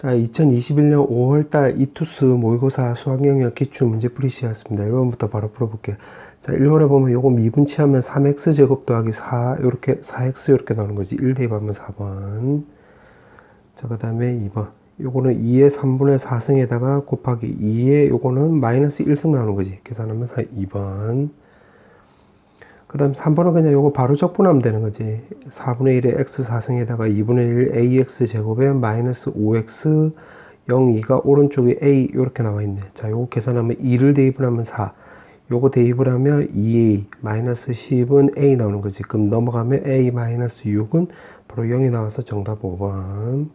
자, 2021년 5월달 이투스 모의고사 수학영역 기출문제풀이 시였습니다. 1번부터 바로 풀어볼게요. 자, 1번에 보면 요거 미분치하면 3x제곱 더하기 4, 요렇게 4x 요렇게 나오는 거지. 1 대입하면 4번. 자, 그 다음에 2번. 요거는 2의 3분의 4승에다가 곱하기 2의 요거는 마이너스 1승 나오는 거지. 계산하면 2번. 그 다음 3번은 그냥 요거 바로 적분하면 되는 거지. 4분의 1의 x 4승에다가 2분의 1 ax 제곱에 마이너스 5x 0, 2가 오른쪽에 a 이렇게 나와 있네. 자, 요거 계산하면 2를 대입을 하면 4. 요거 대입을 하면 2a 마이너스 10은 a 나오는 거지. 그럼 넘어가면 a 마이너스 6은 바로 0이 나와서 정답 5번.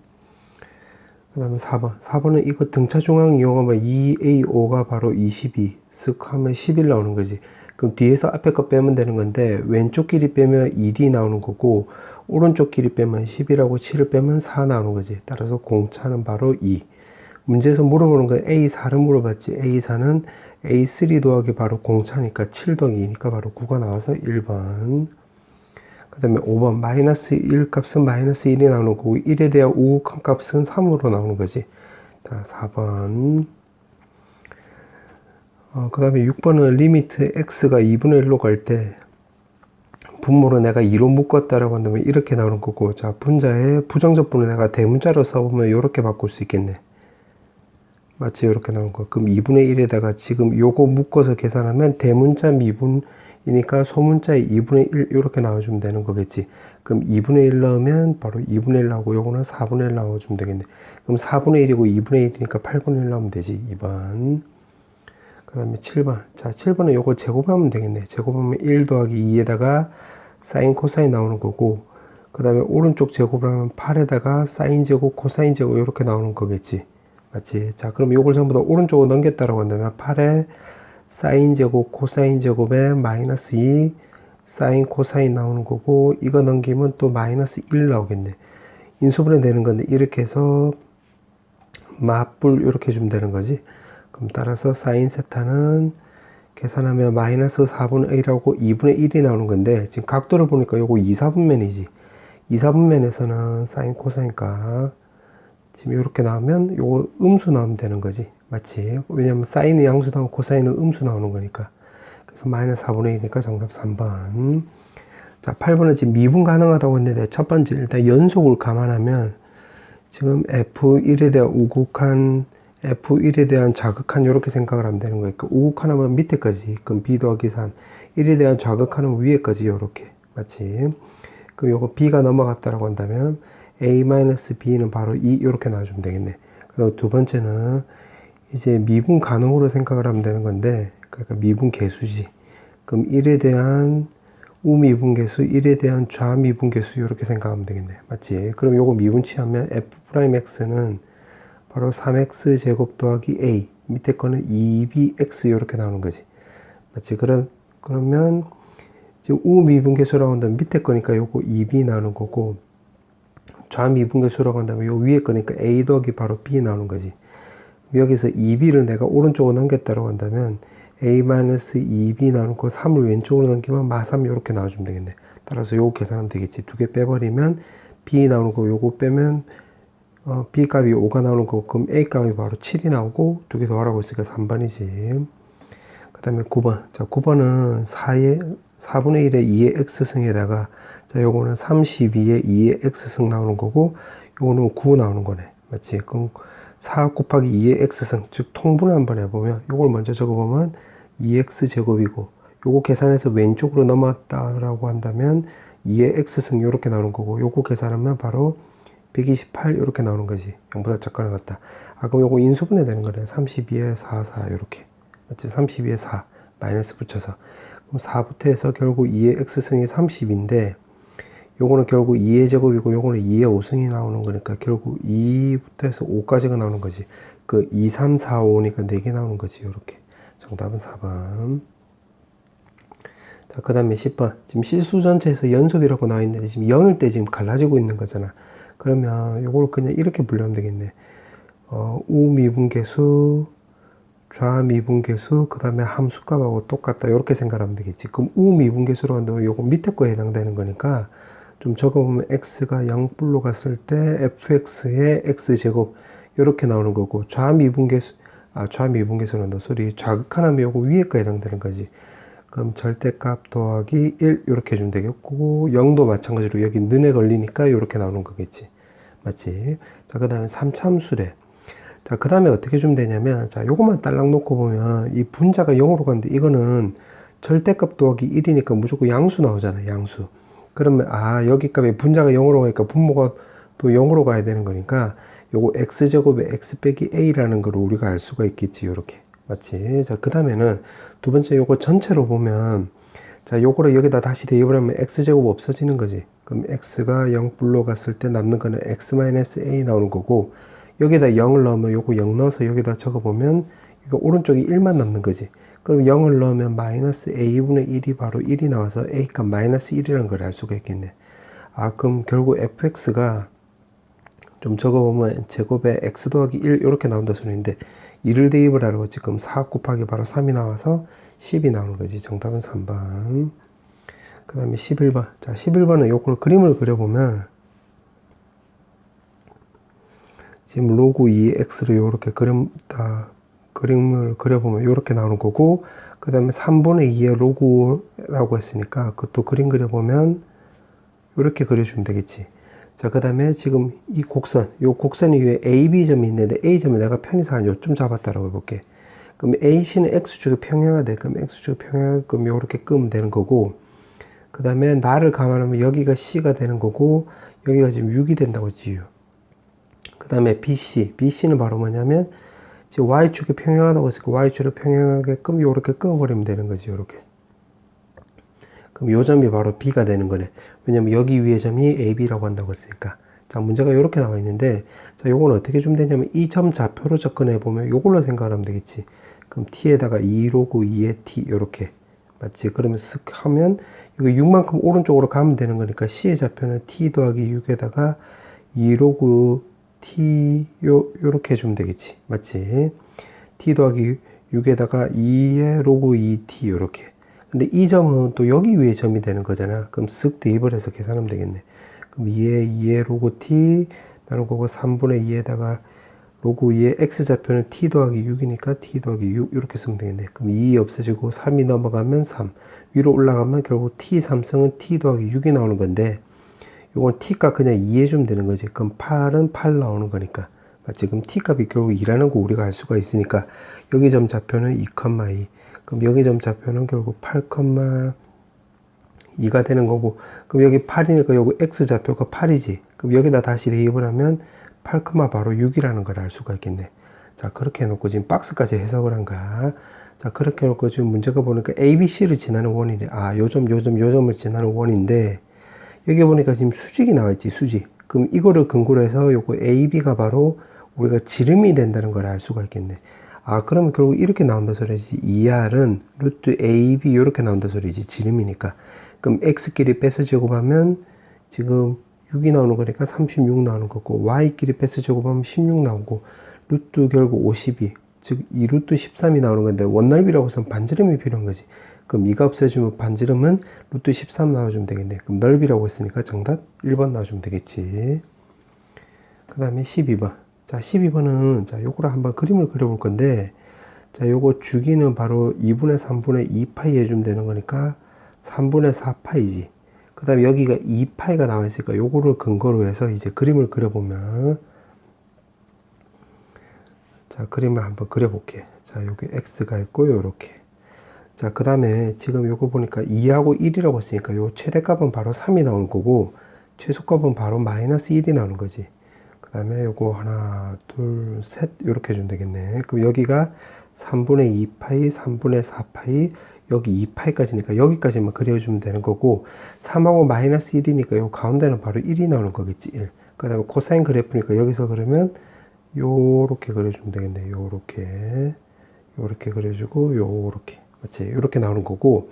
그 다음에 4번. 4번은 이거 등차 중앙 이용하면 2a5가 바로 22. 쓱 하면 11 나오는 거지. 그럼 뒤에서 앞에 거 빼면 되는 건데 왼쪽 길이 빼면 2d 나오는 거고 오른쪽 길이 빼면 10이라고 7을 빼면 4 나오는 거지. 따라서 공차는 바로 2. 문제에서 물어보는 건 A4를 물어봤지. A4는 A3 더하기 바로 공차니까 7 더하기 2니까 바로 9가 나와서 1번. 그 다음에 5번 마이너스 1 값은 마이너스 1이 나오는 거고 1에 대한 우극한 값은 3으로 나오는 거지. 자, 4번. 그 다음에 6번은 리미트 x가 2분의 1로 갈 때 분모를 내가 2로 묶었다라고 한다면 이렇게 나오는 거고, 자, 분자의 부정적분을 내가 대문자로 써보면 이렇게 바꿀 수 있겠네. 맞지? 이렇게 나오는 거. 그럼 2분의 1에다가 지금 요거 묶어서 계산하면 대문자 미분이니까 소문자의 2분의 1 이렇게 나와주면 되는 거겠지. 그럼 2분의 1 넣으면 바로 2분의 1 나오고 요거는 4분의 1 나와주면 되겠네. 그럼 4분의 1이고 2분의 1이니까 8분의 1 나오면 되지. 2번. 그 다음에 7번. 자, 7번은 요거 제곱하면 되겠네. 제곱하면 1 더하기 2에다가 사인 코사인 나오는 거고, 그 다음에 오른쪽 제곱을 하면 8에다가 사인 제곱 코사인 제곱 이렇게 나오는 거겠지. 맞지? 자, 그럼 요걸 전부 다 오른쪽으로 넘겼다라고 한다면 8에 사인 제곱 코사인 제곱에 마이너스 2 사인 코사인 나오는 거고, 이거 넘기면 또 마이너스 1 나오겠네. 인수분해 되는 건데 이렇게 해서 맞불 이렇게 해주면 되는 거지. 그럼 따라서 사인 세타는 계산하면 마이너스 4분의 1하고 2분의 1이 나오는 건데, 지금 각도를 보니까 요거 2, 4분면이지. 2, 4분면에서는 사인 코사인가 지금 이렇게 나오면 요거 음수 나오면 되는 거지. 맞지? 왜냐면 사인은 양수 나오고 코사인은 음수 나오는 거니까. 그래서 마이너스 4분의 1이니까 정답 3번. 자, 8번은 지금 미분 가능하다고 했는데, 첫 번째 일단 연속을 감안하면 지금 F1에 대한 우극한 F1에 대한 자극한 이렇게 생각을 하면 되는 거예요. 그러니까 우극한 하면 밑에까지, 그럼 B 더하기 3. 1에 대한 자극하는 위에까지 이렇게. 맞지? 그럼 요거 B가 넘어갔다라고 한다면 A-B는 바로 2 이렇게 나와주면 되겠네. 그리고 두 번째는 이제 미분 가능으로 생각을 하면 되는 건데, 그러니까 미분 계수지. 그럼 1에 대한 우미분 계수, 1에 대한 좌미분 계수 이렇게 생각하면 되겠네. 맞지? 그럼 요거 미분치하면 F'X는 바로 3x 제곱 더하기 a, 밑에 거는 2bx 이렇게 나오는 거지. 맞지? 그러면 지금 우미분계수라고 한다면 밑에 거니까 요거 2b 나오는 거고, 좌미분계수라고 한다면 요 위에 거니까 a 더하기 바로 b 나오는 거지. 여기서 2b를 내가 오른쪽으로 넘겼다고 한다면 a-2b 나오는 거 3을 왼쪽으로 넘기면 마3 이렇게 나와주면 되겠네. 따라서 요거 계산하면 되겠지. 두 개 빼버리면 b 나오는 거, 요거 빼면 B 값이 5가 나오는 거고, 그럼 A 값이 바로 7이 나오고, 두 개 더하라고 있으니까 3번이지. 그 다음에 9번. 자, 9번은 4분의 1에 2의 x승에다가, 자, 요거는 32에 2의 x승 나오는 거고, 요거는 9 나오는 거네. 맞지? 그럼 4 곱하기 2의 x승, 즉, 통분을 한번 해보면, 요걸 먼저 적어보면 2x제곱이고, 요거 계산해서 왼쪽으로 넘어왔다라고 한다면, 2의 x승 요렇게 나오는 거고, 요거 계산하면 바로 128 이렇게 나오는 거지. 0보다 작거나 같다. 그럼 요거 인수분해 되는 거네. 32에 4, 4 이렇게. 맞지? 32에 4 마이너스 붙여서. 그럼 4부터 해서 결국 2의 x승이 30인데 요거는 결국 2의 제곱이고 요거는 2의 5승이 나오는 거니까 결국 2부터 해서 5까지가 나오는 거지. 그 2, 3, 4, 5니까 4개 나오는 거지. 요렇게. 정답은 4번. 자, 그 다음에 10번. 지금 실수 전체에서 연속이라고 나와 있는데 지금 0일 때 지금 갈라지고 있는 거잖아. 그러면 요걸 그냥 이렇게 분류하면 되겠네. 우미분계수, 좌미분계수, 그 다음에 함수값하고 똑같다. 이렇게 생각하면 되겠지. 그럼 우미분계수로 한다면 요거 밑에 거에 해당되는 거니까 좀 적어보면 x가 0불로 갔을 때 fx의 x제곱 이렇게 나오는 거고, 좌미분계수는 너 소리 좌극하나면 요거 위에가 해당되는 거지. 그럼 절대값 더하기 1 이렇게 해주면 되겠고, 0도 마찬가지로 여기 는에 걸리니까 이렇게 나오는 거겠지. 맞지? 자, 그 다음에 3참수래. 자, 그 다음에 어떻게 주면 되냐면, 자, 요것만 딸랑 놓고 보면 이 분자가 0으로 가는데 이거는 절대값 더하기 1이니까 무조건 양수 나오잖아, 양수. 그러면 여기 값에 분자가 0으로 가니까 분모가 또 0으로 가야 되는 거니까 요거 x제곱에 x 빼기 a라는 걸 우리가 알 수가 있겠지, 요렇게. 맞지? 자, 그 다음에는 두 번째 요거 전체로 보면, 자, 요거를 여기다 다시 대입을 하면 x제곱 없어지는 거지. 그럼 x가 0불로 갔을 때 남는 거는 x-a 나오는 거고, 여기다 0을 넣으면 요거 0 넣어서 여기다 적어보면 이거 오른쪽이 1만 남는 거지. 그럼 0을 넣으면 마이너스 a분의 1이 바로 1이 나와서 a값 마이너스 1이라는 걸 알 수가 있겠네. 그럼 결국 fx가 좀 적어보면 제곱에 x 더하기 1 이렇게 나온다 소리인데 1을 대입을 하라고 했지. 그럼 4 곱하기 바로 3이 나와서 10이 나오는 거지. 정답은 3번. 그 다음에 11번. 자, 11번은 요걸 그림을 그려보면 지금 로그 2x를 요렇게 그림을 그려보면 요렇게 나오는 거고, 그 다음에 3분의 2의 로그라고 했으니까 그것도 그림 그려보면 요렇게 그려주면 되겠지. 자, 그 다음에 지금 이 곡선, 요 곡선 위에 AB점이 있는데 A점을 내가 편의상 요쯤 잡았다라고 해볼게. 그럼 AC는 X축의 평행화 돼. 그럼 X축의 평행화, 그럼 요렇게 끄면 되는 거고, 그 다음에 나를 감안하면 여기가 C가 되는 거고, 여기가 지금 6이 된다고 했지, 6. 그 다음에 BC는 바로 뭐냐면, 지금 Y축에 평행하다고 했으니까 Y축을 평행하게끔 요렇게 끄어버리면 되는 거지, 요렇게. 그럼 요 점이 바로 B가 되는 거네. 왜냐면 여기 위에 점이 AB라고 한다고 했으니까. 자, 문제가 요렇게 나와 있는데, 자, 요건 어떻게 주면 되냐면, 이 점 좌표로 접근해 보면 요걸로 생각하면 되겠지. 그럼 T에다가 2 로그 2의 T, 요렇게. 맞지? 그러면 쓱 하면, 이거 6만큼 오른쪽으로 가면 되는 거니까, C의 좌표는 T 더하기 6에다가 2 로그 T, 요렇게 해주면 되겠지. 맞지? T 더하기 6에다가 2의 로그 2T, 요렇게. 근데 이 점은 또 여기 위에 점이 되는 거잖아. 그럼 쓱 대입을 해서 계산하면 되겠네. 그럼 2의 로그 t 나누는 거고 3분의 2에다가 로그 2의 x좌표는 t 더하기 6이니까 t 더하기 6 이렇게 쓰면 되겠네. 그럼 2 없어지고 3이 넘어가면 3. 위로 올라가면 결국 t 3승은 t 더하기 6이 나오는 건데, 이건 t값 그냥 2 해주면 되는 거지. 그럼 8은 8 나오는 거니까. 맞지? 그럼 t값이 결국 2라는 거 우리가 알 수가 있으니까 여기 점 좌표는 2,2. 그럼 여기 점 좌표는 결국 8,2가 되는 거고, 그럼 여기 8이니까 여기 x 좌표가 8이지. 그럼 여기다 다시 대입을 하면 8, 바로 6이라는 걸 알 수가 있겠네. 자, 그렇게 해놓고 지금 박스까지 해석을 한 거야. 자, 그렇게 해놓고 지금 문제가 보니까 A, B, C를 지나는 원이래. 요 점을 지나는 원인데, 여기 보니까 지금 수직이 나와있지, 수직. 그럼 이거를 근거로 해서 요거 A, B가 바로 우리가 지름이 된다는 걸 알 수가 있겠네. 그러면 결국 이렇게 나온다 소리지. 2R은 루트 AB 이렇게 나온다 소리지. 지름이니까. 그럼 X끼리 빼서 제곱하면 지금 6이 나오는 거니까 36 나오는 거고, Y끼리 빼서 제곱하면 16 나오고, 루트 결국 52, 즉 2루트 13이 나오는 건데, 원넓이라고 해서 반지름이 필요한 거지. 그럼 2가 없어지면 반지름은 루트 13 나와주면 되겠네. 그럼 넓이라고 했으니까 정답 1번 나와주면 되겠지. 그 다음에 12번. 자, 12번은, 자, 요거를 한번 그림을 그려볼 건데, 자, 요거 주기는 바로 2분의 3분의 2파이 해주면 되는 거니까, 3분의 4파이지. 그 다음에 여기가 2파이가 나와 있으니까, 요거를 근거로 해서 이제 그림을 그려보면, 자, 그림을 한번 그려볼게. 자, 여기 x가 있고, 요렇게. 자, 그 다음에 지금 요거 보니까 2하고 1이라고 했으니까, 요 최대값은 바로 3이 나오는 거고, 최소값은 바로 마이너스 1이 나오는 거지. 그 다음에 요거 하나, 둘, 셋 이렇게 해주면 되겠네. 그럼 여기가 3분의 2파이, 3분의 4파이, 여기 2파이까지니까 여기까지만 그려주면 되는 거고, 3하고 마이너스 1이니까 요 가운데는 바로 1이 나오는 거겠지, 1. 그 다음에 코사인 그래프니까 여기서 그러면 요렇게 그려주면 되겠네. 요렇게 그려주고, 요렇게. 맞지? 요렇게 나오는 거고,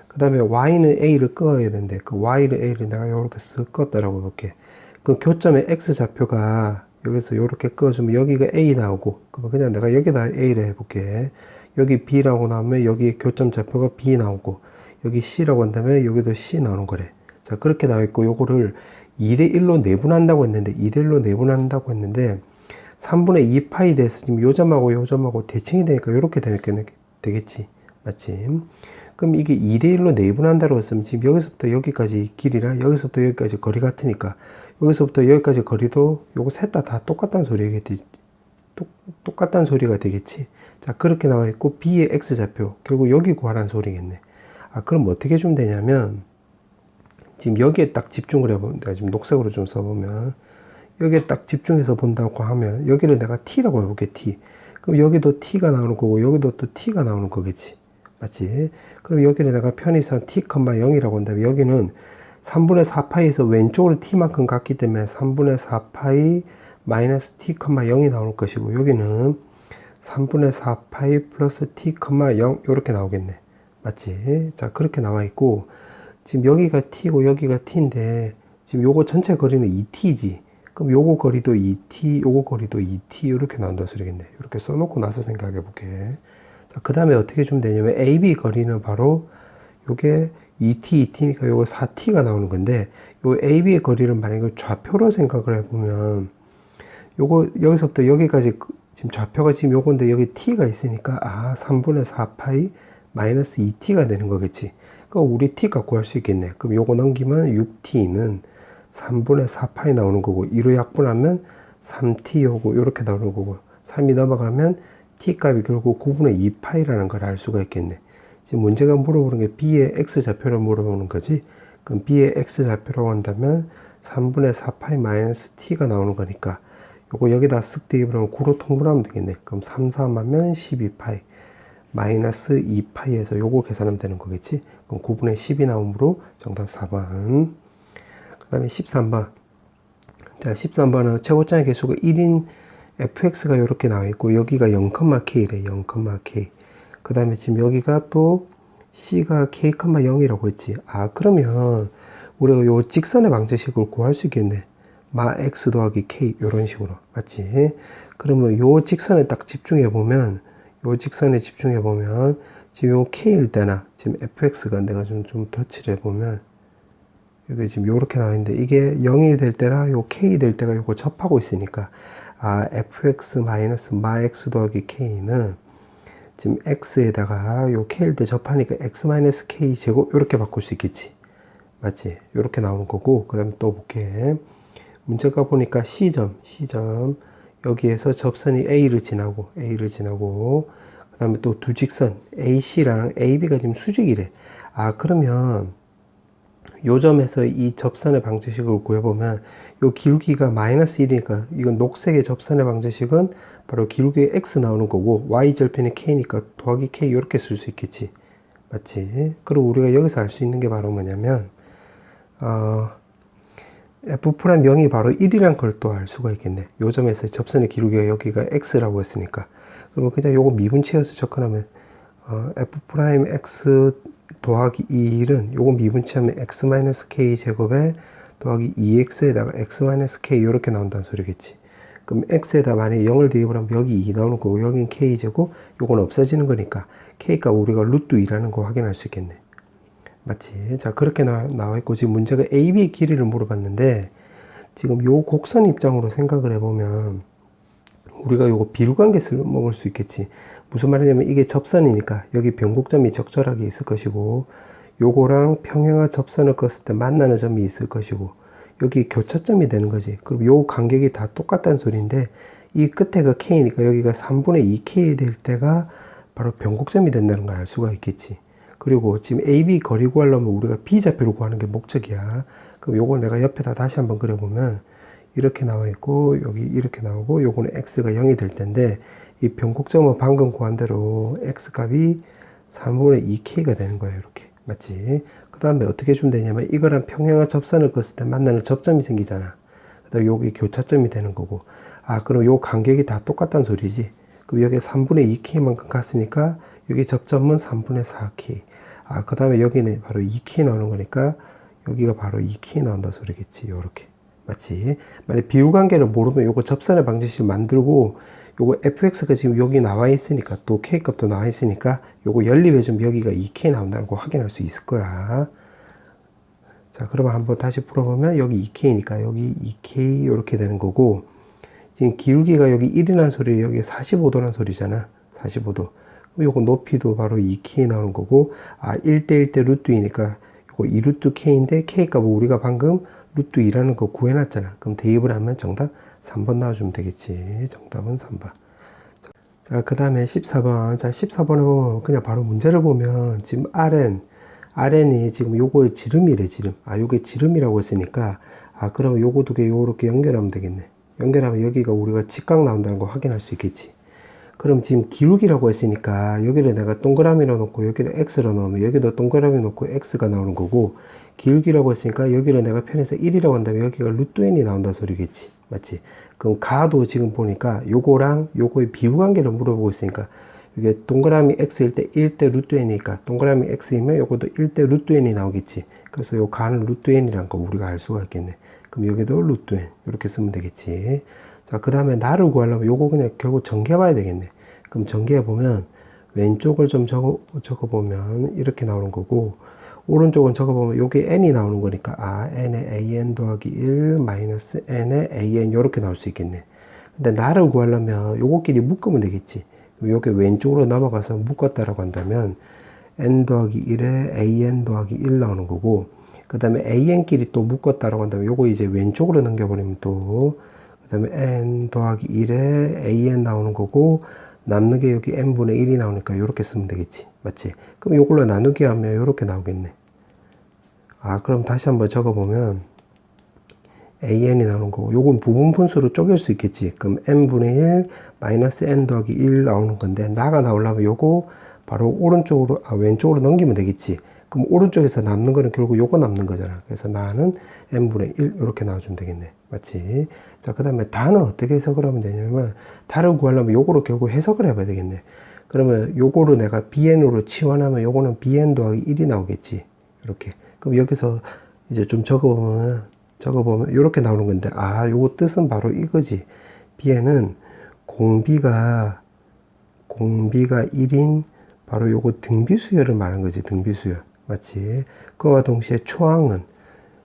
그 다음에 y는 a를 끄어야 되는데, 그 y를 a를 내가 요렇게 쓱 껐다라고 해볼게. 그 교점의 x좌표가 여기서 이렇게 끄어주면 여기가 a 나오고, 그럼 그냥 내가 여기다 a를 해볼게. 여기 b라고 나오면 여기 교점 좌표가 b 나오고, 여기 c라고 한다면 여기도 c 나오는 거래. 자, 그렇게 나와있고, 요거를 2대1로 내분한다고 했는데, 2대1로 내분한다고 했는데, 3분의 2파이 돼서 지금 요 점하고 요 점하고 대칭이 되니까 이렇게 되겠지. 맞지? 그럼 이게 2대1로 내분한다고 했으면 지금 여기서부터 여기까지 길이랑 여기서부터 여기까지 거리 같으니까 여기서부터 여기까지 거리도 요거 셋 다 똑같다는 소리겠지. 똑같다는 소리가 되겠지. 자, 그렇게 나와 있고 B의 X좌표 결국 여기 구하라는 소리겠네. 아, 그럼 어떻게 주면 되냐면 지금 여기에 딱 집중을 해보면 내가 지금 녹색으로 좀 써보면 여기에 딱 집중해서 본다고 하면 여기를 내가 T라고 해볼게. T. 그럼 여기도 T가 나오는 거고 여기도 또 T가 나오는 거겠지. 맞지? 그럼 여기를 내가 편의상 T, 0이라고 한다면 여기는 3분의 4파이에서 왼쪽으로 T만큼 갔기 때문에 3분의 4파이 마이너스 T, 0이 나올 것이고 여기는 3분의 4파이 플러스 T, 0 이렇게 나오겠네. 맞지? 자, 그렇게 나와 있고 지금 여기가 T고 여기가 T인데 지금 요거 전체 거리는 2T지. 그럼 요거 거리도 2T, 요거 거리도 2T 이렇게 나온다는 소리겠네. 이렇게 써놓고 나서 생각해 볼게. 자, 그 다음에 어떻게 주면 되냐면 AB 거리는 바로 요게 2T, 2T니까 요거 4T가 나오는 건데 요 AB의 거리를 만약에 좌표로 생각을 해보면 요거 여기서부터 여기까지 지금 좌표가 지금 요건데 여기 T가 있으니까 3분의 4파이 마이너스 2T가 되는 거겠지. 그럼 우리 T가 구할 수 있겠네. 그럼 요거 넘기면 6T는 3분의 4파이 나오는 거고 2로 약분하면 3T 요거 이렇게 나오는 거고 3이 넘어가면 T 값이 결국 9분의 2파이라는 걸 알 수가 있겠네. 지금 문제가 물어보는 게 B의 X좌표를 물어보는 거지. 그럼 B의 X좌표라고 한다면 3분의 4파이 마이너스 T가 나오는 거니까 요거 여기다 쓱 대입을 9로 통분하면 되겠네. 그럼 3, 3 하면 12파이 마이너스 2파이에서 요거 계산하면 되는 거겠지. 그럼 9분의 10이 나오므로 정답 4번. 그 다음에 13번. 자, 13번은 최고점의 개수가 1인 fx가 이렇게 나와 있고 여기가 0,k래. 0,k. 그 다음에 지금 여기가 또 c가 k,0이라고 했지. 그러면 우리가 요 직선의 방정식을 구할 수 있겠네. 마 x 더하기 k 이런 식으로. 맞지? 그러면 요 직선에 딱 집중해 보면 요 직선에 집중해 보면 지금 요 k일 때나 지금 fx가 내가 좀 터치를 해 보면 여기 지금 요렇게 나와 있는데 이게 0이 될 때나 요 k 될 때가 요거 접하고 있으니까 fx 마이너스 마 x 더하기 k는 지금 x에다가 요 k일 때 접하니까 x 마이너스 k 제곱 요렇게 바꿀 수 있겠지. 맞지? 요렇게 나오는 거고 그 다음에 또 볼게. 문제가 보니까 C점 여기에서 접선이 A를 지나고 그 다음에 또 두 직선 AC랑 AB가 지금 수직이래. 그러면 요 점에서 이 접선의 방정식을 구해보면 요 기울기가 마이너스 1이니까 이건 녹색의 접선의 방정식은 바로 기울기의 X 나오는 거고 Y절편이 K니까 더하기 K 이렇게 쓸 수 있겠지. 맞지? 그리고 우리가 여기서 알 수 있는 게 바로 뭐냐면 F'0이 바로 1이란 걸 또 알 수가 있겠네. 요 점에서 접선의 기울기가 여기가 X라고 했으니까. 그러면 그냥 요거 미분치해서 접근하면 F'X 더하기 1은 요거 미분치하면 X-K 제곱에 더하기 2X에다가 X-K 이렇게 나온다는 소리겠지. 그럼 X에다 만약에 0을 대입을 하면 여기 2 나오는 거고 여긴 K 제곱 요건 없어지는 거니까 K가 우리가 루트 2라는 거 확인할 수 있겠네. 맞지? 자, 그렇게 나와 있고, 지금 문제가 AB 길이를 물어봤는데, 지금 요 곡선 입장으로 생각을 해보면, 우리가 요거 비율관계 먹을 수 있겠지. 무슨 말이냐면, 이게 접선이니까, 여기 변곡점이 적절하게 있을 것이고, 요거랑 평행한 접선을 껐을 때 만나는 점이 있을 것이고, 여기 교차점이 되는 거지. 그럼 요 간격이 다 똑같다는 소리인데, 이 끝에가 K니까 여기가 3분의 2K 될 때가 바로 변곡점이 된다는 걸 알 수가 있겠지. 그리고 지금 AB 거리 구하려면 우리가 B좌표를 구하는 게 목적이야. 그럼 요거 내가 옆에다 다시 한번 그려보면 이렇게 나와 있고 여기 이렇게 나오고 요거는 X가 0이 될 텐데 이 변곡점은 방금 구한 대로 X값이 3분의 2K가 되는 거예요. 이렇게. 맞지? 그 다음에 어떻게 주면 되냐면 이거랑 평행한 접선을 껐을 때 만나는 접점이 생기잖아. 그 다음에 여기 교차점이 되는 거고 그럼 요 간격이 다 똑같다는 소리지. 그럼 여기 3분의 2K만큼 갔으니까 여기 접점은 3분의 4K. 그 다음에 여기는 바로 2K 나오는 거니까 여기가 바로 2K 나온다 소리겠지. 요렇게. 맞지? 만약 비율관계를 모르면 요거 접선의 방정식 만들고 요거 fx가 지금 여기 나와 있으니까 또 k 값도 나와 있으니까 요거 연립해주면 여기가 2K 나온다는 거 확인할 수 있을 거야. 자, 그러면 한번 다시 풀어보면 여기 2K니까 여기 2K 이렇게 되는 거고 지금 기울기가 여기 1이라는 소리, 여기 45도라는 소리잖아. 45도. 요거 높이도 바로 2k 나오는 거고, 1대 1대 루트 2니까 요거 2루트 k인데, k 값을 우리가 방금 루트 2라는 거 구해놨잖아. 그럼 대입을 하면 정답 3번 나와주면 되겠지. 정답은 3번. 자, 그 다음에 14번. 자, 14번에 보면 그냥 바로 문제를 보면 지금 RN이 지금 요거의 지름이래, 지름. 요게 지름이라고 했으니까, 그럼 요거 두 개 요렇게 연결하면 되겠네. 연결하면 여기가 우리가 직각 나온다는 거 확인할 수 있겠지. 그럼 지금 기울기라고 했으니까 여기를 내가 동그라미로 놓고 여기를 x로 넣으면 여기도 동그라미 놓고 x가 나오는 거고, 기울기라고 했으니까 여기를 내가 편해서 1이라고 한다면 여기가 루트 n이 나온다 소리겠지. 맞지? 그럼 가도 지금 보니까 요거랑 요거의 비율관계를 물어보고 있으니까 이게 동그라미 x일 때 1대 루트 n이니까 동그라미 x이면 요것도 1대 루트 n이 나오겠지. 그래서 요 가는 루트 n이라는 거 우리가 알 수가 있겠네. 그럼 여기도 루트 n 이렇게 쓰면 되겠지. 자, 그 다음에 나를 구하려면 요거 그냥 결국 전개해 봐야 되겠네. 그럼 전개해 보면 왼쪽을 좀 적어 보면 이렇게 나오는 거고, 오른쪽은 적어 보면 요게 n이 나오는 거니까 n의 an 더하기 1 마이너스 n의 an 요렇게 나올 수 있겠네. 근데 나를 구하려면 요거끼리 묶으면 되겠지. 요게 왼쪽으로 넘어가서 묶었다라고 한다면 n 더하기 1에 an 더하기 1 나오는 거고, 그 다음에 an끼리 또 묶었다라고 한다면 요거 이제 왼쪽으로 넘겨버리면 또 그 다음에 n 더하기 1에 an 나오는 거고, 남는 게 여기 n분의 1이 나오니까 이렇게 쓰면 되겠지. 맞지? 그럼 이걸로 나누기 하면 이렇게 나오겠네. 그럼 다시 한번 적어보면 an이 나오는 거고, 요건 부분 분수로 쪼갤 수 있겠지. 그럼 n분의 1 마이너스 n 더하기 1 나오는 건데, 나가 나오려면 요거 바로 오른쪽으로, 왼쪽으로 넘기면 되겠지. 그럼 오른쪽에서 남는 거는 결국 요거 남는 거잖아. 그래서 나는 n분의 1 이렇게 나와주면 되겠네. 맞지? 자, 그 다음에 다는 어떻게 해석을 하면 되냐면, 다를 구하려면 요거로 결국 해석을 해봐야 되겠네. 그러면 요거를 내가 bn으로 치환하면 요거는 bn 더하기 1이 나오겠지. 이렇게. 그럼 여기서 이제 좀 적어보면 이렇게 나오는 건데, 요거 뜻은 바로 이거지. bn은 공비가 1인 바로 요거 등비수열을 말하는 거지. 등비수열. 맞지? 그와 동시에 초항은,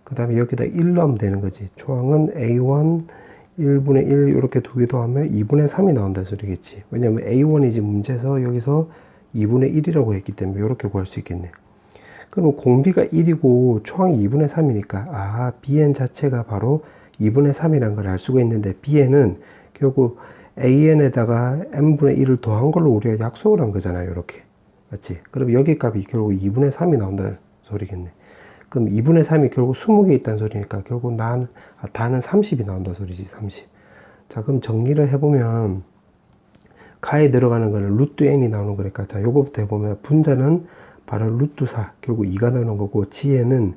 그 다음에 여기다 1 넣으면 되는 거지. 초항은 A1 1분의 1 이렇게 두 개 더하면 2분의 3이 나온다 소리겠지. 왜냐면 A1이 지금 문제에서 여기서 2분의 1이라고 했기 때문에 이렇게 구할 수 있겠네. 그러면 공비가 1이고 초항이 2분의 3이니까 bn 자체가 바로 2분의 3이라는 걸 알 수가 있는데, bn은 결국 an에다가 n분의 1을 더한 걸로 우리가 약속을 한 거잖아요. 이렇게. 맞지? 그럼 여기 값이 결국 2분의 3이 나온다는 소리겠네. 그럼 2분의 3이 결국 20개 있다는 소리니까 결국 다는 30이 나온다 소리지. 30. 자, 그럼 정리를 해보면 가에 들어가는 거는 루트 n이 나오는 거니까, 자, 요거부터 해보면 분자는 바로 루트 4 결국 2가 나오는 거고, g에는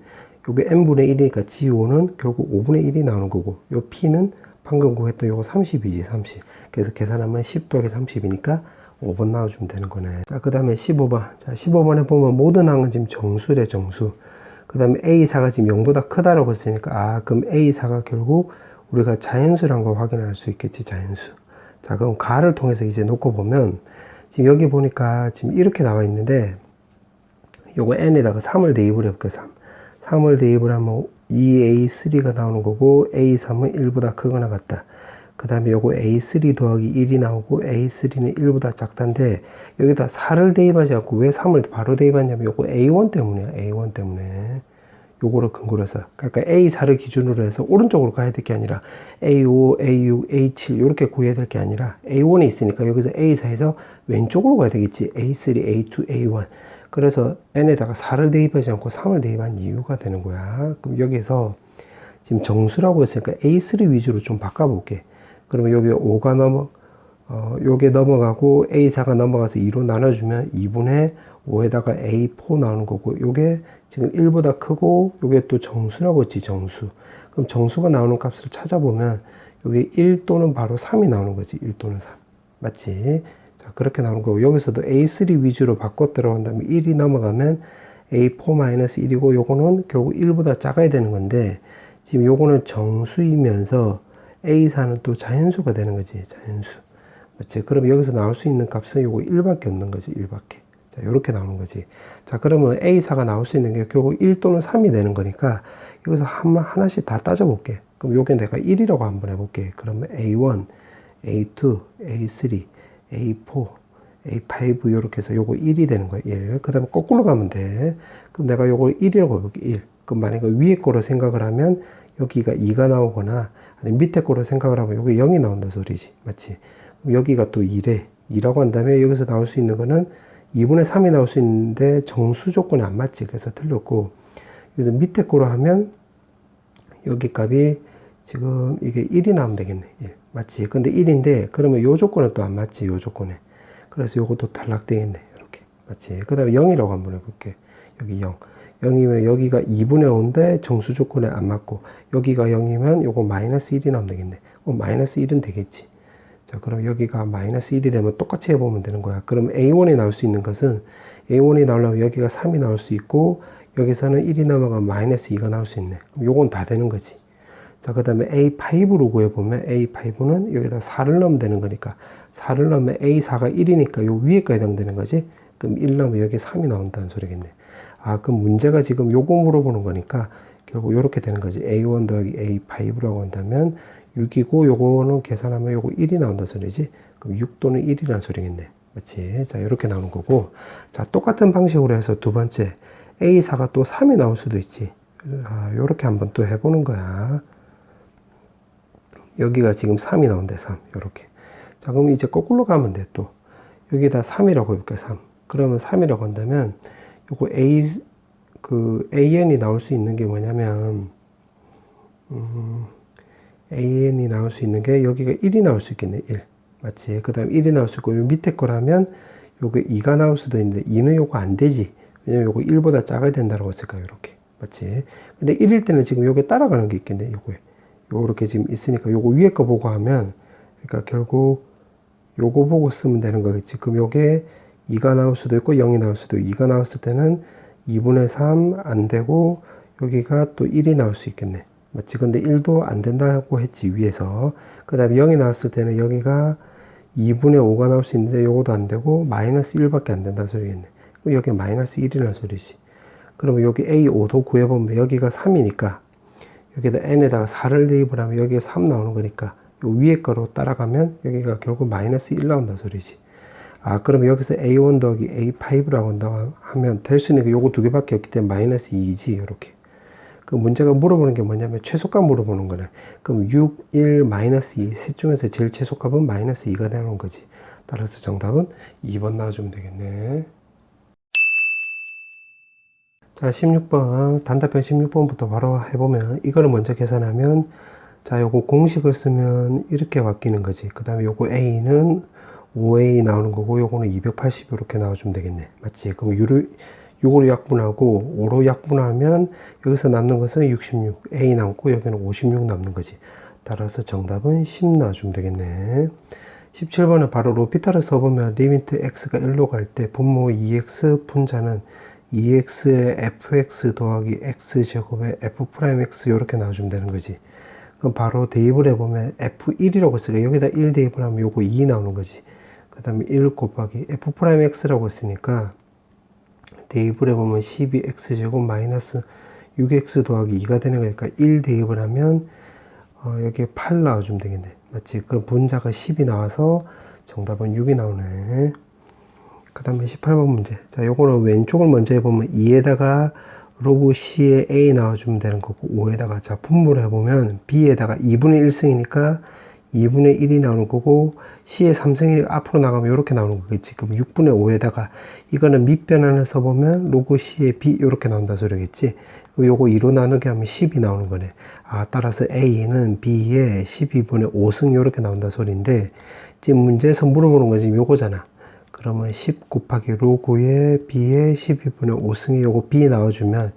요게 n분의 1이니까 g5는 결국 5분의 1이 나오는 거고, 요 p는 방금 구했던 요거 30이지. 30. 그래서 계산하면 10 더하기 30이니까 5번 나와주면 되는 거네. 자, 그 다음에 15번. 자, 15번에 보면 모든 항은 지금 정수래, 정수. 그 다음에 A4가 지금 0보다 크다라고 했으니까, 그럼 A4가 결국 우리가 자연수란 걸 확인할 수 있겠지, 자연수. 자, 그럼 가를 통해서 이제 놓고 보면, 지금 여기 보니까 지금 이렇게 나와 있는데, 요거 n에다가 3을 대입을 해볼게요, 3. 3을 대입을 하면 2A3가 나오는 거고, A3은 1보다 크거나 같다. 그 다음에 요거 A3 더하기 1이 나오고, A3는 1보다 작다인데, 여기다 4를 대입하지 않고 왜 3을 바로 대입하냐면 요거 A1 때문이야. A1 때문에. 요거를 근거로 해서. 그러니까 A4를 기준으로 해서 오른쪽으로 가야 될 게 아니라 A5, A6, A7 이렇게 구해야 될 게 아니라 A1이 있으니까 여기서 A4에서 왼쪽으로 가야 되겠지. A3, A2, A1. 그래서 n에다가 4를 대입하지 않고 3을 대입한 이유가 되는 거야. 그럼 여기서 지금 정수라고 했으니까 A3 위주로 좀 바꿔볼게. 그러면 여기 5가 요게 넘어가고 A4가 넘어가서 2로 나눠주면 2분의 5에다가 A4 나오는 거고, 요게 지금 1보다 크고, 요게 또 정수라고 했지, 정수. 그럼 정수가 나오는 값을 찾아보면, 요게 1 또는 바로 3이 나오는 거지, 1 또는 3. 맞지? 자, 그렇게 나오는 거고, 여기서도 A3 위주로 바꿔 들어간다면 1이 넘어가면 A4-1이고, 요거는 결국 1보다 작아야 되는 건데, 지금 요거는 정수이면서 A4는 또 자연수가 되는 거지, 자연수. 맞지? 그럼 여기서 나올 수 있는 값은 요거 1밖에 없는 거지, 1밖에. 자, 요렇게 나오는 거지. 자, 그러면 A4가 나올 수 있는 게 결국 1 또는 3이 되는 거니까, 여기서 하나씩 다 따져볼게. 그럼 요게 내가 1이라고 한번 해볼게. 그러면 A1, A2, A3, A4, A5 이렇게 해서 요거 1이 되는 거야. 1. 그 다음에 거꾸로 가면 돼. 그럼 내가 요거 1이라고 해볼게. 1. 그럼 만약에 위에 거로 생각을 하면 여기가 2가 나오거나 아니면 밑에 거로 생각을 하면 여기 0이 나온다 소리지. 맞지? 그럼 여기가 또 2래. 2라고 한 다음에 여기서 나올 수 있는 거는 2분의 3이 나올 수 있는데 정수 조건이 안 맞지. 그래서 틀렸고, 그래서 밑에 거로 하면 여기 값이 지금 이게 1이 나오면 되겠네. 1. 맞지? 근데 1인데 그러면 요 조건은 또 안 맞지. 요 조건에. 그래서 요것도 탈락되겠네. 이렇게. 맞지? 그 다음에 0이라고 한번 해볼게. 여기 0. 0이면 여기가 2분의 5인데 정수 조건에 안 맞고, 여기가 0이면 요거 마이너스 1이 나오면 되겠네. 마이너스 1은 되겠지. 자, 그럼 여기가 마이너스 1이 되면 똑같이 해보면 되는 거야. 그럼 A1이 나올 수 있는 것은, A1이 나오려면 여기가 3이 나올 수 있고, 여기서는 1이 넘어가면 마이너스 2가 나올 수 있네. 그럼 요건 다 되는 거지. 자, 그 다음에 A5로 구해보면, A5는 여기다 4를 넣으면 되는 거니까, 4를 넣으면 A4가 1이니까 요 위에 거 해당되는 거지. 그럼 1 넣으면 여기 3이 나온다는 소리겠네. 아, 그럼 문제가 지금 요거 물어보는 거니까 결국 요렇게 되는 거지. A1 더하기 A5라고 한다면 6이고, 요거는 계산하면 요거 1이 나온다는 소리지. 그럼 6 또는 1이라는 소리겠네. 맞지? 자, 이렇게 나오는 거고. 자, 똑같은 방식으로 해서 두 번째 A4가 또 3이 나올 수도 있지. 아, 요렇게 한번 또 해보는 거야. 여기가 지금 3이 나온대. 3. 요렇게. 자, 그럼 이제 거꾸로 가면 돼. 또 여기다 3이라고 해볼게. 3. 그러면 3이라고 한다면 요거 AN이 나올 수 있는 게 뭐냐면, AN이 나올 수 있는 게 여기가 1이 나올 수 있겠네. 1. 맞지? 그 다음 1이 나올 수 있고, 요 밑에 거라면 요거 2가 나올 수도 있는데 2는 요거 안 되지. 왜냐면 요거 1보다 작아야 된다고 했을까? 요렇게. 맞지? 근데 1일 때는 지금 요게 따라가는 게 있겠네. 요거에. 요렇게 지금 있으니까 요거 위에 거 보고 하면, 그러니까 결국 요거 보고 쓰면 되는 거겠지. 그럼 요게 2가 나올 수도 있고 0이 나올 수도 있고, 2가 나왔을 때는 2분의 3 안 되고 여기가 또 1이 나올 수 있겠네. 맞지? 근데 1도 안 된다고 했지, 위에서. 그 다음에 0이 나왔을 때는 여기가 2분의 5가 나올 수 있는데 요것도 안 되고 마이너스 1밖에 안 된다는 소리겠네. 그럼 여기 마이너스 1이라는 소리지. 그러면 여기 A5도 구해보면 여기가 3이니까 여기다 n에다가 4를 대입을 하면 여기에 3 나오는 거니까 요 위에 거로 따라가면 여기가 결국 마이너스 1 나온다는 소리지. 아, 그럼 여기서 A1 더하기 A5라고 한다고 하면 될 수 있는 게 요거 두 개밖에 없기 때문에 마이너스 2지, 이렇게. 그 문제가 물어보는 게 뭐냐면 최소값 물어보는 거네. 그럼 6, 1, 마이너스 2, 셋 중에서 제일 최소값은 마이너스 2가 되는 거지. 따라서 정답은 2번 나와주면 되겠네. 자, 16번, 단답형 16번부터 바로 해보면, 이거를 먼저 계산하면, 자, 요거 공식을 쓰면 이렇게 바뀌는 거지. 그 다음에 요거 A는 5A 나오는 거고, 요거는 280 이렇게 나와주면 되겠네. 맞지? 그럼 6으로 약분하고 5로 약분하면 여기서 남는 것은 66, A 남고 여기는 56 남는 거지. 따라서 정답은 10 나와주면 되겠네. 17번은 바로 로피탈을 써보면 리미트 x가 1로 갈 때 분모 2x 분자는 2x의 fx 더하기 x제곱의 f'x 이렇게 나와주면 되는 거지. 그럼 바로 대입을 해보면 f1이라고 했으니까 여기다 1 대입을 하면 요거 2 나오는 거지. 그 다음에 1 곱하기 f'x라고 했으니까 대입을 해보면 12x제곱 마이너스 6x 더하기 2가 되는 거니까 1 대입을 하면 여기에 8 나와주면 되겠네. 맞지? 그럼 분자가 10이 나와서 정답은 6이 나오네. 그 다음에 18번 문제. 자, 요거는 왼쪽을 먼저 해보면 2에다가 로그 C에 A 나와주면 되는 거고, 5에다가, 자, 분모를 해보면 B에다가 2분의 1승이니까 2분의 1이 나오는 거고, C의 3승이 앞으로 나가면 이렇게 나오는 거겠지. 그럼 6분의 5에다가, 이거는 밑변환을 써보면 로그 C에 B 이렇게 나온다 소리겠지. 요거 2로 나누게 하면 10이 나오는 거네. 아, 따라서 A는 B에 12분의 5승 이렇게 나온다 소리인데, 지금 문제에서 물어보는 건 지금 요거잖아. 그러면 10 곱하기 로그에 B에 12분의 5승이 요거 B 나와주면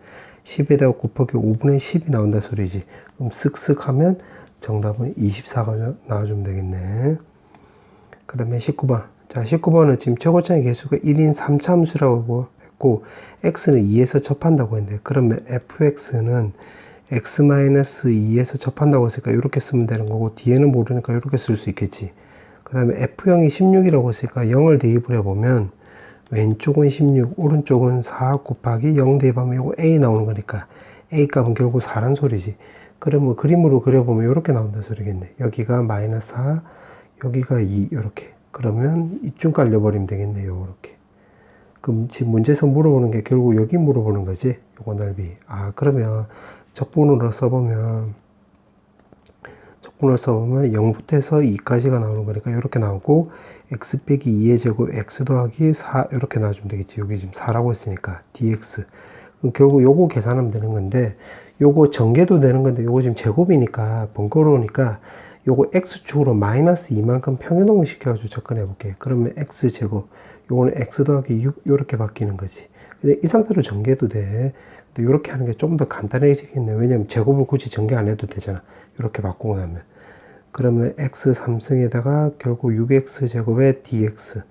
10에다가 곱하기 5분의 10이 나온다 소리지. 그럼 쓱쓱 하면 정답은 24가 나와주면 되겠네. 그 다음에 19번. 자, 19번은 지금 최고차의 개수가 1인 3차함수라고 했고, x는 2에서 접한다고 했는데, 그러면 fx는 x-2에서 접한다고 했으니까 이렇게 쓰면 되는 거고, 뒤에는 모르니까 이렇게 쓸 수 있겠지. 그 다음에 F형이 16이라고 했으니까 0을 대입을 해보면 왼쪽은 16, 오른쪽은 4 곱하기 0 대입하면 이거 A 나오는 거니까 A 값은 결국 4란 소리지. 그러면 그림으로 그려보면 이렇게 나온다 소리겠네. 여기가 마이너스 4, 여기가 2 이렇게. 그러면 이쯤 깔려버리면 되겠네요. 이렇게. 그럼 지금 문제에서 물어보는 게 결국 여기 물어보는 거지. 요거 넓이. 아, 그러면 적분으로 써보면 0부터 해서 2까지가 나오는 거니까 이렇게 나오고 x 빼기 2의 제곱 x 더하기 4 이렇게 나와주면 되겠지. 여기 지금 4라고 했으니까 dx. 그럼 결국 요거 계산하면 되는 건데 요거 전개도 되는 건데 요거 지금 제곱이니까 번거로우니까 요거 x축으로 마이너스 2만큼 평행동을 시켜가지고 접근해 볼게. 그러면 x제곱 요거는 x 더하기 6 요렇게 바뀌는 거지. 근데 이 상태로 전개해도 돼. 근데 요렇게 하는 게 좀 더 간단해지겠네. 왜냐면 제곱을 굳이 전개 안 해도 되잖아. 이렇게 바꾸고 나면. 그러면 x 3승에다가 결국 6x 제곱에 dx.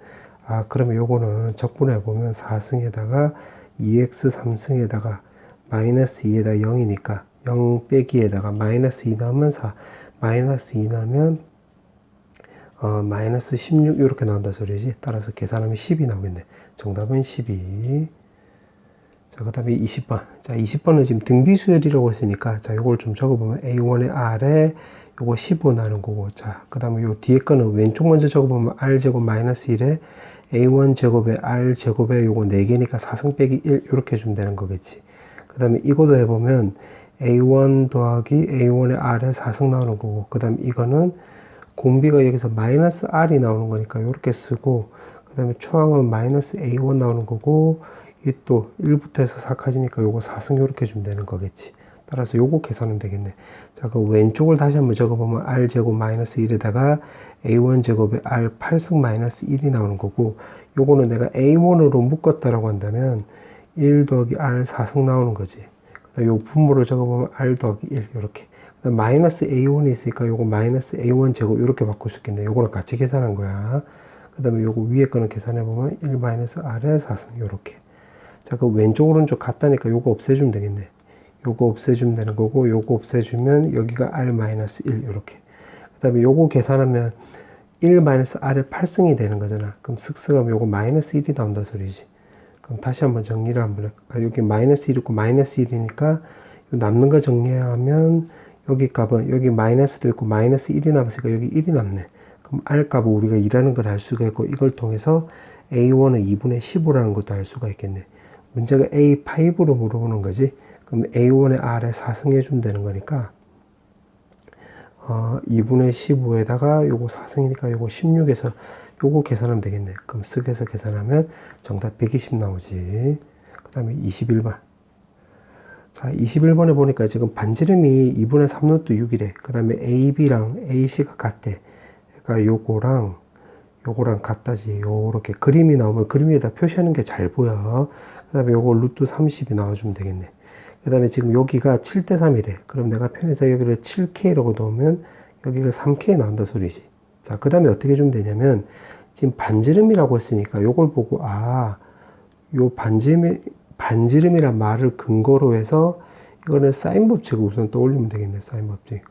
아, 그러면 요거는 적분해 보면 4승에다가 2x 3승에다가 마이너스 2에다 0이니까 0 빼기에다가 마이너스 2 넣으면 4. 마이너스 2 넣으면 마이너스 16 이렇게 나온다 소리지. 따라서 계산하면 10이 나오겠네. 정답은 12. 자, 그 다음에 20번. 자, 20번은 지금 등비수열이라고 했으니까, 자, 요걸 좀 적어보면 A1의 R에 요거 15 나는 거고, 자, 그 다음에 요 뒤에 거는 왼쪽 먼저 적어보면 R제곱 마이너스 1에 A1 제곱에 R 제곱에 요거 4개니까 4승 빼기 1 이렇게 해주면 되는 거겠지. 그 다음에 이거도 해보면 A1 더하기 A1의 R에 4승 나오는 거고, 그 다음에 이거는 공비가 여기서 마이너스 R이 나오는 거니까 요렇게 쓰고, 그 다음에 초항은 마이너스 A1 나오는 거고, 이 또 1부터 해서 4까지니까 요거 4승 요렇게 해주면 되는 거겠지. 따라서 요거 계산은 되겠네. 자, 그 왼쪽을 다시 한번 적어보면 R제곱 마이너스 1에다가 A1 제곱에 R 8승 마이너스 1이 나오는 거고, 요거는 내가 A1으로 묶었다라고 한다면 1 더하기 R 4승 나오는 거지. 그 다음에 요 분모를 적어보면 R 더하기 1 요렇게. 그 다음 마이너스 A1이 있으니까 요거 마이너스 A1 제곱 요렇게 바꿀 수 있겠네. 요거랑 같이 계산한 거야. 그 다음에 요거 위에 거는 계산해보면 1 마이너스 R에 4승 요렇게. 자, 그 왼쪽 오른쪽 같다니까 요거 없애주면 되겠네. 요거 없애주면 되는 거고, 요거 없애주면 여기가 R-1 이렇게. 그 다음에 요거 계산하면 1-R의 8승이 되는 거잖아. 그럼 쓱쓱하면 요거 마이너스 1이 나온다 소리지. 그럼 다시 한번 정리를 한번 해. 여기 마이너스 1 있고 마이너스 1이니까 남는 거 정리하면 여기 값은 여기 마이너스도 있고 마이너스 1이 남았으니까 여기 1이 남네. 그럼 R 값은 우리가 2라는 걸 알 수가 있고, 이걸 통해서 A1은 2분의 15라는 것도 알 수가 있겠네. 문제가 A5로 물어보는 거지. 그럼 A1의 R에 4승 해주면 되는 거니까 2분의 15에다가 요거 4승이니까 요거 16에서 요거 계산하면 되겠네. 그럼 쓱해서 계산하면 정답 120 나오지. 그 다음에 21번. 자, 21번에 보니까 지금 반지름이 2분의 3루트 6이래. 그 다음에 AB랑 AC가 같대. 그러니까 요거랑 같다지. 요렇게 그림이 나오면 그림 위에다 표시하는 게 잘 보여. 그 다음에 요거 루트 30이 나와주면 되겠네. 그 다음에 지금 여기가 7대 3이래. 그럼 내가 편에서 여기를 7K라고 넣으면 여기가 3K 나온다 소리지. 자, 그 다음에 어떻게 해주면 되냐면, 지금 반지름이라고 했으니까 요걸 보고, 아, 요 반지름이란 말을 근거로 해서 이거는 사인 법칙을 우선 떠올리면 되겠네. 사인 법칙.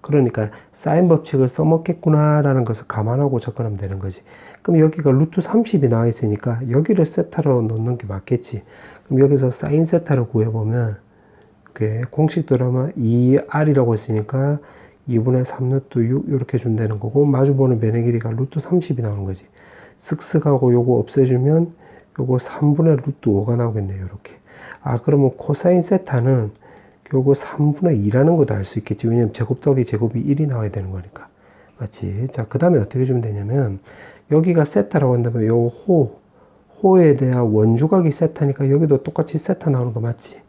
그러니까 사인 법칙을 써먹겠구나라는 것을 감안하고 접근하면 되는 거지. 그럼 여기가 루트 30이 나와 있으니까 여기를 세타로 놓는 게 맞겠지. 그럼 여기서 사인 세타를 구해보면 이렇게 공식대로 하면 2R이라고 했으니까 2분의 3루트 6 이렇게 준다는 거고, 마주보는 면의 길이가 루트 30이 나오는 거지. 쓱쓱하고 요거 없애주면 요거 3분의 루트 5가 나오겠네요. 이렇게. 아, 그러면 코사인 세타는 요거 3분의 2라는 것도 알 수 있겠지. 왜냐면 제곱 더하기 제곱이 1이 나와야 되는 거니까. 맞지? 자, 그 다음에 어떻게 주면 되냐면, 여기가 세타라고 한다면 요 호에 대한 원주각이 세타니까 여기도 똑같이 세타 나오는 거 맞지?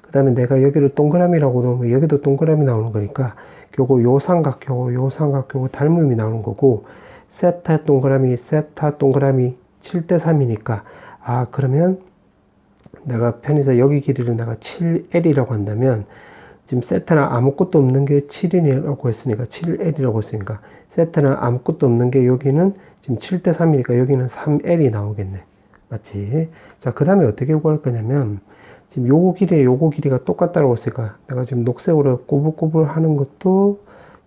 그 다음에 내가 여기를 동그라미라고 놓으면 여기도 동그라미 나오는 거니까 요거 요 삼각형 닮음이 나오는 거고, 세타 동그라미 7대 3이니까, 아, 그러면 내가 편에서 여기 길이를 내가 7L이라고 한다면, 지금 세타는 아무것도 없는 게 7이라고 했으니까 7L이라고 했으니까 세타는 아무것도 없는 게 여기는 지금 7대 3이니까 여기는 3L이 나오겠네. 맞지? 자, 그 다음에 어떻게 구할 거냐면, 지금 요거 길이가 똑같다고 했으니까 내가 지금 녹색으로 꼬불꼬불 하는 것도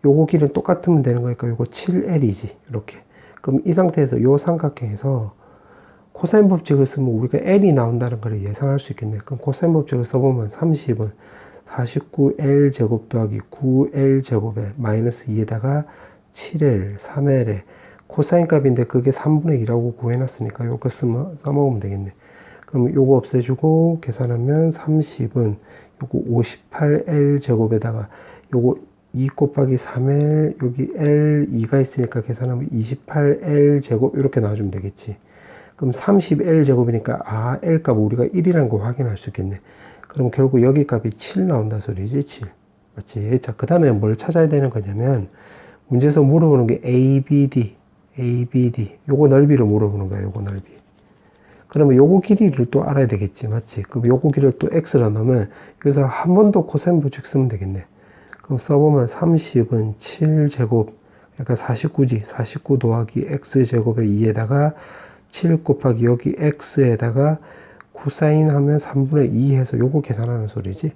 요거 길이는 똑같으면 되는 거니까 요거 7L이지. 이렇게. 그럼 이 상태에서 요 삼각형에서 코사인 법칙을 쓰면 우리가 L이 나온다는 걸 예상할 수 있겠네. 그럼 코사인 법칙을 써보면 30은 49L 제곱 더하기 9L 제곱에 마이너스 2에다가 7L, 3L에 코사인 값인데 그게 3분의 2라고 구해놨으니까 요거 써먹으면 되겠네. 그럼 요거 없애주고 계산하면 30은 요거 58L 제곱에다가 요거 2 곱하기 3L 여기 L2가 있으니까 계산하면 28L 제곱 이렇게 나와주면 되겠지. 그럼 30L 제곱이니까 L 값 우리가 1이라는 거 확인할 수 있겠네. 그럼 결국 여기 값이 7 나온다 소리지. 7 맞지? 자, 그 다음에 뭘 찾아야 되는 거냐면 문제에서 물어보는 게 ABD 요거 넓이를 물어보는 거야. 요거 넓이. 그러면 요거 길이를 또 알아야 되겠지. 맞지? 그럼 요거 길이를 또 x로 넣으면 여기서 한 번 더 코사인 법칙 쓰면 되겠네. 그럼 써보면 30은 7제곱 그러니까 49지. 49 더하기 x제곱의 2에다가 7 곱하기 여기 x에다가 코사인 하면 3분의 2 해서 요거 계산하는 소리지.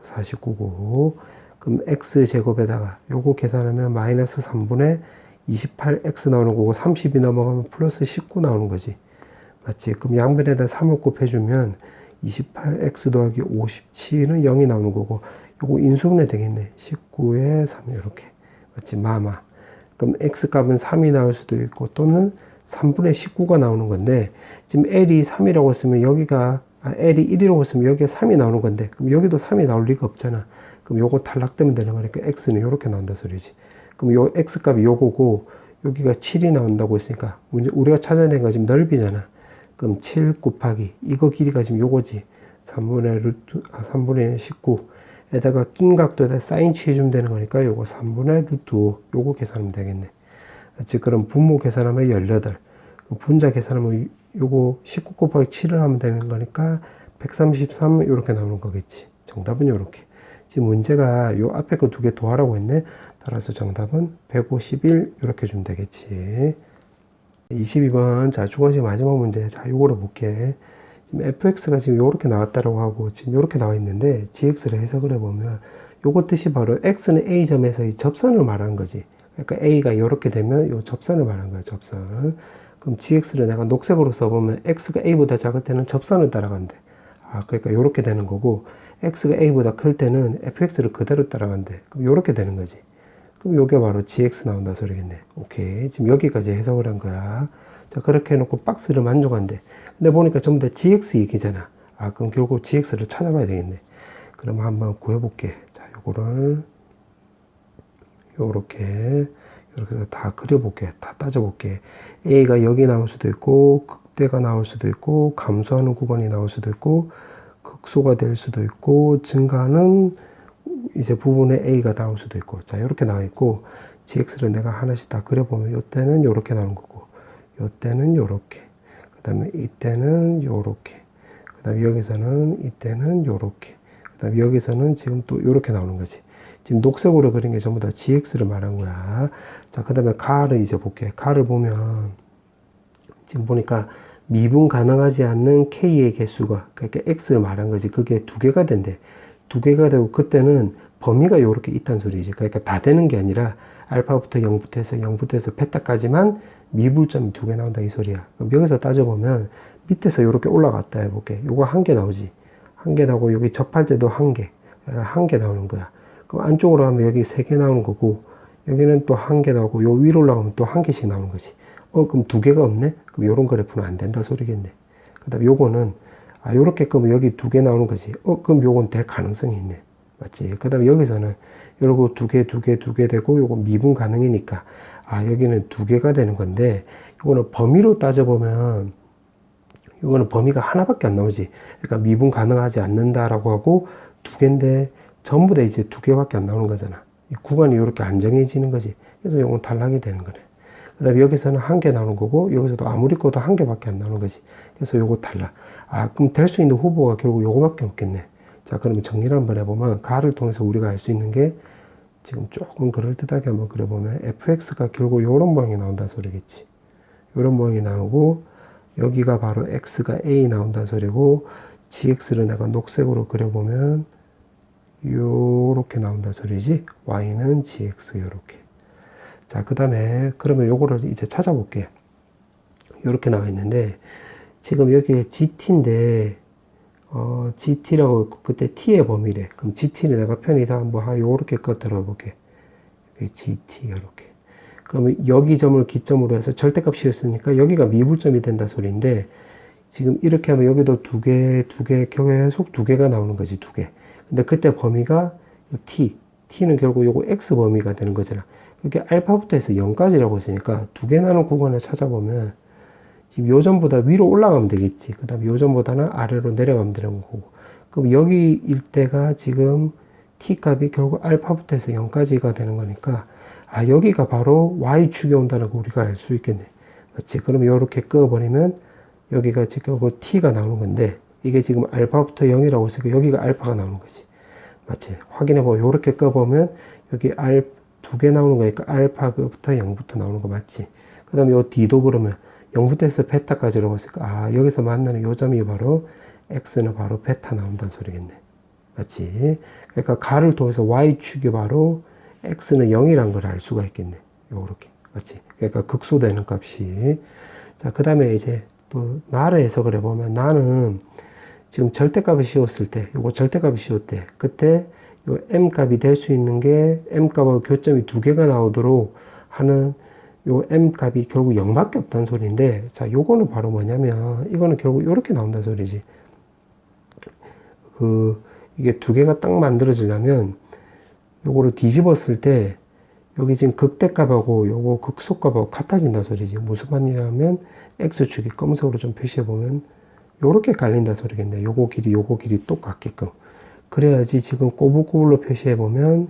49고 그럼 x제곱에다가 요거 계산하면 마이너스 3분의 28x 나오는 거고 30이 넘어가면 플러스 19 나오는 거지. 맞지? 그럼 양변에다 3을 곱해주면 28x 더하기 57은 0이 나오는 거고 요거 인수분해 되겠네. 19에 3 이렇게. 맞지? 마마. 그럼 x 값은 3이 나올 수도 있고 또는 3분의 19가 나오는 건데 지금 L이 3이라고 했으면 여기가 L이 1이라고 했으면 여기에 3이 나오는 건데 그럼 여기도 3이 나올 리가 없잖아. 그럼 요거 탈락되면 되는 거니까 x는 요렇게 나온다 소리지. 그럼 요 x 값이 요거고 여기가 7이 나온다고 했으니까 우리가 찾아야 되는 거 지금 넓이잖아. 그럼 7 곱하기 이거 길이가 지금 요거지. 3분의 19에다가 낀 각도에다 사인 취해주면 되는 거니까 요거 3분의 루트 5 요거 계산하면 되겠네. 즉 그럼 분모 계산하면 18 분자 계산하면 요거 19 곱하기 7을 하면 되는 거니까 133 이렇게 나오는 거겠지. 정답은 요렇게. 지금 문제가 요 앞에 거 두 개 더하라고 했네. 따라서 정답은 151 이렇게 주면 되겠지. 22번 자 주관식 마지막 문제. 자 요거를 볼게. 지금 fx가 지금 요렇게 나왔다라고 하고 지금 요렇게 나와 있는데 gx를 해석을 해보면 요거 뜻이 바로 x는 a점에서 이 접선을 말하는 거지. 그러니까 a가 요렇게 되면 요 접선을 말하는 거야. 접선. 그럼 gx를 내가 녹색으로 써보면 x가 a보다 작을 때는 접선을 따라간대. 그러니까 요렇게 되는 거고 x가 a보다 클 때는 fx를 그대로 따라간대. 그럼 요렇게 되는 거지. 그럼 요게 바로 gx 나온다 소리겠네. 오케이. 지금 여기까지 해석을 한 거야. 자, 그렇게 해놓고 박스를 만족한대. 근데 보니까 전부 다 gx 얘기잖아. 그럼 결국 gx를 찾아봐야 되겠네. 그럼 한번 구해볼게. 자, 요거를 요렇게 해서 다 그려볼게. 다 따져볼게. a가 여기 나올 수도 있고 극대가 나올 수도 있고 감소하는 구간이 나올 수도 있고 극소가 될 수도 있고 증가하는 이제 부분에 a가 나올 수도 있고 자 이렇게 나와 있고 gx를 내가 하나씩 다 그려보면 요때는 요렇게 나오는 거고 요때는 요렇게 그 다음에 이때는 요렇게 그 다음에 여기서는 이때는 요렇게 그 다음에 여기서는 지금 또 요렇게 나오는 거지. 지금 녹색으로 그린 게 전부 다 gx를 말한 거야. 자, 그 다음에 가를 이제 볼게. 가를 보면 지금 보니까 미분 가능하지 않는 k의 개수가 그러니까 x를 말한 거지. 그게 두 개가 된대. 두 개가 되고 그때는 범위가 요렇게 있단 소리지. 그러니까 다 되는 게 아니라 알파부터 0부터 해서 0부터 해서 베타까지만 미분점이 두 개 나온다 이 소리야. 그럼 여기서 따져보면 밑에서 요렇게 올라갔다 해볼게. 요거 한 개 나오지. 한 개 나오고 여기 접할 때도 한 개 나오는 거야. 그럼 안쪽으로 하면 여기 세 개 나오는 거고 여기는 또 한 개 나오고 요 위로 올라가면 또 한 개씩 나오는 거지. 그럼 두 개가 없네? 그럼 요런 그래프는 안 된다 소리겠네. 그 다음에 요거는 요렇게 그러면 여기 두 개 나오는 거지. 그럼 요건 될 가능성이 있네. 맞지? 그 다음에 여기서는 요러고 두 개 되고 요거 미분 가능이니까 여기는 두 개가 되는 건데 요거는 범위로 따져보면 요거는 범위가 하나밖에 안 나오지. 그러니까 미분 가능하지 않는다라고 하고 두 개인데 전부 다 이제 두 개밖에 안 나오는 거잖아. 이 구간이 이렇게 안정해지는 거지. 그래서 요건 탈락이 되는 거네. 그 다음에 여기서는 한 개 나오는 거고 여기서도 아무리 꺼도 한 개밖에 안 나오는 거지. 그래서 요거 탈락. 그럼 될 수 있는 후보가 결국 요거밖에 없겠네. 자, 그러면 정리를 한번 해보면 가를 통해서 우리가 알 수 있는 게 지금 조금 그럴듯하게 한번 그려보면 fx가 결국 요런 모양이 나온다는 소리겠지. 요런 모양이 나오고 여기가 바로 x가 a 나온다는 소리고 gx를 내가 녹색으로 그려보면 요렇게 나온다는 소리지. y는 gx 요렇게. 자, 그 다음에 그러면 요거를 이제 찾아볼게. 요렇게 나와 있는데 지금 여기에 gt인데 gt라고 그때 t의 범위래. 그럼 gt는 내가 편의상 요렇게 꺼들어 볼게. gt 요렇게. 그러면 여기 점을 기점으로 해서 절대값 씌웠으니까 여기가 미분점이 된다 소리인데, 지금 이렇게 하면 여기도 두 개, 계속 두 개가 나오는 거지, 두 개. 근데 그때 범위가 t는 결국 요거 x 범위가 되는 거잖아. 그게 알파부터 해서 0까지라고 했으니까 두 개 나눈 구간을 찾아보면 지금 요점보다 위로 올라가면 되겠지. 그 다음에 요점보다는 아래로 내려가면 되는 거고. 그럼 여기일 때가 지금 t 값이 결국 알파부터 해서 0까지가 되는 거니까, 아, 여기가 바로 y축이 온다는 거 우리가 알 수 있겠네. 맞지? 그러면 이렇게 끄어버리면 여기가 지금 t가 나오는 건데, 이게 지금 알파부터 0이라고 했으니까 여기가 알파가 나오는 거지. 맞지? 확인해보면 이렇게 꺼보면 여기 두 개 나오는 거니까 알파부터 0부터 나오는 거 맞지? 그 다음에 요 d도 그러면 0부터 해서 베타까지라고 했으니까, 아, 여기서 만나는 요 점이 바로 x는 바로 베타 나온다는 소리겠네. 맞지? 그러니까 가를 통해서 y축이 바로 x는 0이란 걸 알 수가 있겠네. 요렇게. 맞지? 그러니까 극소되는 값이. 자, 그 다음에 이제 또 나를 해석을 해보면, 나는 지금 절대값을 씌웠을 때, 요거 절대값을 씌웠대. 그때 요 m 값이 될 수 있는 게 m 값하고 교점이 두 개가 나오도록 하는 요 m 값이 결국 0밖에 없다는 소리인데, 자, 요거는 바로 뭐냐면, 이거는 결국 요렇게 나온다는 소리지. 이게 두 개가 딱 만들어지려면, 요거를 뒤집었을 때, 여기 지금 극대값하고 요거 극소값하고 같아진다는 소리지. 무슨 말이냐면, x축이 검은색으로 좀 표시해보면, 요렇게 갈린다 소리겠네. 요거 길이 똑같게끔. 그래야지 지금 꼬불꼬불로 표시해보면,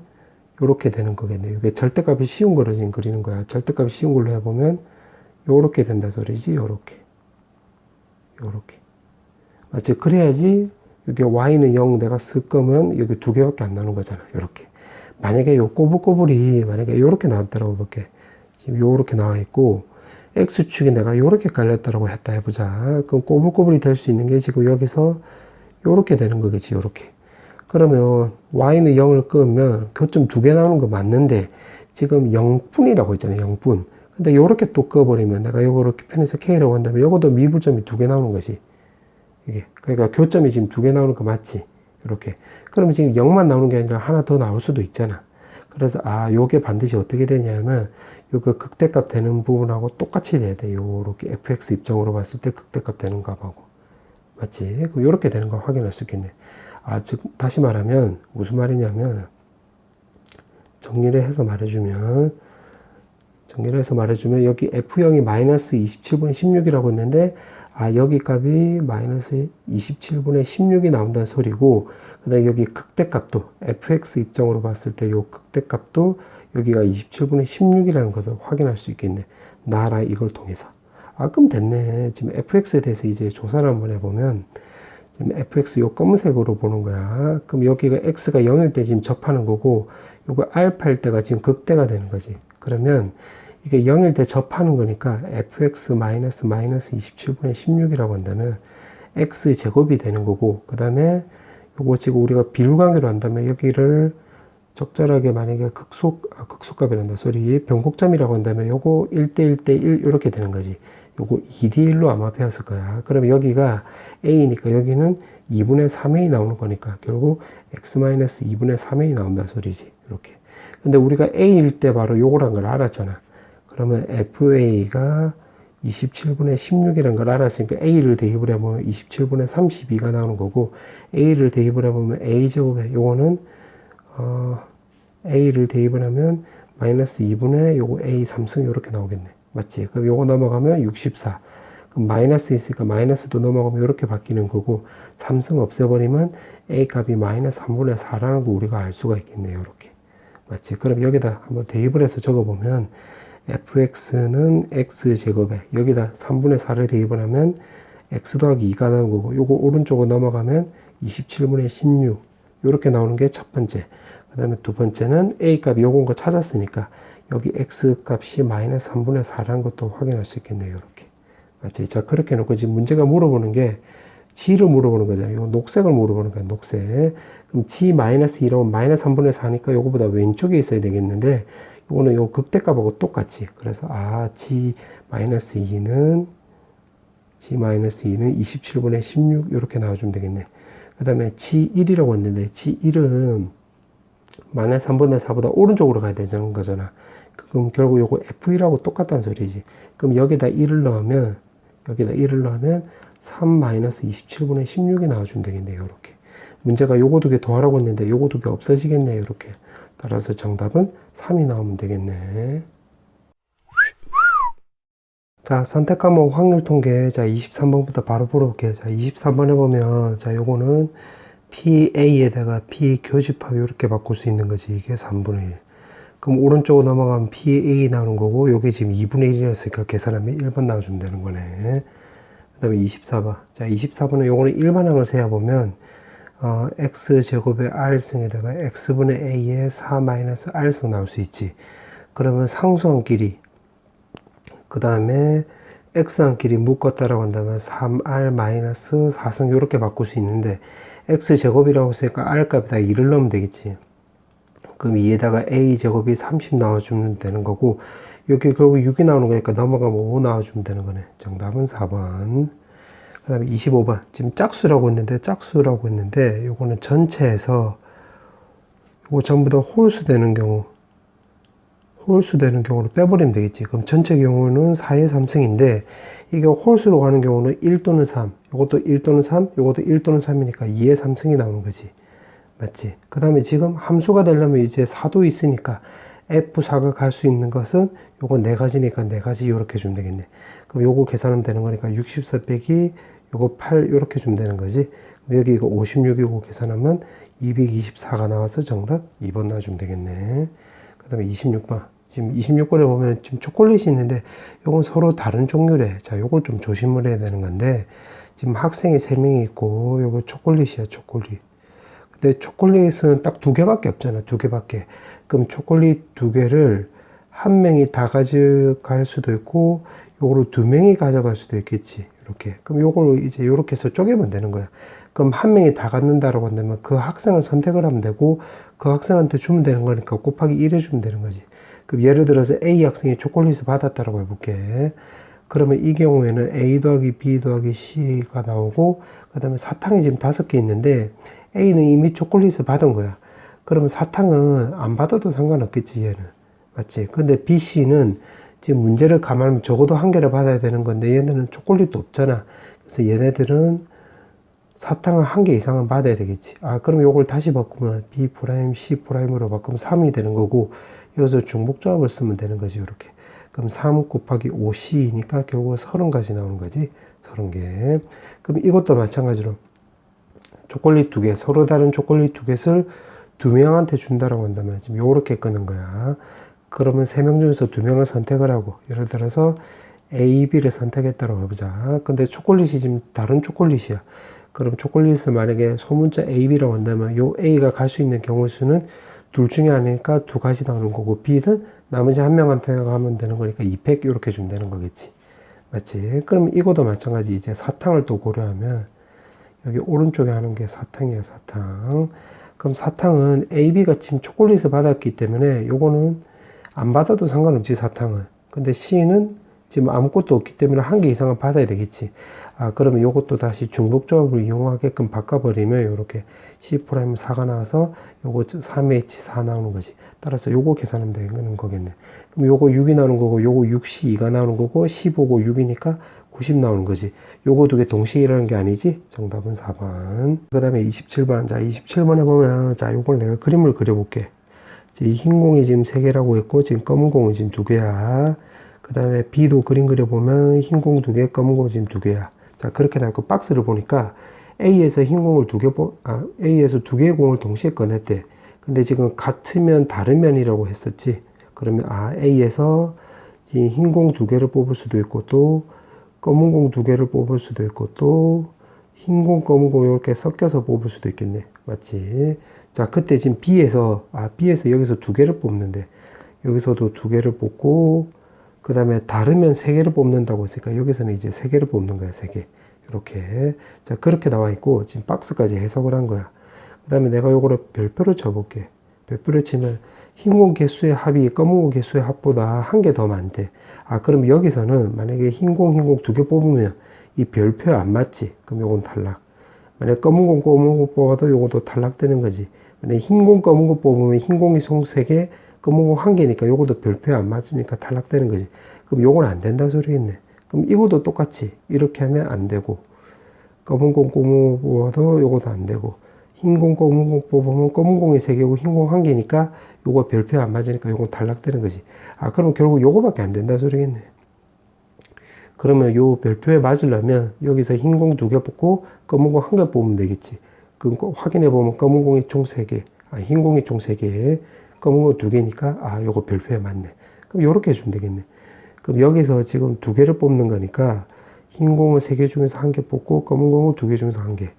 요렇게 되는 거겠네. 이게 절대값이 쉬운 거를 지금 그리는 거야. 절대값이 쉬운 걸로 해보면, 요렇게 된다 소리지. 요렇게. 맞지? 그래야지, 여기 y는 0 내가 쓸 거면, 여기 두 개밖에 안 나오는 거잖아. 요렇게. 만약에 요 꼬불꼬불이, 만약에 요렇게 나왔다라고 볼게. 지금 요렇게 나와 있고, x축이 내가 요렇게 깔렸다라고 했다 해보자. 그럼 꼬불꼬불이 될 수 있는 게 지금 여기서 요렇게 되는 거겠지. 요렇게. 그러면 y는 0을 끄면 교점 두 개 나오는 거 맞는데, 지금 0분이라고 했잖아요. 0분. 근데 요렇게 또 끄어버리면 내가 요렇게 편해서 k라고 한다면 요것도 미분점이 두 개 나오는 거지. 이게. 그러니까 교점이 지금 두 개 나오는 거 맞지? 이렇게. 그러면 지금 0만 나오는 게 아니라 하나 더 나올 수도 있잖아. 그래서, 아, 요게 반드시 어떻게 되냐면, 요거 극대값 되는 부분하고 똑같이 돼야 돼. 요렇게 fx 입장으로 봤을 때 극대값 되는 값하고. 맞지? 요렇게 되는 거 확인할 수 있겠네. 아, 즉, 다시 말하면, 무슨 말이냐면, 정리를 해서 말해주면, 여기 F0이 마이너스 27분의 16이라고 했는데, 아, 여기 값이 마이너스 27분의 16이 나온다는 소리고, 그 다음에 여기 극대값도, fx 입장으로 봤을 때 요 극대값도 여기가 27분의 16이라는 것을 확인할 수 있겠네. 나랑 이걸 통해서. 아, 그럼 됐네. 지금 fx에 대해서 이제 조사를 한번 해보면, 지금 fx 요 검은색으로 보는 거야. 그럼 여기가 x가 0일 때 지금 접하는 거고, 요거 알파일 때가 지금 극대가 되는 거지. 그러면 이게 0일 때 접하는 거니까 fx 마이너스 27분의 16이라고 한다면 x 제곱이 되는 거고, 그 다음에 요거 지금 우리가 비율관계로 한다면 여기를 적절하게 만약에 극소값이란다 소리 변곡점이라고 한다면 요거 1대 1대 1 이렇게 되는 거지. 요거 2대 1로 아마 배웠을 거야. 그러면 여기가 a니까 여기는 2분의 3a 나오는 거니까 결국 x-2분의 3a 나온다 소리지. 이렇게. 근데 우리가 a일 때 바로 요거란 걸 알았잖아. 그러면 fa가 27분의 16이라는 걸 알았으니까 a를 대입을 해보면 27분의 32가 나오는 거고, a를 대입을 해보면 a제곱에 요거는 a를 대입을 하면 마이너스 2분의 요거 a 3승 이렇게 나오겠네. 맞지? 그럼 요거 넘어가면 64. 그럼 마이너스 있으니까 마이너스도 넘어가면 이렇게 바뀌는 거고, 3승 없애버리면 a 값이 마이너스 3분의 4라는 거 우리가 알 수가 있겠네요. 이렇게. 맞지? 그럼 여기다 한번 대입을 해서 적어보면 fx는 x제곱에 여기다 3분의 4를 대입을 하면 x 더하기 2가 나오는 거고, 요거 오른쪽으로 넘어가면 27분의 16 이렇게 나오는 게 첫 번째. 그 다음에 두 번째는 a 값이 요건 거 찾았으니까 여기 x 값이 마이너스 3분의 4라는 것도 확인할 수 있겠네요. 이렇게. 맞지? 자, 그렇게 해놓고 지금 문제가 물어보는 게 g를 물어보는 거잖아요. 요 녹색을 물어보는 거야. 녹색. 그럼 g 마이너스 2라고 마이너스 3분의 4니까 요거보다 왼쪽에 있어야 되겠는데, 요거는 요 극대값하고 똑같지. 그래서 g 마이너스 2는 27분의 16 이렇게 나와주면 되겠네. 그 다음에 g1이라고 했는데 g1은 마이너스 3분의 4보다 오른쪽으로 가야 되는 거잖아. 그럼 결국 요거 F1하고 똑같다는 소리지. 그럼 여기다 1을 넣으면 3 마이너스 27분의 16이 나와주면 되겠네요. 이렇게. 문제가 요거 두 개 더하라고 했는데 요거 두 개 없어지겠네요. 이렇게. 따라서 정답은 3이 나오면 되겠네. 자, 선택 과목 확률 통계. 자, 23번부터 바로 풀어볼게요. 자, 23번에 보면, 자, 요거는 PA에다가 P 교집합 이렇게 바꿀 수 있는 거지. 이게 3분의 1. 그럼 오른쪽으로 넘어가면 PA 나오는 거고, 요게 지금 2분의 1이었으니까 계산하면 1번 나와주면 되는 거네. 그 다음에 24번. 자, 24번은 요거는 일반항을 세어보면, x제곱의 r승에다가 x분의 a의 4-r승 나올 수 있지. 그러면 상수항끼리, 그 다음에 x항끼리 묶었다라고 한다면 3r-4승 이렇게 바꿀 수 있는데, x제곱이라고 했으니까 r값에다 2를 넣으면 되겠지. 그럼 2에다가 a제곱이 30 나와주면 되는 거고, 여기 결국 6이 나오는 거니까 넘어가면 5 나와주면 되는 거네. 정답은 4번. 그 다음에 25번. 지금 짝수라고 했는데, 요거는 전체에서, 요거 전부 다 홀수 되는 경우로 빼버리면 되겠지. 그럼 전체 경우는 4의 3승인데, 이게 홀수로 가는 경우는 1 또는 3, 요것도 1 또는 3, 요것도 1 또는 3이니까 2의 3승이 나오는 거지. 맞지? 그 다음에 지금 함수가 되려면 이제 4도 있으니까, F4가 갈 수 있는 것은 요거 4가지니까 4가지 요렇게 주면 되겠네. 그럼 요거 계산하면 되는 거니까 64 빼기 요거 8 요렇게 주면 되는 거지. 여기 이거 56이고 계산하면 224가 나와서 정답 2번 나와주면 되겠네. 그 다음에 26번. 지금 26번에 보면 지금 초콜릿이 있는데 요건 서로 다른 종류래. 자, 요걸 좀 조심을 해야 되는 건데 지금 학생이 3명이 있고 요거 초콜릿이야, 초콜릿. 근데 초콜릿은 딱 2개밖에 없잖아. 2개밖에. 그럼 초콜릿 2개를 한 명이 다 가져갈 수도 있고 요거를 2명이 가져갈 수도 있겠지. 이렇게. 그럼 요걸 이제 요렇게 해서 쪼개면 되는 거야. 그럼 한 명이 다 갖는다라고 한다면 그 학생을 선택을 하면 되고 그 학생한테 주면 되는 거니까 곱하기 1 해주면 되는 거지. 그럼 예를 들어서 A 학생이 초콜릿을 받았다라고 해볼게. 그러면 이 경우에는 A 더하기 B 더하기 C가 나오고 그 다음에 사탕이 지금 5개 있는데 A는 이미 초콜릿을 받은 거야. 그러면 사탕은 안 받아도 상관없겠지, 얘는. 맞지? 근데 B, C는 지금 문제를 감안하면 적어도 1개를 받아야 되는 건데 얘네는 초콜릿도 없잖아. 그래서 얘네들은 사탕을 1개 이상은 받아야 되겠지. 아, 그럼 요걸 다시 바꾸면 B', C'으로 바꾸면 3이 되는 거고 여기서 중복조합을 쓰면 되는 거지, 이렇게. 그럼 3 곱하기 5C니까 결국 30가지 나오는 거지. 30개. 그럼 이것도 마찬가지로 초콜릿 2개, 서로 다른 초콜릿 2개를 2명한테 준다라고 한다면 지금 요렇게 끄는 거야. 그러면 3명 중에서 2명을 선택을 하고 예를 들어서 A, B를 선택했다고 해보자. 근데 초콜릿이 지금 다른 초콜릿이야. 그럼 초콜릿을 만약에 소문자 A, B라고 한다면 요 A가 갈 수 있는 경우 수는 둘 중에 아니니까 2가지 나오는 거고 B는 나머지 한 명한테 가면 되는 거니까 2팩 이렇게 주면 되는 거겠지. 맞지? 그럼 이것도 마찬가지. 이제 사탕을 또 고려하면 여기 오른쪽에 하는 게 사탕이야, 사탕. 그럼 사탕은 A, B가 지금 초콜릿을 받았기 때문에 요거는 안 받아도 상관없지, 사탕은. 근데 C는 지금 아무것도 없기 때문에 1개 이상은 받아야 되겠지. 아, 그러면 요것도 다시 중복조합을 이용하게끔 바꿔버리면 요렇게 C'4가 나와서 요거 3H4 나오는 거지. 따라서 요거 계산하면 되는 거겠네. 그럼 요거 6이 나오는 거고 요거 6C2가 나오는 거고 15고 6이니까 90 나오는 거지. 요거 2개 동시에 일어나는 게 아니지? 정답은 4번. 그 다음에 27번. 자, 27번에 보면, 자, 요걸 내가 그림을 그려볼게. 이 흰 공이 지금 3개라고 했고, 지금 검은 공은 지금 2개야. 그 다음에 B도 그림 그려보면, 흰 공 2개, 검은 공 지금 2개야. 자, 그렇게 나왔고, 박스를 보니까, A에서 흰 공을 A에서 2개의 공을 동시에 꺼냈대. 근데 지금 같으면 다르면이라고 했었지. 그러면, A에서 지금 흰 공 2개를 뽑을 수도 있고, 또, 검은 공 2개를 뽑을 수도 있고 또 흰 공, 검은 공 이렇게 섞여서 뽑을 수도 있겠네. 맞지? 자, 그때 지금 B에서 여기서 2개를 뽑는데 여기서도 2개를 뽑고 그 다음에 다르면 3개를 뽑는다고 했으니까 여기서는 이제 3개를 뽑는 거야. 3개. 이렇게. 자, 그렇게 나와 있고 지금 박스까지 해석을 한 거야. 그 다음에 내가 요거를 별표를 쳐볼게. 별표를 치면 흰 공 개수의 합이 검은 공 개수의 합보다 1개 더 많대. 아, 그럼 여기서는 만약에 흰 공 2개 뽑으면 이 별표에 안 맞지? 그럼 요건 탈락. 만약에 검은 공 뽑아도 요것도 탈락되는 거지. 만약에 흰 공, 검은 공 뽑으면 흰 공이 총 3개, 검은 공 1개니까 요것도 별표에 안 맞으니까 탈락되는 거지. 그럼 요건 안 된다 소리겠네. 그럼 이것도 똑같이 이렇게 하면 안 되고, 검은 공 뽑아도 요것도 안 되고, 흰 공, 검은 공 뽑으면 검은 공이 3개고 흰 공 1개니까 요거 별표에 안 맞으니까 요건 탈락되는 거지. 아, 그럼 결국 요거밖에 안 된다 소리겠네. 그러면 요 별표에 맞으려면 여기서 흰 공 2개 뽑고 검은 공 1개 뽑으면 되겠지. 그 확인해 보면 검은 공이 총 3개, 흰 공이 총 3개, 검은 공 2개니까 요거 별표에 맞네. 그럼 요렇게 해주면 되겠네. 그럼 여기서 지금 2개를 뽑는 거니까 흰 공은 3개 중에서 1개 뽑고 검은 공은 2개 중에서 1개.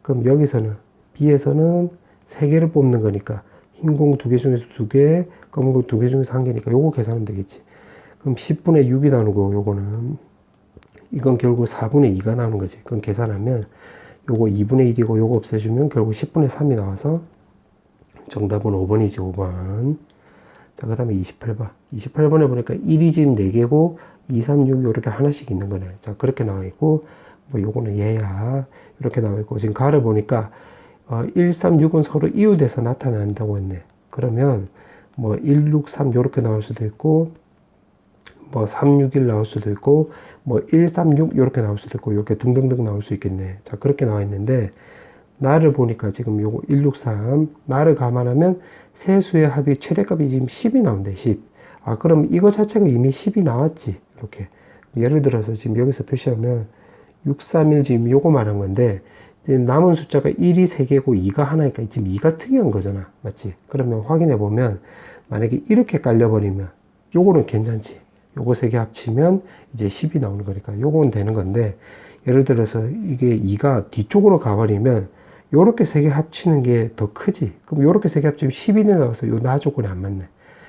그럼 여기서는 B에서는 3개를 뽑는 거니까 흰 공 2개 중에서 2개, 검은 공 2개 중에서 1개니까 요거 계산하면 되겠지. 그럼 10분의 6이 나오고 요거는 이건 결국 4분의 2가 나오는 거지. 그럼 계산하면 요거 2분의 1이고 요거 없애주면 결국 10분의 3이 나와서 정답은 5번이지, 5번. 자, 그 다음에 28번. 28번에 보니까 1이 지금 4개고 2, 3, 6 이렇게 하나씩 있는 거네. 자, 그렇게 나와 있고, 뭐 요거는 얘야. 이렇게 나와 있고, 지금 가를 보니까 1, 3, 6은 서로 이웃에서 나타난다고 했네. 그러면 뭐 1, 6, 3 이렇게 나올 수도 있고, 뭐 3, 6, 1 나올 수도 있고, 뭐 1, 3, 6 이렇게 나올 수도 있고, 이렇게 등등등 나올 수 있겠네. 자, 그렇게 나와 있는데, 나를 보니까 지금 요거 1, 6, 3, 나를 감안하면 세 수의 합이 최대값이 지금 10이 나온대, 10. 아, 그럼 이거 자체가 이미 10이 나왔지. 이렇게. 예를 들어서 지금 여기서 표시하면 6, 3, 1 지금 요거 말한 건데, 지금 남은 숫자가 1이 3개고 2가 하나니까 지금 2가 특이한 거잖아. 맞지? 그러면 확인해 보면, 만약에 이렇게 깔려버리면 요거는 괜찮지. 요거 3개 합치면 이제 10이 나오는 거니까 요건 되는 건데, 예를 들어서 이게 2가 뒤쪽으로 가버리면 요렇게 3개 합치는 게 더 크지. 그럼 요렇게 3개 합치면 10이 나와서 요 나 조건이 안 맞네.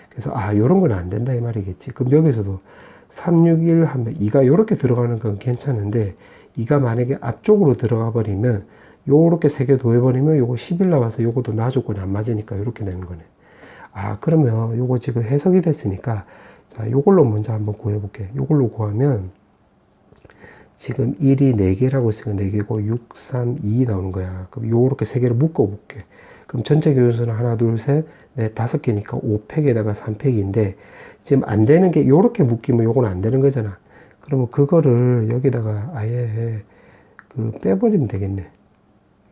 그래서 요런 건 안 된다 이 말이겠지. 그럼 여기서도 3, 6, 1 하면 2가 요렇게 들어가는 건 괜찮은데, 2가 만약에 앞쪽으로 들어가 버리면 요렇게 3개 더해버리면 요거 11 나와서 요것도 나 조건이 안 맞으니까 요렇게 되는 거네. 그러면 요거 지금 해석이 됐으니까, 자, 요걸로 먼저 한번 구해볼게. 요걸로 구하면 지금 1이 4개라고 했으니까 4개고 6, 3, 2 나오는 거야. 그럼 요렇게 3개를 묶어볼게. 그럼 전체 교수는 하나, 둘, 셋, 넷, 5개니까 5팩에다가 3팩인데, 지금 안 되는 게 요렇게 묶이면 요건 안 되는 거잖아. 그러면 그거를 여기다가 아예 빼버리면 되겠네.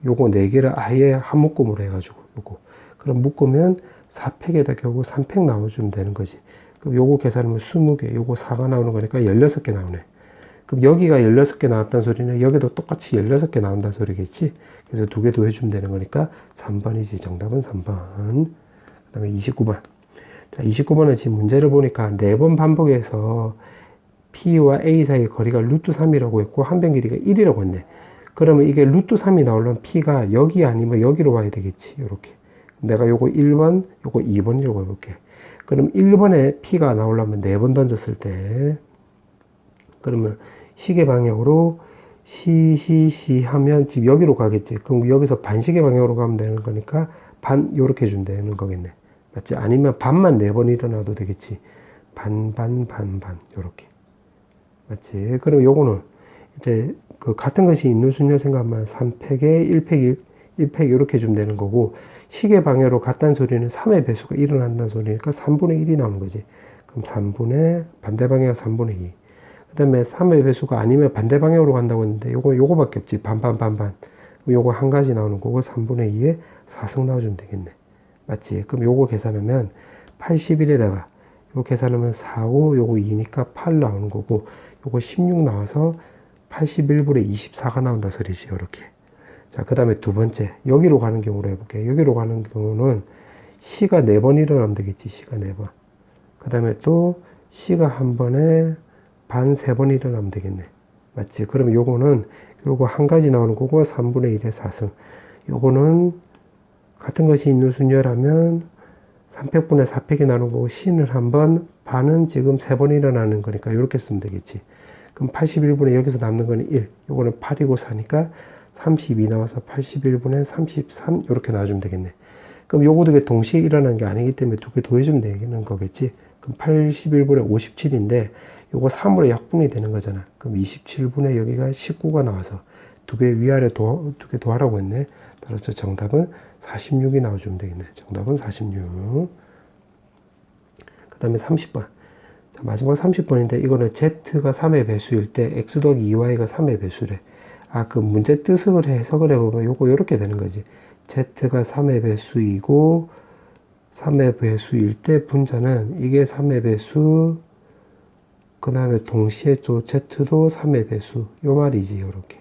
요거 4개를 아예 한 묶음으로 해가지고 요거. 그럼 묶으면 4팩에다 결국 3팩 나와주면 되는 거지. 그럼 요거 계산하면 20개, 요거 4가 나오는 거니까 16개 나오네. 그럼 여기가 16개 나왔다는 소리는 여기도 똑같이 16개 나온다는 소리겠지? 그래서 2개 더 해주면 되는 거니까 3번이지. 정답은 3번. 그 다음에 29번. 자, 29번은 지금 문제를 보니까 4번 반복해서 P와 A 사이의 거리가 루트 3이라고 했고, 한 변 길이가 1이라고 했네. 그러면 이게 루트 3이 나오려면 P가 여기 아니면 여기로 와야 되겠지. 이렇게. 내가 요거 1번, 요거 2번이라고 해볼게. 그럼 1번에 P가 나오려면 4번 던졌을 때, 그러면 시계 방향으로 시 하면 지금 여기로 가겠지. 그럼 여기서 반시계 방향으로 가면 되는 거니까 요렇게 해주면 되는 거겠네. 맞지? 아니면 반만 4번 일어나도 되겠지. 반, 요렇게. 맞지? 그럼 요거는 이제 같은 것이 있는 순열 생각하면 3팩에 1팩, 1팩 이렇게 해주면 되는 거고, 시계 방향으로 갔다는 소리는 3의 배수가 일어난다는 소리니까 3분의 1이 나오는 거지. 그럼 반대 방향 3분의 2. 그 다음에 3의 배수가 아니면 반대 방향으로 간다고 했는데, 요거밖에 없지. 반. 요거 한 가지 나오는 거고, 3분의 2에 4승 나와주면 되겠네. 맞지? 그럼 요거 계산하면 81에다가, 요거 계산하면 4, 5, 요거 2니까 8 나오는 거고, 요거 16 나와서 81분의 24가 나온다 소리지, 요렇게. 자, 그 다음에 두 번째. 여기로 가는 경우로 해볼게. 여기로 가는 경우는 C가 4번 일어나면 되겠지, C가 4번. 그 다음에 또 C가 한 번에 반 3번 일어나면 되겠네. 맞지? 그러면 요거는 요거 한 가지 나오는 거고, 3분의 1의 4승. 요거는 같은 것이 있는 순열하면 3팩분의 4팩이 나오는 거고, C는 한 번, 반은 지금 3번 일어나는 거니까 이렇게 쓰면 되겠지. 그럼 81분의 여기서 남는 거는 1. 요거는 8이고 4니까 32 나와서 81분의 33 이렇게 나와주면 되겠네. 그럼 요거 2개 동시에 일어나는 게 아니기 때문에 2개 더해주면 되는 거겠지. 그럼 81분의 57인데 요거 3으로 약분이 되는 거잖아. 그럼 27분의 여기가 19가 나와서 2개 위아래 2개 더하라고 했네. 따라서 정답은 46이 나와주면 되겠네. 정답은 46. 그 다음에 30번. 자, 마지막 30번인데 이거는 Z가 3의 배수일 때 X 더하기 2Y가 3의 배수래. 아, 그 문제 뜻을 해석을 해보면 요거 요렇게 되는 거지. Z가 3의 배수이고 3의 배수일 때 분자는 이게 3의 배수, 그 다음에 동시에 저 Z도 3의 배수. 요 말이지, 요렇게.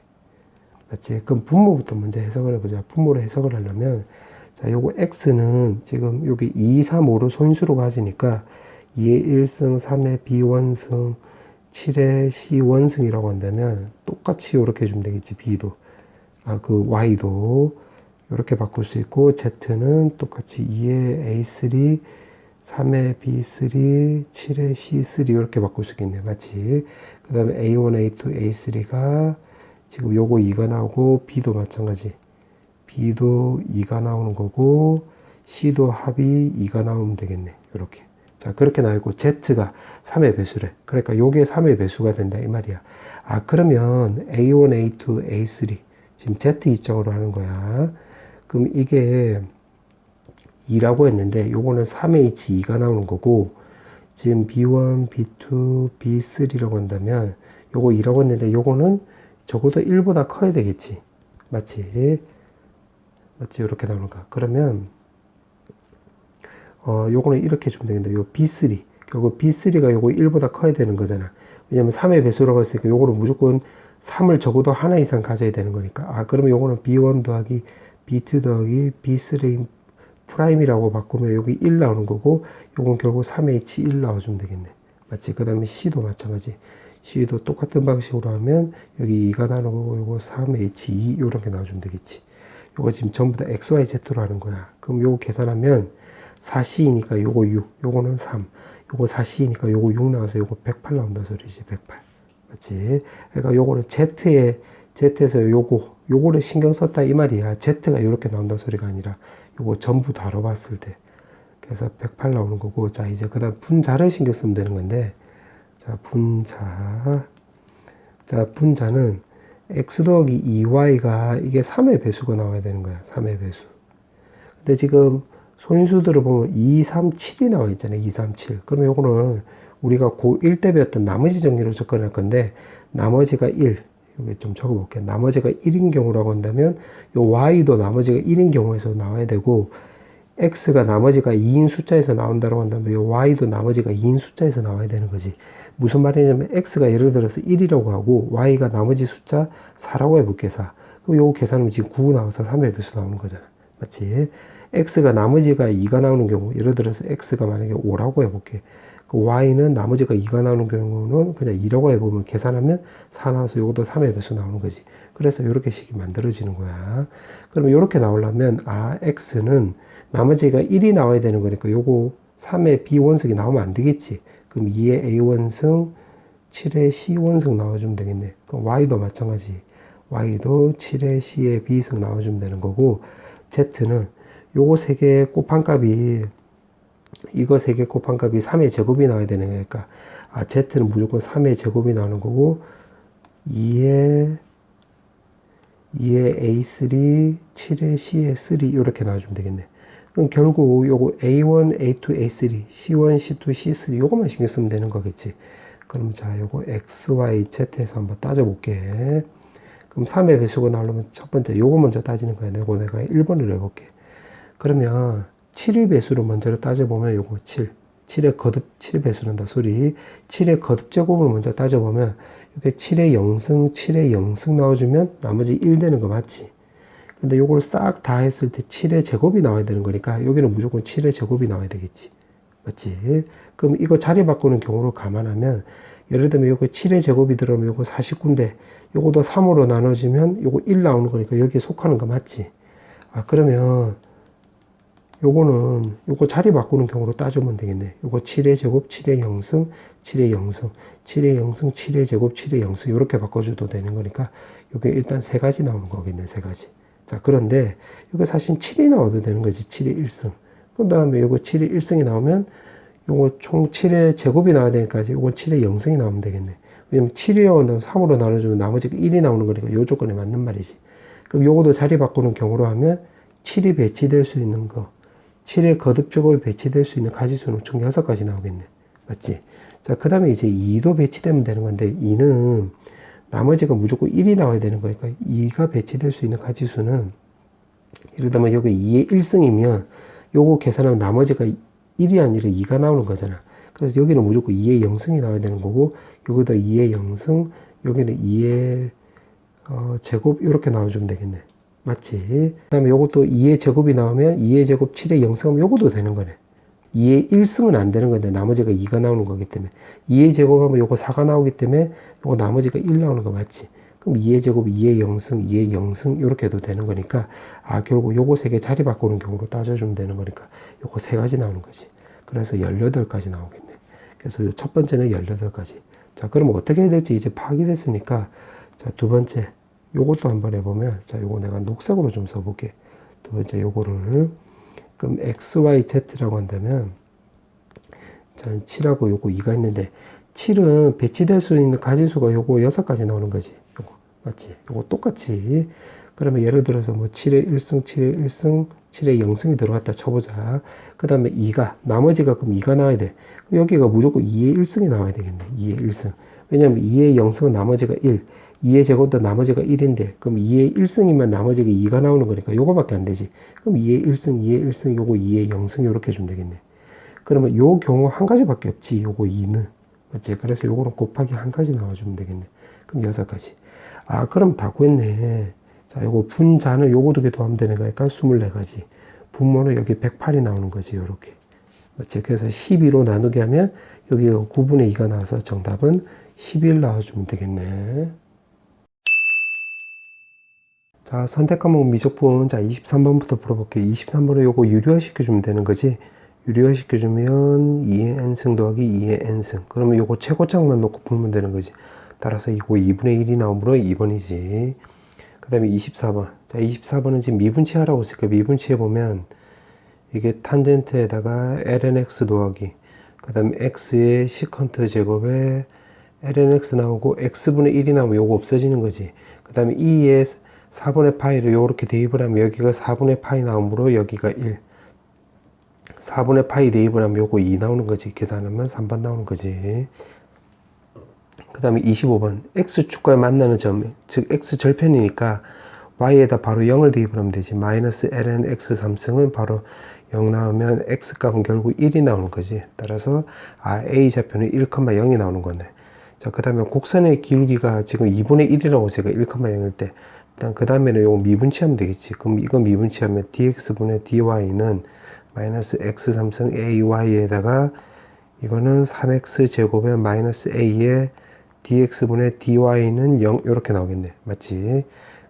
맞지? 그럼 분모부터 먼저 해석을 해보자. 분모를 해석을 하려면, 자, 요거 X는 지금 여기 2, 3, 5를 소인수로 가지니까 2의 1승, 3의 B원승, 7의 C원승이라고 한다면 똑같이 요렇게 해주면 되겠지, B도. 아, 그 Y도. 이렇게 바꿀 수 있고, Z는 똑같이 2의 A3, 3의 B3, 7의 C3 이렇게 바꿀 수 있겠네. 맞지? 그 다음에 A1, A2, A3가 지금 요거 2가 나오고, B도 마찬가지. B도 2가 나오는 거고, C도 합이 2가 나오면 되겠네. 이렇게. 자, 그렇게 나오고, Z가 3의 배수래. 그러니까 요게 3의 배수가 된다. 이 말이야. 아, 그러면 A1, A2, A3. 지금 Z 입장으로 하는 거야. 그럼 이게 2라고 했는데 요거는 3H2가 나오는 거고 지금 B1, B2, B3라고 한다면 요거 2라고 했는데 요거는 적어도 1보다 커야 되겠지. 맞지? 맞지? 이렇게 나오는 거야. 그러면 요거는 이렇게 주면 되겠는데 요 B3 결국 B3가 요거 1보다 커야 되는 거잖아. 왜냐면 3의 배수라고 했으니까 요거는 무조건 3을 적어도 하나 이상 가져야 되는 거니까. 아, 그러면 요거는 B1 더하기 B2 더하기 B3 프라임이라고 바꾸면 여기 1 나오는 거고 요건 결국 3H1 나와주면 되겠네. 맞지? 그 다음에 C도 마찬가지. C도 똑같은 방식으로 하면 여기 2가 나오는 거고 요거 3H2 요렇게 나와주면 되겠지. 요거 지금 전부 다 XYZ로 하는 거야. 그럼 요거 계산하면 4C니까 요거 6, 요거는 3, 요거 4C니까 요거 6 나와서 요거 108 나온다 소리지. 108. 맞지? 그러니까 요거는 Z에서 요거를 신경 썼다 이 말이야. Z가 이렇게 나온다 소리가 아니라 요거 전부 다뤄봤을 때. 그래서 108 나오는 거고. 자, 이제 그 다음 분자를 신경 쓰면 되는 건데. 자, 분자. 자, 분자는 X 더하기 2Y가 이게 3의 배수가 나와야 되는 거야. 3의 배수. 근데 지금 소인수들을 보면 2, 3, 7이 나와 있잖아요. 2, 3, 7. 그러면 요거는 우리가 고1 때 배웠던 나머지 정리로 접근할 건데, 나머지가 1. 여기 좀 적어볼게요. 나머지가 1인 경우라고 한다면, 요 Y도 나머지가 1인 경우에서 나와야 되고, X가 나머지가 2인 숫자에서 나온다고 한다면, 요 Y도 나머지가 2인 숫자에서 나와야 되는 거지. 무슨 말이냐면, X가 예를 들어서 1이라고 하고, Y가 나머지 숫자 4라고 해볼게, 4. 그럼 요거 계산하면 지금 9 나와서 3의 배수 나오는 거잖아. 맞지? X가 나머지가 2가 나오는 경우, 예를 들어서 X가 만약에 5라고 해볼게. 그 Y는 나머지가 2가 나오는 경우는 그냥 2라고 해보면 계산하면 4 나와서 이것도 3의 배수 나오는 거지. 그래서 이렇게 식이 만들어지는 거야. 그러면 이렇게 나오려면, X는 나머지가 1이 나와야 되는 거니까 요거 3의 B원승이 나오면 안 되겠지. 그럼 2의 A원승, 7의 C원승 나와주면 되겠네. 그럼 Y도 마찬가지. Y도 7의 C의 B승 나와주면 되는 거고, Z는 요거 3개의 곱한값이 이거 3개 곱한값이 3의 제곱이 나와야 되는 거니까 Z는 무조건 3의 제곱이 나오는 거고 2의 A3, 7의 C의 3 이렇게 나와주면 되겠네. 그럼 결국 요거 A1, A2, A3, C1, C2, C3 요거만 신경 쓰면 되는 거겠지. 그럼 자 요거 X, Y, Z에서 한번 따져볼게. 그럼 3의 배수가 나오려면 첫 번째 요거 먼저 따지는 거야. 내가 1번으로 해볼게. 그러면 7의 배수로 먼저 따져보면 요거 7의 거듭 7의 배수란다 소리. 7의 거듭 제곱을 먼저 따져보면 이게 7의 0승 7의 0승 나와주면 나머지 1 되는 거 맞지? 근데 요걸 싹 다 했을 때 7의 제곱이 나와야 되는 거니까 여기는 무조건 7의 제곱이 나와야 되겠지. 맞지? 그럼 이거 자리 바꾸는 경우로 감안하면 예를 들면 요거 7의 제곱이 들어오면 요거 49인데 요거도 3으로 나눠지면 요거 1 나오는 거니까 여기에 속하는 거 맞지? 아, 그러면 요거는 요거 자리 바꾸는 경우로 따지면 되겠네. 요거 7의 제곱, 7의 0승, 7의 0승, 7의 0승, 7의 제곱, 7의 0승 이렇게 바꿔줘도 되는 거니까 요게 일단 3가지 나오는 거겠네. 3가지. 자, 그런데 요거 사실 7이 나와도 되는 거지. 7의 1승. 그 다음에 요거 7의 1승이 나오면 요거 총 7의 제곱이 나와야 되니까 요건 7의 0승이 나오면 되겠네. 왜냐면 7이라고 3으로 나눠주면 나머지가 1이 나오는 거니까 요 조건에 맞는 말이지. 그럼 요거도 자리 바꾸는 경우로 하면 7이 배치될 수 있는 거, 7의 거듭 제곱이 배치될 수 있는 가지수는 총 6가지 나오겠네. 맞지? 자, 그 다음에 이제 2도 배치되면 되는 건데, 2는 나머지가 무조건 1이 나와야 되는 거니까, 2가 배치될 수 있는 가지수는, 예를 들면 여기 2의 1승이면, 요거 계산하면 나머지가 1이 아니라 2가 나오는 거잖아. 그래서 여기는 무조건 2의 0승이 나와야 되는 거고, 여기다 2의 0승, 여기는 2의 제곱, 이렇게 나와주면 되겠네. 맞지? 그 다음에 요것도 2의 제곱이 나오면 2의 제곱 7의 0승하면 요것도 되는 거네. 2의 1승은 안 되는 건데 나머지가 2가 나오는 거기 때문에 2의 제곱하면 요거 4가 나오기 때문에 요거 나머지가 1 나오는 거 맞지? 그럼 2의 제곱 2의 0승 2의 0승 이렇게 해도 되는 거니까 결국 요거 3개 자리 바꾸는 경우로 따져주면 되는 거니까 요거 3가지 나오는 거지. 그래서 18가지 나오겠네. 그래서 첫 번째는 18가지. 자, 그럼 어떻게 해야 될지 이제 파악이 됐으니까 자, 두 번째 요것도 한번 해보면, 자, 요거 내가 녹색으로 좀 써볼게. 두 번째 요거를, 그럼 XYZ라고 한다면, 자, 7하고 요거 2가 있는데, 7은 배치될 수 있는 가지수가 요거 6가지 나오는 거지. 요거. 맞지? 요거 똑같이. 그러면 예를 들어서 뭐 7의 1승, 7의 1승, 7의 0승이 들어갔다 쳐보자. 그 다음에 2가, 나머지가 그럼 2가 나와야 돼. 그럼 여기가 무조건 2의 1승이 나와야 되겠네. 2의 1승. 왜냐면 2의 0승은 나머지가 1. 2의 제곱도 나머지가 1인데 그럼 2의 1승이면 나머지가 2가 나오는 거니까 요거밖에 안 되지. 그럼 2의 1승, 2의 1승, 요거 2의 0승 요렇게 해주면 되겠네. 그러면 요 경우 한 가지밖에 없지. 요거 2는. 맞지? 그래서 요거는 곱하기 한 가지 나와주면 되겠네. 그럼 6가지. 그럼 다 구했네. 자, 요거 분자는 요거 2개 더하면 되는 거니까 24가지. 분모는 여기 108이 나오는 거지. 요렇게. 맞지? 그래서 12로 나누게 하면 여기 9분의 2가 나와서 정답은 11 나와주면 되겠네. 자, 선택 과목 미적분. 자, 23번부터 풀어볼게요. 23번은 요거 유리화 시켜주면 되는 거지. 유리화 시켜주면 2의 n승 더하기 2의 n승. 그러면 요거 최고짝만 놓고 풀면 되는 거지. 따라서 이거 2분의 1이 나오므로 2번이지. 그 다음에 24번. 자, 24번은 지금 미분치하라고 했으니까 미분치해보면 이게 탄젠트에다가 lnx 더하기 그 다음에 x의 시컨트 제곱에 lnx 나오고 x분의 1이 나오면 요거 없어지는 거지. 그 다음에 2의 4분의 파이를 요렇게 대입을 하면 여기가 4분의 파이 나오므로 여기가 1. 4분의 파이 대입을 하면 요거 2 나오는 거지. 계산하면 3번 나오는 거지. 그 다음에 25번. x축과의 만나는 점, 즉 x절편이니까 y에다 바로 0을 대입을 하면 되지. 마이너스 ln x 3승은 바로 0 나오면 x값은 결국 1이 나오는 거지. 따라서 a 좌표는 1,0이 나오는 거네. 자, 그 다음에 곡선의 기울기가 지금 2분의 1이라고 했으니까 1,0일 때 일단 그 다음에는 요거 미분치하면 되겠지. 그럼 이거 미분치하면 dx분의 dy는 마이너스 x 3승 ay에다가 이거는 3x 제곱에 마이너스 a에 dx분의 dy는 0 이렇게 나오겠네. 맞지?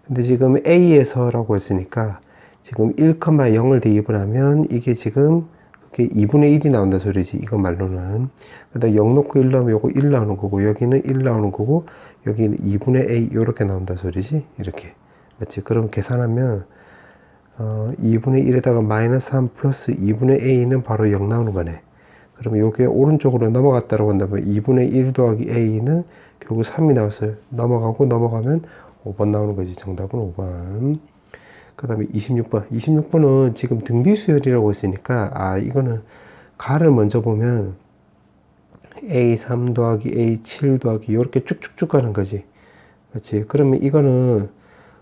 근데 지금 a에서라고 했으니까 지금 1,0을 대입을 하면 이게 지금 그게 2분의 1이 나온다 소리지. 이거 말로는. 그다음 0 놓고 1 나오면 요거 1 나오는 거고 여기는 1 나오는 거고 여기는 2분의 a 이렇게 나온다 소리지. 이렇게. 맞지? 그럼 계산하면 2분의 1에다가 마이너스 3 플러스 2분의 a는 바로 0 나오는 거네. 그러면 요게 오른쪽으로 넘어갔다고 한다면 2분의 1 더하기 a는 결국 3이 나왔어요. 넘어가면 5번 나오는 거지. 정답은 5번. 그 다음에 26번. 26번은 지금 등비수열이라고 했으니까, 이거는 가를 먼저 보면 A3 더하기 A7 더하기 이렇게 쭉쭉쭉 가는 거지. 그렇지. 그러면 이거는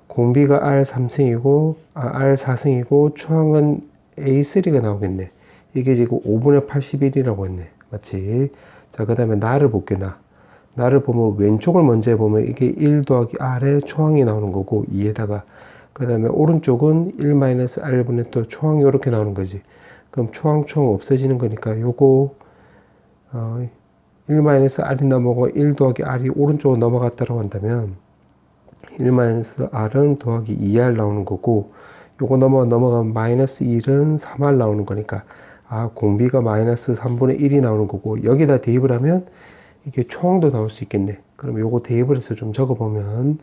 공비가 R3승이고, R4승이고, 초항은 A3가 나오겠네. 이게 지금 5분의 81이라고 했네. 맞지? 자, 그 다음에 나를 볼게, 나를 보면 왼쪽을 먼저 해보면 이게 1 더하기 R에 초항이 나오는 거고, 2에다가 그 다음에 오른쪽은 1-R분의 또 초항이 이렇게 나오는 거지. 그럼 초항 없어지는 거니까 요거 1-R이 넘어가고 1 더하기 R이 오른쪽으로 넘어갔다고 한다면 1-R은 더하기 2R 나오는 거고 요거 넘어가면 마이너스 1은 3R 나오는 거니까 공비가 마이너스 3분의 1이 나오는 거고 여기다 대입을 하면 이게 초항도 나올 수 있겠네. 그럼 요거 대입을 해서 좀 적어보면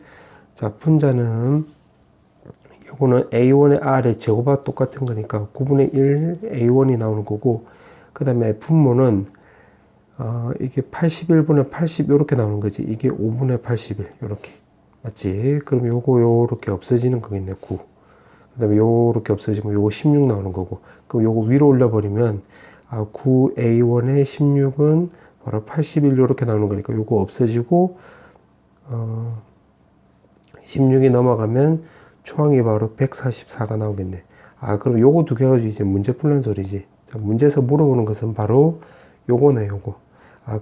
자 분자는 요거는 A1의 R의 제곱과 똑같은 거니까 9분의 1 A1이 나오는 거고 그 다음에 분모는 이게 81분의 80 이렇게 나오는 거지. 이게 5분의 81 이렇게 맞지? 그럼 요거 요렇게 없어지는 거겠네. 9. 그 다음에 요렇게 없어지면 요거 16 나오는 거고, 그럼 요거 위로 올려버리면 9A1에 16은 바로 81 요렇게 나오는 거니까 요거 없어지고 16이 넘어가면 초항이 바로 144가 나오겠네. 그럼 요거 두 개 가지고 이제 문제 풀는 소리지. 자, 문제에서 물어보는 것은 바로 요거네, 요거.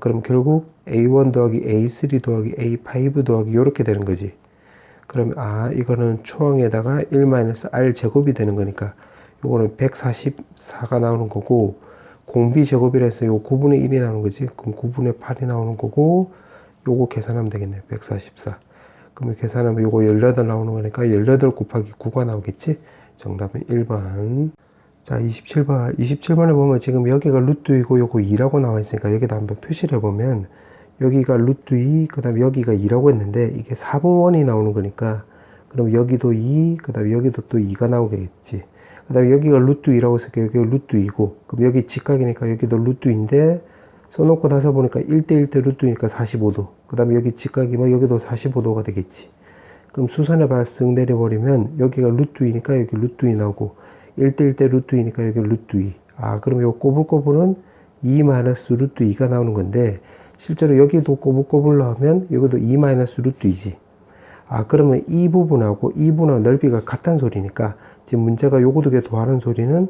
그럼 결국 A1 더하기 A3 더하기 A5 더하기 요렇게 되는 거지. 그럼 이거는 초항에다가 1-R 제곱이 되는 거니까 요거는 144가 나오는 거고, 공비 제곱이라 해서 요 9분의 1이 나오는 거지. 그럼 9분의 8이 나오는 거고, 요거 계산하면 되겠네. 144. 그러면 계산하면 요거 18 나오는 거니까 18 곱하기 9가 나오겠지? 정답은 1번. 자, 27번. 27번에 보면 지금 여기가 루트 2고 요거 2라고 나와 있으니까 여기다 한번 표시를 해보면 여기가 루트 2, 그 다음에 여기가 2라고 했는데 이게 4분원이 나오는 거니까 그럼 여기도 2, 그 다음에 여기도 또 2가 나오겠지. 그 다음에 여기가 루트 2라고 했으니까 여기가 루트 2고, 그럼 여기 직각이니까 여기도 루트 2인데 써놓고 나서 보니까 1대1대 루트니까 45도. 그 다음에 여기 직각이면 여기도 45도가 되겠지. 그럼 수선의 발쓱 내려버리면 여기가 루트 2니까 여기 루트 2 나오고, 1대1대 루트 2니까 여기 루트 2. 그럼 요 꼬불꼬불은 2 마이너스 루트 2가 나오는 건데, 실제로 여기도 꼬불꼬불로 하면 여기도 2 마이너스 루트 2지. 그러면 이 부분하고 이 부분하고 넓이가 같다는 소리니까 지금 문제가 요거 두 개 더하는 소리는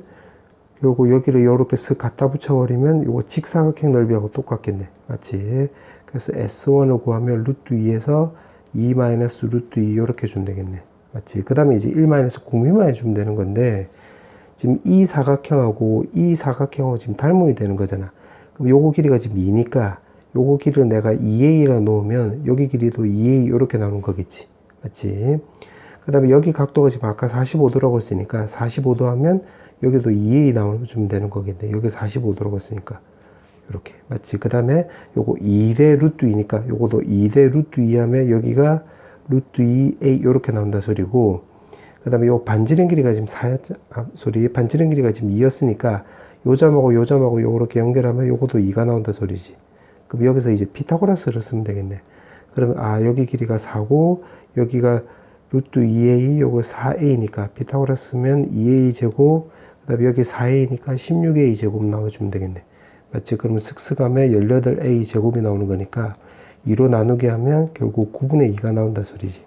요거 여기를 요렇게 쓱 갖다 붙여버리면 요거 직사각형 넓이하고 똑같겠네. 맞지? 그래서 S1을 구하면 루트 2에서 2 마이너스 루트 2 요렇게 주면 되겠네. 맞지? 그 다음에 이제 1 마이너스 공비만 해주면 되는 건데, 지금 이 사각형하고 이 사각형하고 지금 닮음이 되는 거잖아. 그럼 요거 길이가 지금 2니까 요거 길이를 내가 2A라 놓으면 여기 길이도 2A 요렇게 나오는 거겠지. 맞지? 그 다음에 여기 각도가 지금 아까 45도라고 했으니까 45도 하면 여기도 2A 나오면 되는 거겠네. 여기 45도라고 했으니까. 이렇게. 맞지? 그 다음에 요거 2대 루트 2니까 요거도 2대 루트 2 하면 여기가 루트 2A 요렇게 나온다 소리고, 그 다음에 요 반지름 길이가 지금 4였, 반지름 길이가 지금 2였으니까 요 점하고 요 점하고 요렇게 연결하면 요것도 2가 나온다 소리지. 그럼 여기서 이제 피타고라스를 쓰면 되겠네. 그러면 여기 길이가 4고 여기가 루트 2A 요거 4A니까 피타고라스 쓰면 2A 제곱, 그 다음에 여기 4A니까 16A 제곱 나와주면 되겠네. 맞지? 그러면 슥슥하면 18A 제곱이 나오는 거니까 2로 나누게 하면 결국 9분의 2가 나온다 소리지.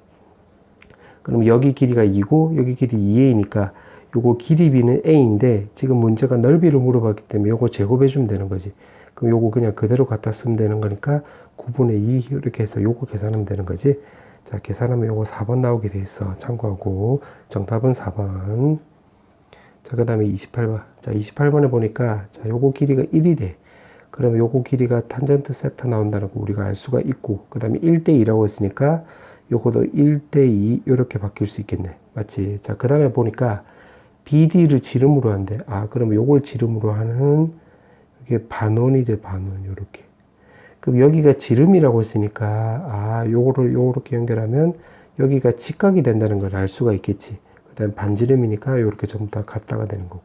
그럼 여기 길이가 2고 여기 길이 2A니까 요거 길이 B는 A인데 지금 문제가 넓이를 물어봤기 때문에 요거 제곱해주면 되는 거지. 그럼 요거 그냥 그대로 갖다 쓰면 되는 거니까 9분의 2 이렇게 해서 요거 계산하면 되는 거지. 자, 계산하면 요거 4번 나오게 돼 있어. 참고하고. 정답은 4번. 자, 그 다음에 28번. 자, 28번에 보니까 자, 요거 길이가 1이래. 그러면 요거 길이가 탄젠트 세타 나온다는 거 우리가 알 수가 있고, 그 다음에 1대2라고 했으니까 요거도 1대2 이렇게 바뀔 수 있겠네. 맞지? 자, 그 다음에 보니까 BD를 지름으로 한대. 그러면 요걸 지름으로 하는 이게 반원이래, 반원. 요렇게. 그럼 여기가 지름이라고 했으니까 요거를 요렇게 연결하면 여기가 직각이 된다는 걸 알 수가 있겠지. 그 다음에 반지름이니까 요렇게 전부 다 같다가 되는 거고.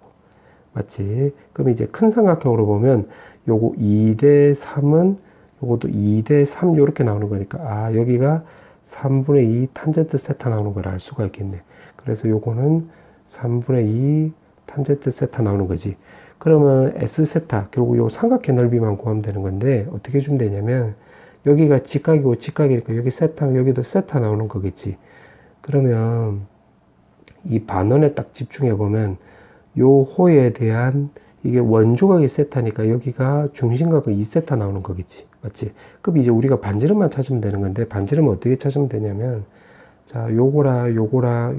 맞지? 그럼 이제 큰 삼각형으로 보면 요거 2대 3은 요것도 2대 3 요렇게 나오는 거니까 여기가 3분의 2 탄젠트 세타 나오는 걸 알 수가 있겠네. 그래서 요거는 3분의 2 탄젠트 세타 나오는 거지. 그러면 S 세타, 결국 요 삼각형 넓이만 구하면 되는 건데 어떻게 주면 되냐면 여기가 직각이고 직각이니까 여기 세타면 여기도 세타 나오는 거겠지. 그러면 이 반원에 딱 집중해 보면 요 호에 대한 이게 원조각이 세타니까 여기가 중심각은 2세타 나오는 거겠지. 맞지? 그럼 이제 우리가 반지름만 찾으면 되는 건데 반지름은 어떻게 찾으면 되냐면 자, 요거랑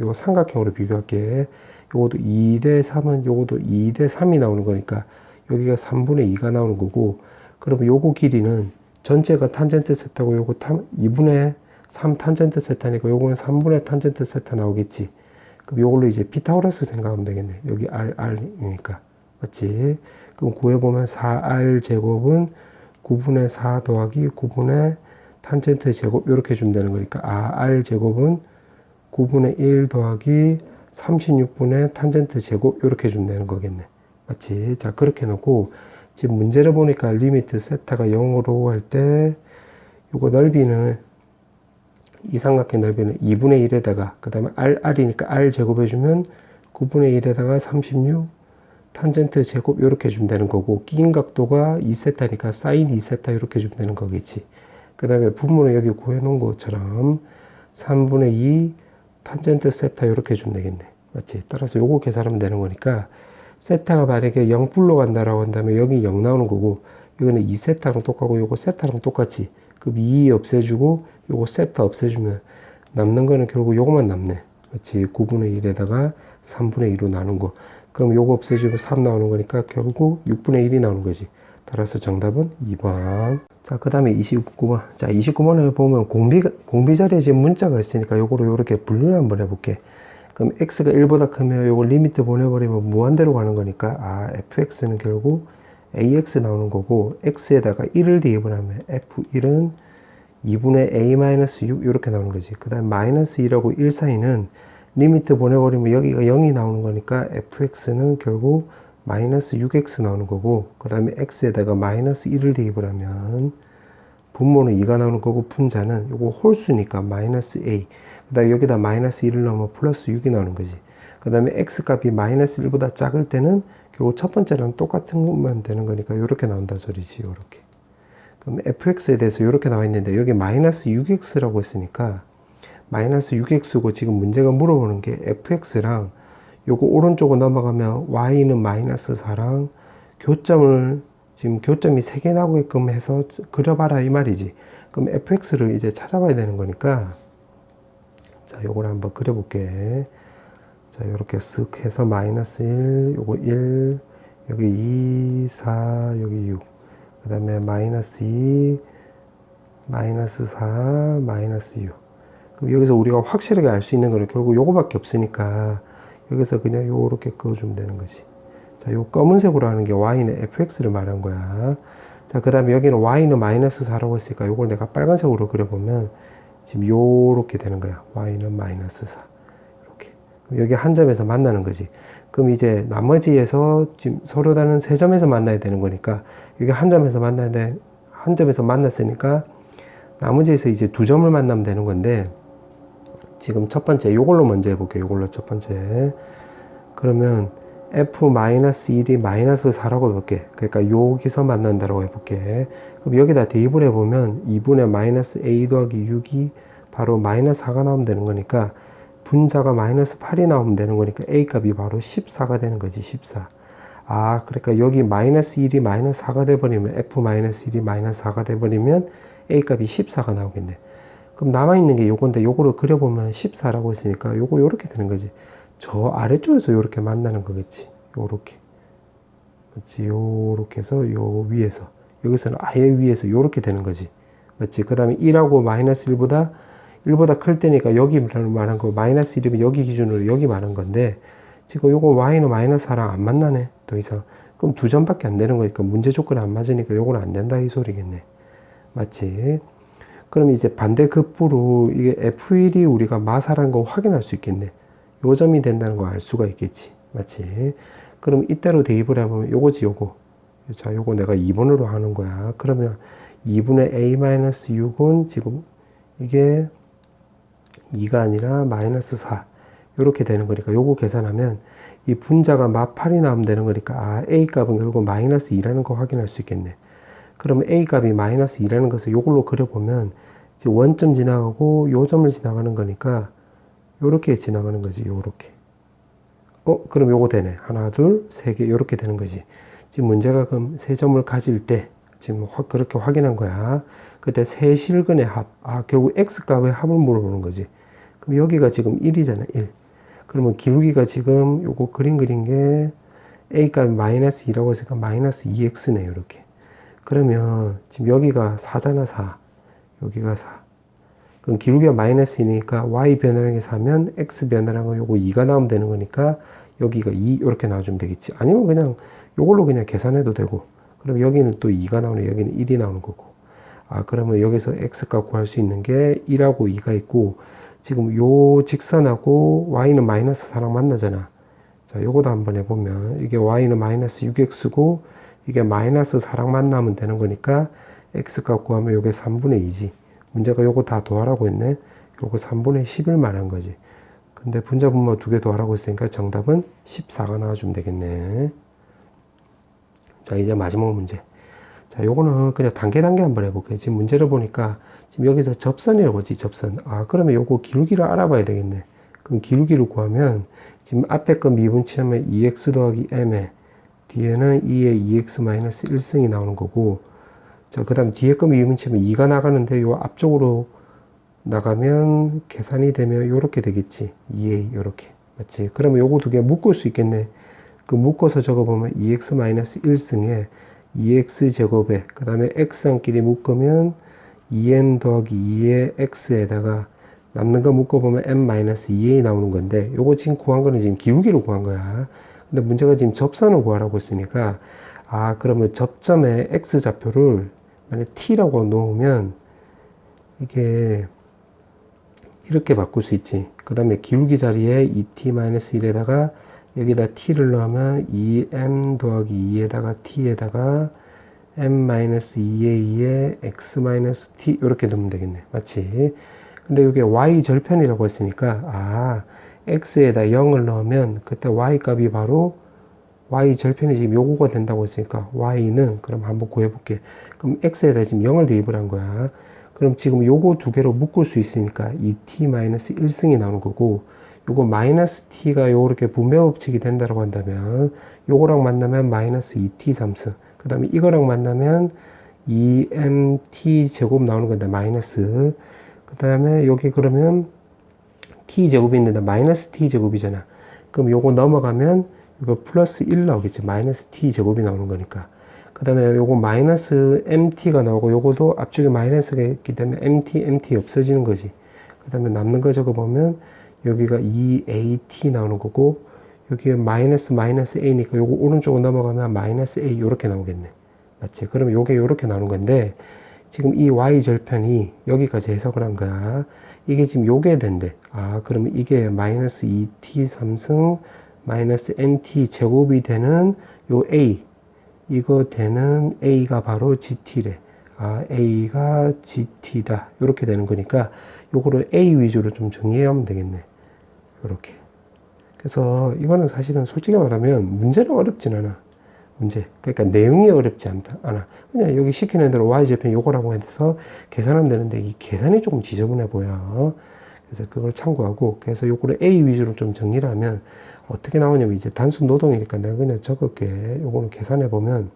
요 삼각형으로 비교할게. 요것도 2대 3은 요것도 2대 3이 나오는 거니까 여기가 3분의 2가 나오는 거고, 그러면 요거 길이는 전체가 탄젠트 세타고 요거 2분의 3 탄젠트 세타니까 요거는 3분의 탄젠트 세타 나오겠지. 그럼 요걸로 이제 피타고라스 생각하면 되겠네. 여기 R이니까. 맞지? 그럼 구해보면 4R 제곱은 9분의 4 더하기 9분의 탄젠트 제곱 이렇게 주면 되는 거니까 R 제곱은 9분의 1 더하기 36분의 탄젠트 제곱 이렇게 주면 되는 거겠네. 맞지? 자, 그렇게 놓고 지금 문제를 보니까 리미트 세타가 0으로 할 때 요거 넓이는 이 삼각형 넓이는 2분의 1에다가 그 다음에 R이니까 R 제곱해주면 9분의 1에다가 36 탄젠트 제곱 이렇게 주면 되는 거고, 끼인 각도가 2세타니까 사인 2세타 이렇게 주면 되는 거겠지. 그 다음에 분모는 여기 구해놓은 것처럼 3분의 2 탄젠트 세타 이렇게 주면 되겠네. 맞지? 따라서 요거 계산하면 되는 거니까, 세타가 만약에 0불로 간다라고 한다면 여기 0 나오는 거고, 이거는 2세타랑 똑같고 요거 세타랑 똑같지. 그럼 2 없애주고 요거 세타 없애주면 남는 거는 결국 요거만 남네. 맞지? 9분의 1에다가 3분의 2로 나눈 거. 그럼 요거 없애주면 3 나오는 거니까 결국 6분의 1이 나오는 거지. 따라서 정답은 2번. 자, 그 다음에 29번. 자, 29번을 보면 공비 자리에 지금 문자가 있으니까 요거를 요렇게 분류를 한번 해볼게. 그럼 x가 1보다 크면 요거 리미트 보내버리면 무한대로 가는 거니까, fx는 결국 ax 나오는 거고, x에다가 1을 대입을 하면 f1은 2분의 a-6 이렇게 나오는 거지. 그 다음 마이너스 2라고 1 사이는 리미트 보내버리면 여기가 0이 나오는 거니까 fx는 결국 마이너스 6x 나오는 거고, 그 다음에 x에다가 마이너스 1을 대입을 하면 분모는 2가 나오는 거고, 분자는 요거 홀수니까 마이너스 a, 그 다음에 여기다 마이너스 1을 넣으면 플러스 6이 나오는 거지. 그 다음에 x값이 마이너스 1보다 작을 때는 결국 첫 번째랑 똑같은 것만 되는 거니까 이렇게 나온다 소리지. 이렇게. 그럼 fx에 대해서 이렇게 나와 있는데 여기 마이너스 6x라고 했으니까 마이너스 6x고, 지금 문제가 물어보는 게 fx랑 요거 오른쪽으로 넘어가면 y는 마이너스 4랑 교점을 지금 교점이 3개 나오게끔 해서 그려봐라 이 말이지. 그럼 fx를 이제 찾아봐야 되는 거니까, 자, 요걸 한번 그려볼게. 자, 요렇게 쓱 해서 마이너스 1, 요거 1, 여기 2, 4, 여기 6. 그 다음에 마이너스 2, 마이너스 4, 마이너스 6. 그럼 여기서 우리가 확실하게 알 수 있는 거는 결국 요거밖에 없으니까 여기서 그냥 요렇게 그어주면 되는 거지. 자, 요 검은색으로 하는 게 y는 fx를 말한 거야. 자, 그 다음에 여기는 y는 마이너스 4라고 했으니까 요걸 내가 빨간색으로 그려보면 지금 요렇게 되는 거야. y는 마이너스 4. 이렇게. 그럼 여기 한 점에서 만나는 거지. 그럼 이제 나머지에서 지금 서로 다른 세 점에서 만나야 되는 거니까 여기 한 점에서 만나야 돼. 한 점에서 만났으니까 나머지에서 이제 두 점을 만나면 되는 건데, 지금 첫 번째 요걸로 먼저 해볼게요. 요걸로 첫 번째. 그러면 f-1이 마이너스 4라고 해볼게. 그러니까 여기서 만난다라고 해볼게. 그럼 여기다 대입을 해보면 2분의 마이너스 a 더하기 6이 바로 마이너스 4가 나오면 되는 거니까, 분자가 마이너스 8이 나오면 되는 거니까 a 값이 바로 14가 되는 거지. 14. 그러니까 여기 마이너스 1이 마이너스 4가 돼버리면, f-1이 마이너스 4가 돼버리면 a 값이 14가 나오겠네. 그럼 남아있는 게 요건데, 요거를 그려보면 14라고 했으니까 요거 요렇게 되는 거지. 저 아래쪽에서 요렇게 만나는 거겠지. 요렇게. 맞지? 요렇게 해서 요 위에서. 여기서는 아예 위에서 요렇게 되는 거지. 맞지? 그 다음에 1하고 마이너스 1보다 클 때니까 여기 말한 거, 마이너스 1이면 여기 기준으로 여기 말한 건데, 지금 요거 y는 마이너스 4랑 안 만나네. 더 이상. 그럼 두 점밖에 안 되는 거니까 문제 조건이 안 맞으니까 요거는 안 된다 이 소리겠네. 맞지? 그럼 이제 반대 급부로 이게 F1이 우리가 마사라는 거 확인할 수 있겠네. 요 점이 된다는 거 알 수가 있겠지. 맞지? 그럼 이때로 대입을 해보면 요거지, 요거. 자, 요거 내가 2번으로 하는 거야. 그러면 2분의 a-6은 지금 이게 2가 아니라 마이너스 4. 요렇게 되는 거니까 요거 계산하면 이 분자가 마 8이 나오면 되는 거니까, a 값은 결국 마이너스 2라는 거 확인할 수 있겠네. 그러면 a 값이 마이너스 2라는 것을 요걸로 그려보면 이제 원점 지나가고 요 점을 지나가는 거니까 요렇게 지나가는 거지. 요렇게. 그럼 요거 되네. 하나, 둘, 세 개 요렇게 되는 거지. 지금 문제가 그럼 세 점을 가질 때 지금 그렇게 확인한 거야. 그때 세 실근의 합. 결국 x값의 합을 물어보는 거지. 그럼 여기가 지금 1이잖아. 1. 그러면 기울기가 지금 요거 그린 게 a 값이 마이너스 2라고 했으니까 마이너스 2x네. 요렇게. 그러면 지금 여기가 4잖아. 4. 여기가 4. 그럼 기울기가 마이너스이니까 y 변화량이 4면 x 변화량은 요거 2가 나오면 되는 거니까 여기가 2 이렇게 나와주면 되겠지. 아니면 그냥 요걸로 그냥 계산해도 되고, 그럼 여기는 또 2가 나오네. 여기는 1이 나오는 거고. 그러면 여기서 x값 구할 수 있는 게 1하고 2가 있고, 지금 요 직선하고 y는 마이너스 4랑 만나잖아. 자, 요거도 한번 해보면 이게 y는 마이너스 6x고 이게 마이너스 4랑 만나면 되는 거니까 x값 구하면 요게 3분의 2지. 문제가 요거 다 더하라고 했네. 요거 3분의 10을 말한 거지. 그 근데 분자 분모 두 개 더하라고 했으니까 정답은 14가 나와주면 되겠네. 자, 이제 마지막 문제. 자, 요거는 그냥 단계 한번 해볼게요. 지금 문제를 보니까 지금 여기서 접선이라고 했지, 접선. 아, 그러면 요거 기울기를 알아봐야 되겠네. 그럼 기울기를 구하면 지금 앞에 거 미분치하면 2x 더하기 m에 뒤에는 2의 2x 마이너스 1승이 나오는 거고, 자, 그 다음 뒤에 거 미분치하면 2가 나가는데 요 앞쪽으로 나가면 계산이 되면 요렇게 되겠지. 2a 요렇게. 맞지? 그러면 요거 두 개 묶을 수 있겠네. 그 묶어서 적어보면 2x 마이너스 1승에 2x 제곱에 그 다음에 x항끼리 묶으면 2m 더하기 2의 x에다가 남는 거 묶어보면 m-2a 나오는 건데, 요거 지금 구한 거는 지금 기울기로 구한 거야. 근데 문제가 지금 접선을 구하라고 했으니까, 아, 그러면 접점의 x좌표를 만약 t라고 놓으면 이게 이렇게 바꿀 수 있지. 그 다음에 기울기 자리에 2t-1에다가 여기다 t를 넣으면 2m 더하기 2에다가 t에다가 m-2a에 x-t 이렇게 넣으면 되겠네. 맞지? 근데 이게 y 절편이라고 했으니까, 아, x에다 0을 넣으면 그때 y 값이 바로 y 절편이 지금 요거가 된다고 했으니까 y는 그럼 한번 구해볼게. 그럼 x에다 지금 0을 대입을 한 거야. 그럼 지금 요거 두 개로 묶을 수 있으니까 2t-1승이 나오는 거고, 요거 마이너스 t가 요렇게 분배 법칙이 된다고 한다면 요거랑 만나면 마이너스 2t 3승, 그 다음에 이거랑 만나면 2mt 제곱 나오는 건데 마이너스, 그 다음에 여기 그러면 t 제곱이 있는데 마이너스 t 제곱이잖아. 그럼 요거 넘어가면 이거 플러스 1 나오겠지. 마이너스 t 제곱이 나오는 거니까. 그 다음에 요거 마이너스 mt가 나오고, 요거도 앞쪽에 마이너스가 있기 때문에 mt 없어지는 거지. 그 다음에 남는 거 적어보면 여기가 2at 나오는 거고, 여기에 마이너스 a니까 요거 오른쪽으로 넘어가면 마이너스 a 요렇게 나오겠네. 맞지? 그러면 요게 요렇게 나오는 건데, 지금 이 y절편이 여기까지 해석을 한 거야. 이게 지금 요게 된대. 아, 그러면 이게 마이너스 2t 3승 마이너스 mt 제곱이 되는 요 a, 이거 되는 a가 바로 gt래. 아, a가 gt다. 요렇게 되는 거니까 요거를 a 위주로 좀 정리해야 하면 되겠네. 요렇게. 그래서 이거는 사실은 솔직히 말하면 문제는 어렵진 않아. 문제. 그러니까 내용이 어렵지 않아. 그냥 여기 시키는 대로 y절편 요거라고 해서 계산하면 되는데 이 계산이 조금 지저분해 보여. 그래서 그걸 참고하고, 그래서 요거를 a 위주로 좀 정리를 하면 어떻게 나오냐면, 이제 단순 노동이니까 내가 그냥 적을게. 요거는 계산해 보면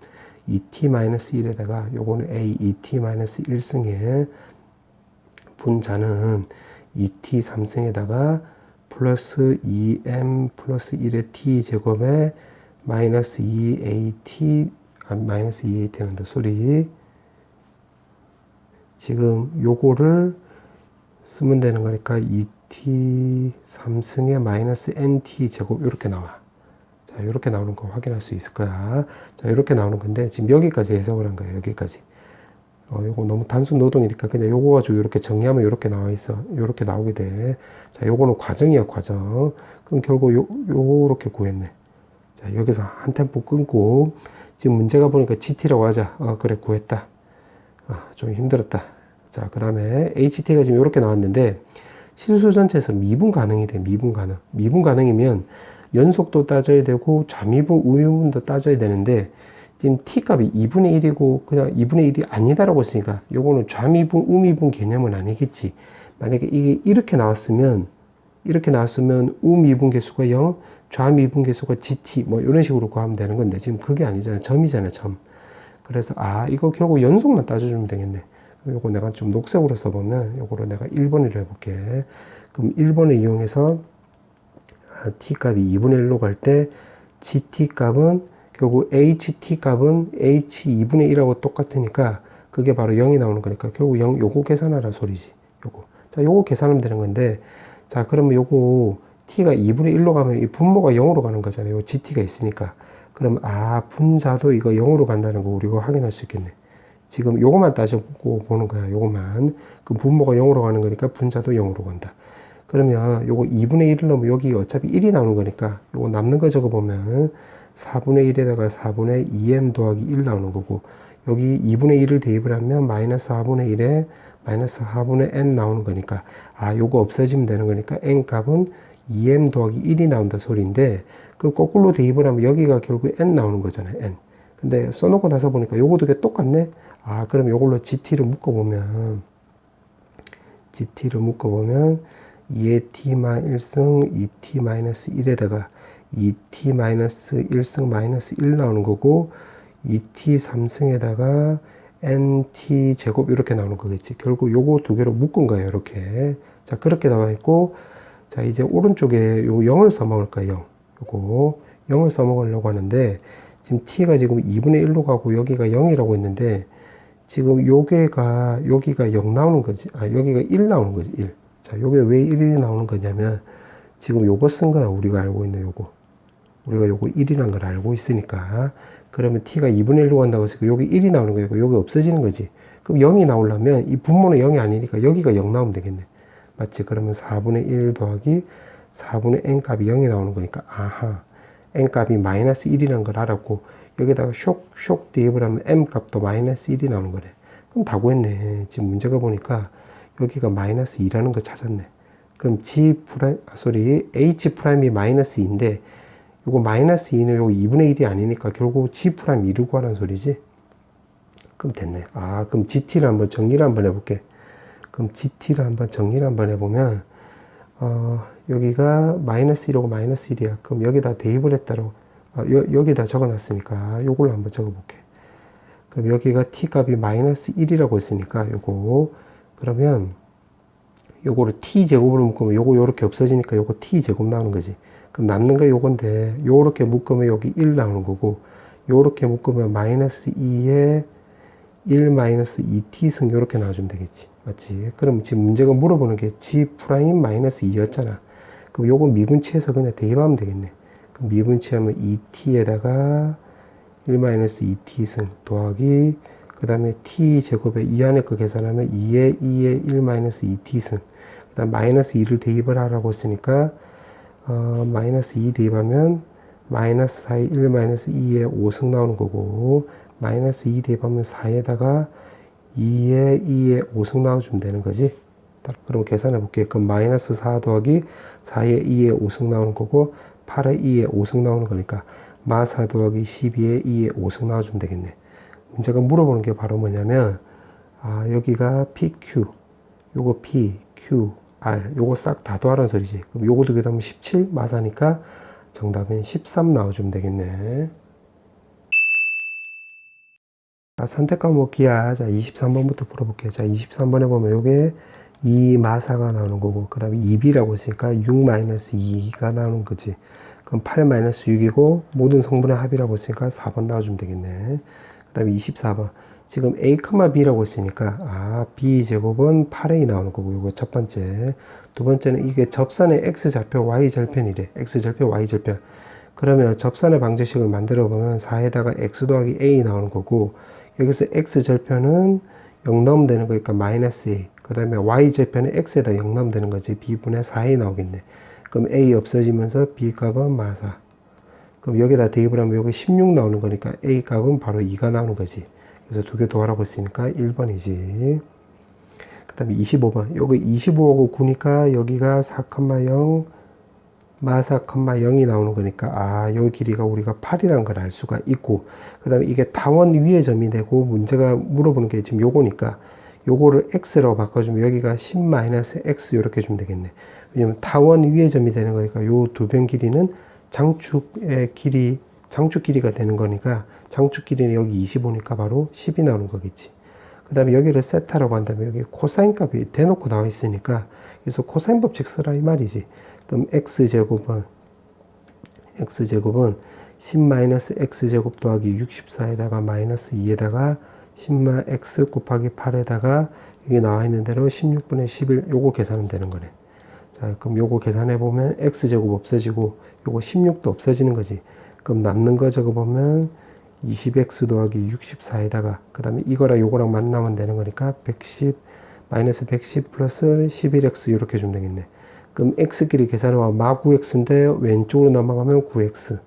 2t-1에다가 요거는 a 2t-1승에 분자는 2t 3승에다가 플러스 2m 플러스 1의 t 제곱에 마이너스 2at, 마이너스 2at 한다 소리. 지금 요거를 쓰면 되는 거니까 2t 3승에 마이너스 nt 제곱 이렇게 나와. 자, 이렇게 나오는 거 확인할 수 있을 거야. 자, 이렇게 나오는 건데 지금 여기까지 해석을 한 거예요. 여기까지. 요거 너무 단순 노동이니까 그냥 요거 가지고 이렇게 정리하면 이렇게 나와 있어. 이렇게 나오게 돼. 자, 요거는 과정이야, 과정. 그럼 결국 요렇게 구했네. 자, 여기서 한 템포 끊고, 지금 문제가 보니까 GT라고 하자. 그래, 구했다. 좀 힘들었다. 자, 그 다음에 HT가 지금 이렇게 나왔는데, 실수 전체에서 미분 가능이 돼, 미분 가능. 미분 가능이면 연속도 따져야 되고, 좌미분, 우미분도 따져야 되는데, 지금 T 값이 2분의 1이고, 그냥 2분의 1이 아니다라고 했으니까, 요거는 좌미분, 우미분 개념은 아니겠지. 만약에 이게 이렇게 나왔으면, 우미분 개수가 0, 좌미분 개수가 GT, 뭐, 이런 식으로 구하면 되는 건데, 지금 그게 아니잖아. 점이잖아, 점. 그래서, 이거 결국 연속만 따져주면 되겠네. 요거 내가 좀 녹색으로 써보면, 요거로 내가 1번을 해볼게. 그럼 1번을 이용해서, T 값이 2분의 1로 갈 때, GT 값은, 결국 HT 값은 H 2분의 1하고 똑같으니까, 그게 바로 0이 나오는 거니까, 결국 0, 요거 계산하라 소리지. 요거. 자, 요거 계산하면 되는 건데, 자, 그러면 요거, t가 2분의 1로 가면 이 분모가 0으로 가는 거잖아요. 요 gt가 있으니까. 그럼 분자도 이거 0으로 간다는 거 우리가 확인할 수 있겠네. 지금 요거만 따져보고 보는 거야. 요거만. 그 분모가 0으로 가는 거니까 분자도 0으로 간다. 그러면 요거 2분의 1을 넣으면 여기 어차피 1이 나오는 거니까 요거 남는 거 적어보면 4분의 1에다가 4분의 2m 더하기 1 나오는 거고, 여기 2분의 1을 대입을 하면 마이너스 4분의 1에 마이너스 4분의 n 나오는 거니까, 요거 없어지면 되는 거니까 n 값은 2m 더하기 1이 나온다 소리인데, 그 거꾸로 대입을 하면 여기가 결국 n 나오는 거잖아요, n. 근데 써놓고 나서 보니까 요거 두 개 똑같네? 아, 그럼 요걸로 GT를 묶어보면, 2의 t-1승 2t-1에다가 2t-1승 -1 나오는 거고, 2t 3승에다가 nt 제곱 이렇게 나오는 거겠지. 결국 요거 두 개로 묶은 거예요, 이렇게. 자, 그렇게 나와 있고, 자, 이제 오른쪽에 요 0을 써먹을까요? 요거 0을 써먹으려고 하는데, 지금 t가 지금 2분의 1로 가고 여기가 0이라고 했는데, 지금 여기가 0 나오는 거지. 아, 여기가 1 나오는 거지, 1. 자, 요게 왜 1이 나오는 거냐면, 지금 요거 쓴 거야, 우리가 알고 있는 요거. 우리가 요거 1이라는 걸 알고 있으니까. 그러면 t가 2분의 1로 간다고 해서 여기 1이 나오는 거고, 여기 없어지는 거지. 그럼 0이 나오려면 이 분모는 0이 아니니까 여기가 0 나오면 되겠네. 맞지? 그러면 4분의 1 더하기 4분의 n 값이 0이 나오는 거니까, 아하, n 값이 마이너스 1이라는 걸 알았고, 여기다가 쇽 대입을 하면 m 값도 마이너스 1이 나오는 거래. 그럼 다 구했네. 지금 문제가 보니까 여기가 마이너스 2라는 걸 찾았네. 그럼 h 프라임이 마이너스 2인데, 요거 마이너스 2는 요거 2분의 1이 아니니까 결국 g 프라임 2를 구하라는 소리지. 그럼 됐네. 아, 그럼 gt를 한번 정리를 한번 해볼게. 그럼 gt를 한번 정리를 한번 해보면, 여기가 마이너스 1이고 마이너스 1이야. 그럼 여기다 대입을 했다고, 여기다 적어놨으니까 요걸로 한번 적어볼게. 그럼 여기가 t 값이 마이너스 1이라고 했으니까 요거, 그러면 요거를 t 제곱으로 묶으면 요거 요렇게 없어지니까 요거 t 제곱 나오는 거지. 그럼 남는 거 요건데, 요렇게 묶으면 여기 1 나오는 거고, 요렇게 묶으면 마이너스 2에 1 마이너스 2t승 요렇게 나와주면 되겠지. 맞지? 그럼 지금 문제가 물어보는 게 g 프라임 마이너스 2였잖아. 그럼 요거 미분치해서 그냥 대입하면 되겠네. 그럼 미분치하면 2t에다가 1 마이너스 2t승 더하기, 그 다음에 t 제곱에 이 안에 거 계산하면 2에 1 마이너스 2t승, 그 다음 마이너스 2를 대입을 하라고 했으니까, 마이너스 2 대입하면 마이너스 4에 1 마이너스 2에 5승 나오는 거고, 마이너스 2 대입하면 4에다가 2에 2에 5승 나와주면 되는 거지. 그럼 계산해 볼게요. 그럼 마이너스 4 더하기 4에 2에 5승 나오는 거고, 8에 2에 5승 나오는 거니까 마 4 더하기 12에 2에 5승 나와주면 되겠네. 문제가 물어보는 게 바로 뭐냐면, 아, 여기가 PQ, 요거 P, Q, R, 요거 싹 다 더하라는 소리지. 그럼 요거 두 개 더하면 17, 마사니까 정답은 13 나와주면 되겠네. 자, 선택 과목이야. 자, 23번부터 풀어볼게요. 자, 23번에 보면 요게 2 마사가 나오는 거고, 그 다음에 2b라고 했으니까 6-2가 나오는 거지. 그럼 8-6이고, 모든 성분의 합이라고 했으니까 4번 나와주면 되겠네. 그 다음에 24번. 지금 a, b라고 했으니까, b제곱은 8a 나오는 거고, 요거 첫 번째. 두 번째는 이게 접선의 x절편, y절편이래. x절편, y절편. 그러면 접선의 방정식을 만들어 보면 4에다가 x 더하기 a 나오는 거고, 여기서 x절편은 0 넣으면 되는 거니까 마이너스 a. 그 다음에 y절편은 x에다 0 넣으면 되는 거지. b분의 4a 나오겠네. 그럼 a 없어지면서 b 값은 마사. 그럼 여기다 대입을 하면 여기 16 나오는 거니까 a 값은 바로 2가 나오는 거지. 그래서 두 개 더하라고 했으니까 1번이지. 그 다음에 25번. 여기 25하고 9니까 여기가 4,0 마사, 0이 나오는 거니까, 요 길이가 우리가 8이라는 걸 알 수가 있고, 그 다음에 이게 타원 위의 점이 되고, 문제가 물어보는 게 지금 요거니까, 요거를 x라고 바꿔주면 여기가 10-x 이렇게 주면 되겠네. 왜냐면 타원 위의 점이 되는 거니까, 요 두 변 길이는 장축의 길이, 장축 길이가 되는 거니까, 장축 길이는 여기 25니까 바로 10이 나오는 거겠지. 그 다음에 여기를 세타라고 한다면 여기 코사인 값이 대놓고 나와 있으니까, 그래서 코사인 법칙 쓰라 이 말이지. 그럼 x제곱은 10-x제곱 더하기 64에다가 마이너스 2에다가 10x 곱하기 8에다가 여기 나와 있는 대로 16분의 11 요거 계산하면 되는 거네. 자, 그럼 요거 계산해 보면 x제곱 없어지고 요거 16도 없어지는 거지. 그럼 남는 거 적어보면 20x 더하기 64에다가 그 다음에 이거랑 요거랑 만나면 되는 거니까 110 마이너스 110 플러스 11x 이렇게 주면 되겠네. 그럼 x끼리 계산하면 마 9x인데 왼쪽으로 넘어가면 9x.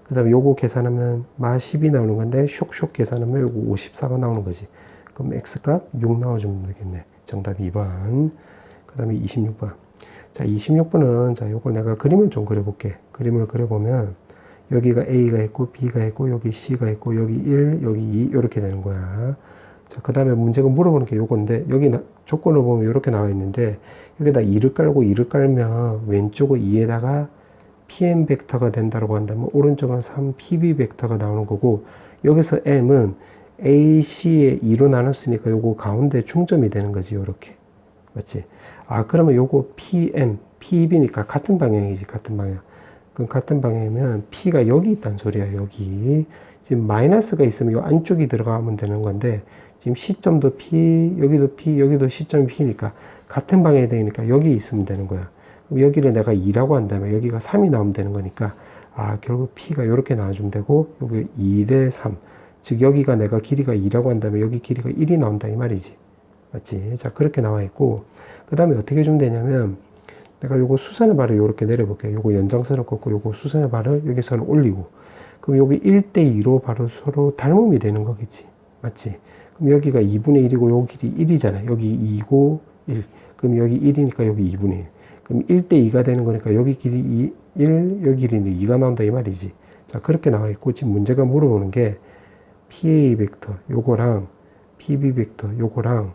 그 다음에 요거 계산하면 마 10이 나오는 건데 쇽 계산하면 요거 54가 나오는 거지. 그럼 x값 6 나와주면 되겠네. 정답 2번. 그 다음에 26번. 자, 26번은, 자, 요거 내가 그림을 좀 그려볼게. 그림을 그려보면, 여기가 A가 있고, B가 있고, 여기 C가 있고, 여기 1, 여기 2, 이렇게 되는 거야. 자, 그 다음에 문제가 물어보는 게 요건데, 여기 조건을 보면 이렇게 나와 있는데, 여기다 2를 깔고 2를 깔면, 왼쪽은 2에다가 PM 벡터가 된다고 한다면, 오른쪽은 3PB 벡터가 나오는 거고, 여기서 M은 A, C에 2로 나눴으니까 요거 가운데 중점이 되는 거지, 요렇게. 맞지? 아, 그러면 요거 PM, PB니까 같은 방향이지, 같은 방향. 그럼 같은 방향이면 P가 여기 있다는 소리야, 여기. 지금 마이너스가 있으면 요 안쪽이 들어가면 되는 건데, 지금 시점도 P, 여기도 P, 여기도 시점이 P니까 같은 방향이 되니까 여기 있으면 되는 거야. 그럼 여기를 내가 2라고 한다면 여기가 3이 나오면 되는 거니까, 아, 결국 P가 이렇게 나와주면 되고, 여기 2대 3. 즉, 여기가 내가 길이가 2라고 한다면 여기 길이가 1이 나온다, 이 말이지. 맞지? 자, 그렇게 나와 있고, 그 다음에 어떻게 주면 되냐면, 내가 요거 수선의 발을 요렇게 내려볼게요. 요거 연장선을 꺾고 요거 수선의 발을 여기서는 올리고, 그럼 여기 1대2로 바로 서로 닮음이 되는 거겠지. 맞지? 그럼 여기가 2분의 1이고 요 길이 1이잖아. 여기 2고 1. 그럼 여기 1이니까 여기 2분의 1. 그럼 1대2가 되는 거니까 여기 길이 1, 여기 길이는 2가 나온다, 이 말이지. 자, 그렇게 나와 있고, 지금 문제가 물어보는 게 PA 벡터 요거랑 PB 벡터 요거랑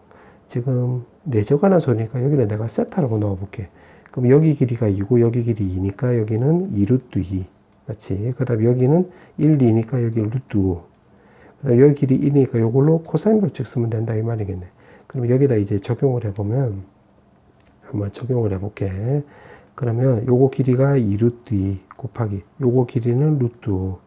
지금 내적하는 소리니까 여기를 내가 세타라고 넣어볼게. 그럼 여기 길이가 2고 여기 길이 2니까 여기는 2루트 2. 맞지? 그 다음에 여기는 1, 2니까 여기 루트 5. 그 다음에 여기 길이 1이니까 요걸로 코사인 법칙 쓰면 된다, 이 말이겠네. 그럼 여기다 이제 적용을 해보면, 한번 적용을 해볼게. 그러면 요거 길이가 2루트 2 곱하기 요거 길이는 루트 5.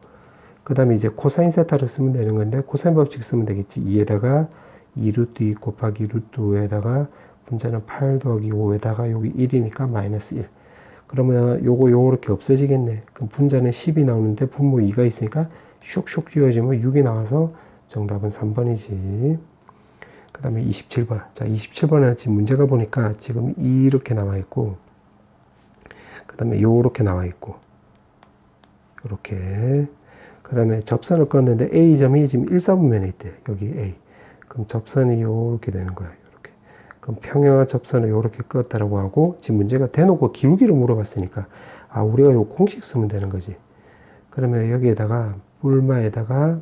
그 다음에 이제 코사인 세타를 쓰면 되는 건데, 코사인 법칙 쓰면 되겠지. 2에다가 2루트 2 곱하기 루트 5에다가 분자는 8 더하기 5에다가 여기 1이니까 마이너스 1. 그러면 요거 요렇게 없어지겠네. 그럼 분자는 10이 나오는데 분모 2가 있으니까 슉슉 지워지면 6이 나와서 정답은 3번이지. 그 다음에 27번. 자, 27번은 지금 문제가 보니까 지금 이렇게 나와 있고, 그 다음에 요렇게 나와 있고, 요렇게. 그 다음에 접선을 껐는데 A점이 지금 1사분면에 있대. 여기 A. 그럼 접선이 요렇게 되는 거야. 요렇게. 그럼 평행한 접선을 요렇게 껐다라고 하고, 지금 문제가 대놓고 기울기를 물어봤으니까, 아, 우리가 요 공식 쓰면 되는 거지. 그러면 여기에다가, 불마에다가,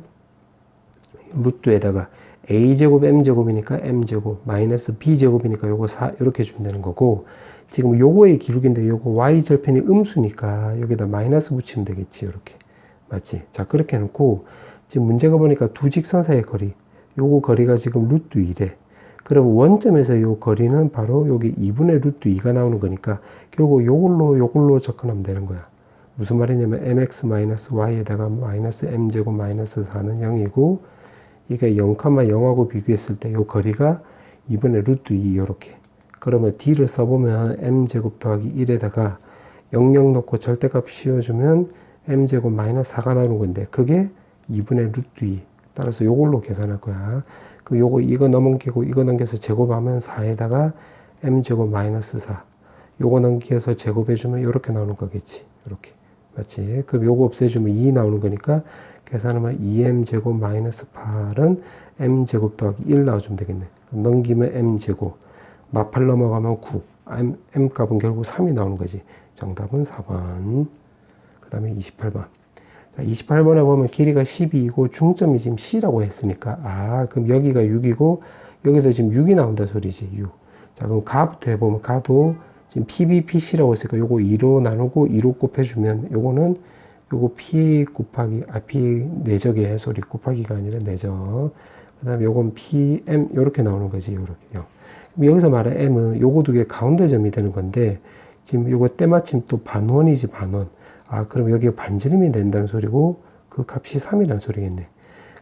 루트에다가, A제곱 M제곱이니까 M제곱, 마이너스 B제곱이니까 요거 4, 이렇게 주면 되는 거고, 지금 요거의 기울기인데 요거 Y절편이 음수니까 여기다 마이너스 붙이면 되겠지. 요렇게. 맞지? 자, 그렇게 해놓고, 지금 문제가 보니까 두 직선 사이의 거리, 요거 거리가 지금 루트 2래. 그럼 원점에서 요 거리는 바로 여기 2분의 루트 2가 나오는 거니까, 결국 요걸로 접근하면 되는 거야. 무슨 말이냐면, mx-y에다가 마이너스 m제곱 마이너스 4는 0이고, 이게 0,0하고 비교했을 때 요 거리가 2분의 루트 2, 요렇게. 그러면 d를 써보면 m제곱 더하기 1에다가 00 넣고 절대값 씌워주면 m제곱 마이너스 4가 나오는 건데, 그게 2분의 루트 2. 따라서 요걸로 계산할 거야. 그 요거 이거 넘기고 이거 넘겨서 제곱하면 4에다가 m제곱 마이너스 4. 요거 넘겨서 제곱해주면 요렇게 나오는 거겠지. 요렇게. 맞지? 그럼 요거 없애주면 2 나오는 거니까 계산하면 2m제곱 마이너스 8은 m제곱 더하기 1 나와주면 되겠네. 그럼 넘기면 m제곱. 마팔 넘어가면 9. m 값은 결국 3이 나오는 거지. 정답은 4번. 그 다음에 28번. 자, 28번에 보면 길이가 12이고 중점이 지금 C라고 했으니까, 아, 그럼 여기가 6이고 여기도 지금 6이 나온다 소리지. 6. 자, 그럼 가부터 해보면 가도 지금 PB, PC라고 했으니까 요거 2로 나누고 2로 곱해주면 요거는 요거 P 곱하기, P 내적의 해소리 곱하기가 아니라 내적. 그 다음에 요건 PM 요렇게 나오는 거지. 요렇게요. 여기서 말한 M은 요거 두 개 가운데 점이 되는 건데, 지금 요거 때마침 또 반원이지, 반원. 아, 그럼 여기가 반지름이 된다는 소리고, 그 값이 3이라는 소리겠네.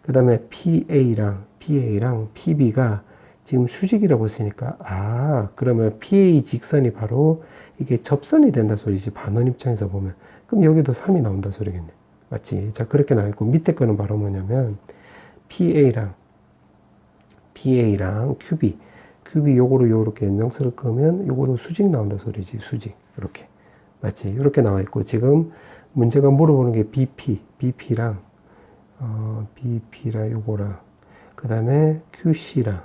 그 다음에 PA랑 PB가 지금 수직이라고 했으니까, 아, 그러면 PA 직선이 바로 이게 접선이 된다 소리지, 반원 입장에서 보면. 그럼 여기도 3이 나온다 소리겠네. 맞지? 자, 그렇게 나와있고, 밑에 거는 바로 뭐냐면, PA랑 QB 요거로 요렇게 연장선을 그으면 요거도 수직 나온다 소리지, 수직. 이렇게. 맞지? 이렇게 나와 있고, 지금 문제가 물어보는 게 BP랑 요거랑, 그 다음에 QC랑,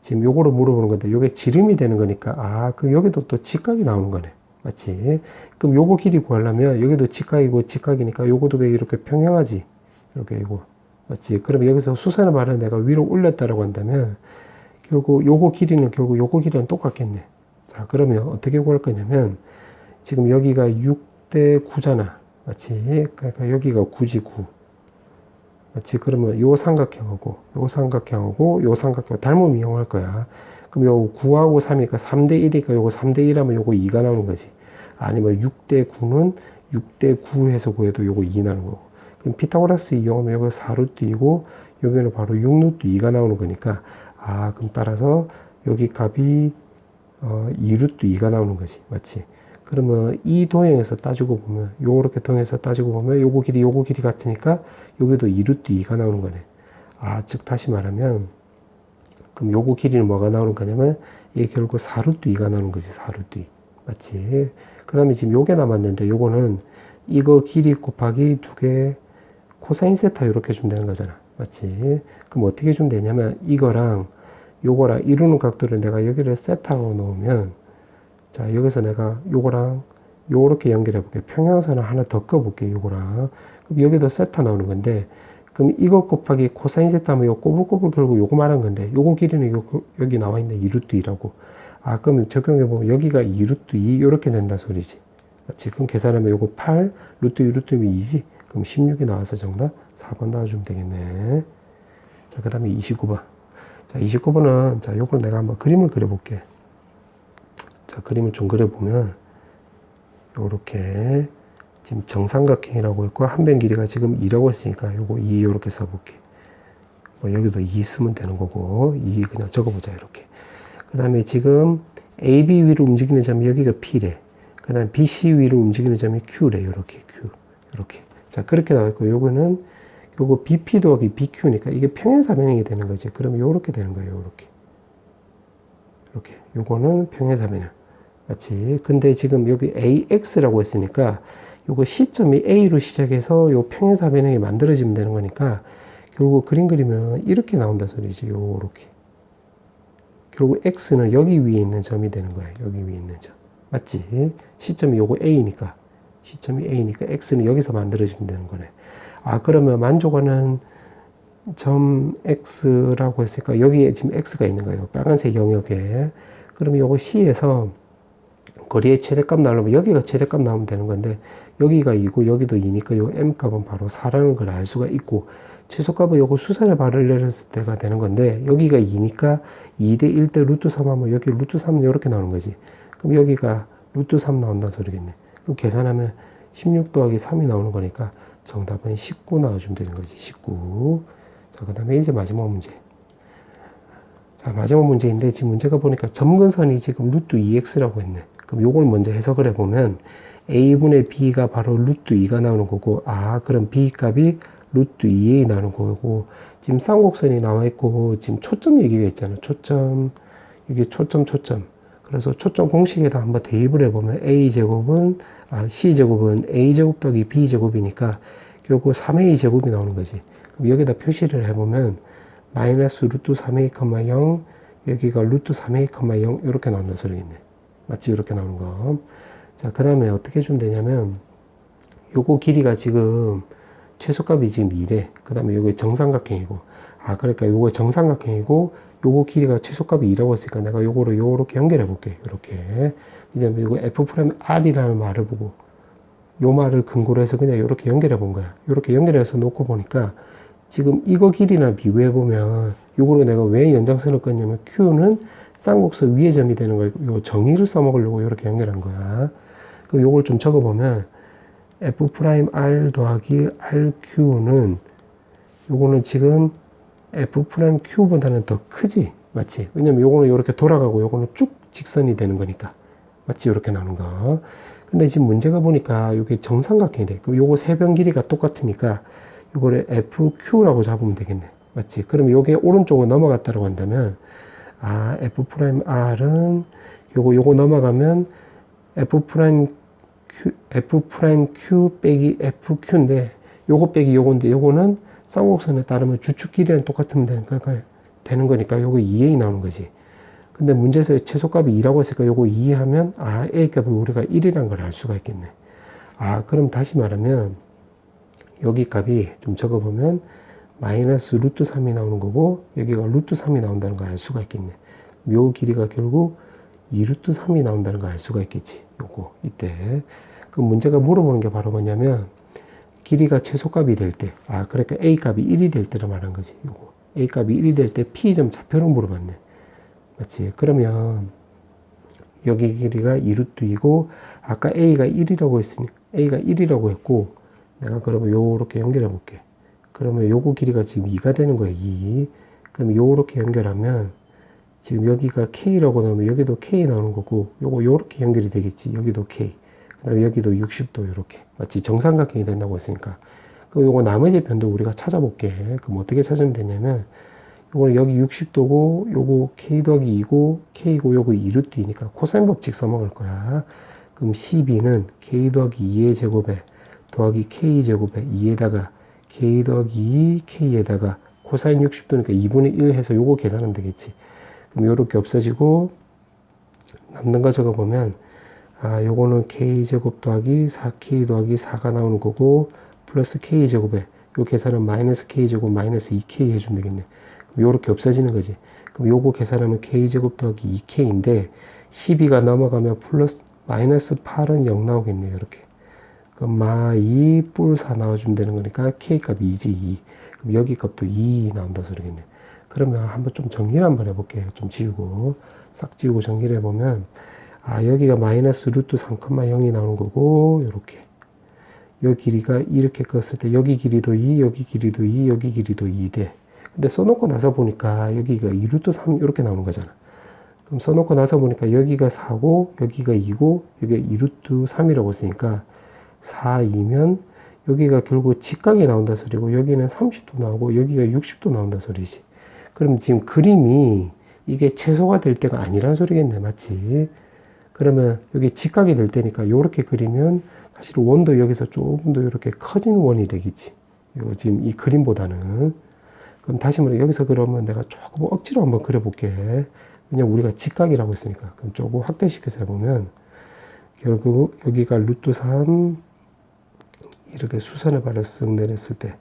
지금 요거로 물어보는 건데, 요게 지름이 되는 거니까, 아, 그럼 여기도 또 직각이 나오는 거네. 맞지? 그럼 요거 길이 구하려면 여기도 직각이고 직각이니까 요거도 왜 이렇게 평행하지? 이렇게 이거. 맞지? 그럼 여기서 수선의 발을 내가 위로 올렸다라고 한다면 결국 요거 길이는 결국 요거 길이랑 똑같겠네. 자, 그러면 어떻게 구할 거냐면 지금 여기가 6대 9잖아. 맞지? 그러니까 여기가 9지 9. 맞지? 그러면 요 삼각형하고 요 삼각형하고 요 삼각형 닮음 이용할 거야. 그럼 요 9하고 3이니까 3대 1이니까 요거 3대 1 하면 요거 2가 나오는 거지. 아니면 6대 9는 6대 9 해서 구해도 요거 2 나오는 거고. 그럼 피타고라스 이용하면 요거 4루트 2고 여기는 바로 6루트 2가 나오는 거니까 아, 그럼 따라서 여기 값이 2루트 2가 나오는 거지. 맞지? 그러면 이 도형에서 따지고 보면 요렇게 도형에서 따지고 보면 요거 길이 같으니까 여기도 2루트 2가 나오는 거네. 아, 즉 다시 말하면 그럼 요거 길이는 뭐가 나오는 거냐면 이게 결국 4루트 2가 나오는 거지. 4루트 2. 맞지? 그 다음에 지금 요게 남았는데 요거는 이거 길이 곱하기 2개 코사인 세타 이렇게 주면 되는 거잖아. 맞지? 그럼 어떻게 주면 되냐면 이거랑 요거랑 이루는 각도를 내가 여기를 세타로 놓으면 자, 여기서 내가 요거랑 요렇게 연결해 볼게. 평행선을 하나 더 꺼볼게. 요거랑. 그럼 여기도 세타 나오는 건데 그럼 이거 곱하기 코사인 세타 하면 요 꼬불꼬불 결국 요거 말한 건데 요거 길이는 여기 나와 있는 2루트 2라고. 아, 그러면 적용해 보면 여기가 2루트 2 요렇게 된다 소리지. 맞지? 그럼 계산하면 요거 8 루트 2 루트 2지. 그럼 16이 나와서 정답 4번 나와주면 되겠네. 자, 그 다음에 29번. 자, 29번은, 자, 요걸 내가 한번 그림을 그려볼게. 자, 그림을 좀 그려보면, 요렇게, 지금 정삼각형이라고 했고, 한 변 길이가 지금 2라고 했으니까, 요거 2 요렇게 써볼게. 뭐, 여기도 2 쓰면 되는 거고, 2 그냥 적어보자, 이렇게. 그 다음에 지금, AB 위로 움직이는 점이 여기가 P래. 그 다음에 BC 위로 움직이는 점이 Q래, 요렇게, Q. 요렇게. 자, 그렇게 나와있고, 요거는, 요거 BP 더하기 BQ니까 이게 평행사변형이 되는 거지. 그럼 요렇게 되는 거예요. 요렇게. 이렇게. 요거는 평행사변형. 맞지? 근데 지금 여기 AX라고 했으니까 요거 시점이 A로 시작해서 요 평행사변형이 만들어지면 되는 거니까 결국 그림 그리면 이렇게 나온다 소리지. 요렇게. 결국 X는 여기 위에 있는 점이 되는 거야. 여기 위에 있는 점. 맞지? 시점이 요거 A니까. 시점이 A니까 X는 여기서 만들어지면 되는 거네. 아, 그러면 만족하는 점 X라고 했으니까 여기에 지금 X가 있는 거예요. 빨간색 영역에. 그러면 요거 C에서 거리의 최대값 나오려면 여기가 최대값 나오면 되는 건데 여기가 2고 여기도 2니까 요 M 값은 바로 4라는 걸 알 수가 있고 최소값은 요거 수선의 발을 내렸을 때가 되는 건데 여기가 2니까 2대 1대 루트 3 하면 여기 루트 3은 이렇게 나오는 거지. 그럼 여기가 루트 3 나온다는 소리겠네. 그럼 계산하면 16 더하기 3이 나오는 거니까 정답은 19 나와주면 되는 거지. 19. 자, 그 다음에 이제 마지막 문제. 자, 마지막 문제인데 지금 문제가 보니까 점근선이 지금 루트 2x라고 했네. 그럼 요걸 먼저 해석을 해보면 a분의 b가 바로 루트 2가 나오는 거고 아, 그럼 b 값이 루트 2a 나오는 거고 지금 쌍곡선이 나와 있고 지금 초점 얘기가 있잖아. 초점. 이게 초점. 그래서 초점 공식에다 한번 대입을 해보면 c제곱은 a제곱 더하기 b제곱이니까 결국 3a 제곱이 나오는 거지. 그럼 여기다 표시를 해보면 마이너스 루트 3a, 0 여기가 루트 3a, 0 이렇게 나온다는 소리겠네. 맞지? 이렇게 나오는 거. 자, 그 다음에 어떻게 해주면 되냐면 요거 길이가 지금 최소값이 지금 2래. 그 다음에 요거 정삼각형이고 아, 그러니까 요거 정삼각형이고 요거 길이가 최소값이 2라고 했으니까 내가 요거를 요렇게 연결해 볼게. 요렇게. 왜냐면 이거 F'R이라는 말을 보고 요 말을 근거로 해서 그냥 요렇게 연결해 본 거야. 요렇게 연결해서 놓고 보니까 지금 이거 길이랑 비교해 보면 요거를 내가 왜 연장선을 껐냐면 Q는 쌍곡선 위의 점이 되는 걸 요 정의를 써먹으려고 이렇게 연결한 거야. 그럼 요걸 좀 적어보면 F'R 더하기 RQ는 요거는 지금 F'Q보다는 더 크지? 맞지? 왜냐면 요거는 이렇게 돌아가고 요거는 쭉 직선이 되는 거니까. 맞지? 이렇게 나오는 거. 근데 지금 문제가 보니까 이게 정삼각형이래. 그럼 요거 세 변 길이가 똑같으니까 요거를 FQ라고 잡으면 되겠네. 맞지? 그럼 요게 오른쪽으로 넘어갔다고 한다면 아, F'R은 요거 넘어가면 F'Q 빼기 FQ인데 요거 빼기 요건데 요거는 쌍곡선에 따르면 주축 길이랑 똑같으면 되는 거니까 요거 2A 나오는 거지. 근데 문제에서 최소값이 2라고 했으니까 요거 2 하면 아 A값이 우리가 1이란 걸 알 수가 있겠네. 아 그럼 다시 말하면 여기 값이 좀 적어보면 마이너스 루트 3이 나오는 거고 여기가 루트 3이 나온다는 걸 알 수가 있겠네. 요 길이가 결국 2루트 3이 나온다는 걸 알 수가 있겠지. 요거 이때 그 문제가 물어보는 게 바로 뭐냐면 길이가 최소값이 될 때, 아 그러니까 A 값이 1이 될 때를 말한 거지. 요거 A 값이 1이 될 때 P점 좌표를 물어봤네. 맞지? 그러면 여기 길이가 2루트이고 아까 A가 1이라고 했으니까 A가 1이라고 했고 내가 그러면 요렇게 연결해 볼게. 그러면 요거 길이가 지금 2가 되는 거야. 2. 그럼 요렇게 연결하면 지금 여기가 K라고 나오면 여기도 K 나오는 거고 요거 요렇게 연결이 되겠지. 여기도 K. 그 다음에 여기도 60도 요렇게. 맞지? 정삼각형이 된다고 했으니까. 그럼 요거 나머지 변도 우리가 찾아볼게. 그럼 어떻게 찾으면 되냐면 요거는 여기 60도고 요거 K 더하기 2고 K고 요거 2루트이니까 코사인 법칙 써먹을 거야. 그럼 12는 K 더하기 2의 제곱에 더하기 K 제곱에 2에다가 K 더하기 2 K에다가 코사인 60도니까 2분의 1 해서 요거 계산하면 되겠지. 그럼 요렇게 없어지고 남는 거 적어보면 아 요거는 K제곱 더하기 4K 더하기 4가 나오는 거고 플러스 K제곱에 요 계산은 마이너스 K제곱 마이너스 2K 해주면 되겠네. 그럼 요렇게 없어지는 거지. 그럼 요거 계산하면 K제곱 더하기 2K인데 12가 넘어가면 플러스 마이너스 8은 0 나오겠네. 요렇게. 그럼 마2 뿔 4 나와주면 되는 거니까 K값이 2지 2. 그럼 여기 값도 2 나온다 소리겠네. 그러면 한번 좀 정리를 한번 해볼게요. 좀 지우고 싹 지우고 정리를 해보면 아 여기가 마이너스 루트 3,0이 나오는 거고 요렇게 요 길이가 이렇게 컸을 때 여기 길이도 2 여기 길이도 2 여기 길이도 2 돼. 근데 써놓고 나서 보니까 여기가 2루트 3 이렇게 나오는 거잖아. 그럼 써놓고 나서 보니까 여기가 4고 여기가 2고 여기가 2루트 3이라고 했으니까 4이면 여기가 결국 직각이 나온다 소리고 여기는 30도 나오고 여기가 60도 나온다 소리지. 그럼 지금 그림이 이게 최소가 될 때가 아니란 소리겠네. 맞지? 그러면 여기 직각이 될 때니까 요렇게 그리면 사실 원도 여기서 조금 더 이렇게 커진 원이 되겠지. 요 지금 이 그림보다는. 그럼 다시 말해 여기서 그러면 내가 조금 억지로 한번 그려볼게. 왜냐면 우리가 직각이라고 했으니까. 그럼 조금 확대시켜서 해보면 결국 여기가 루트 3 이렇게 수선의 발을 쓱 내렸을 때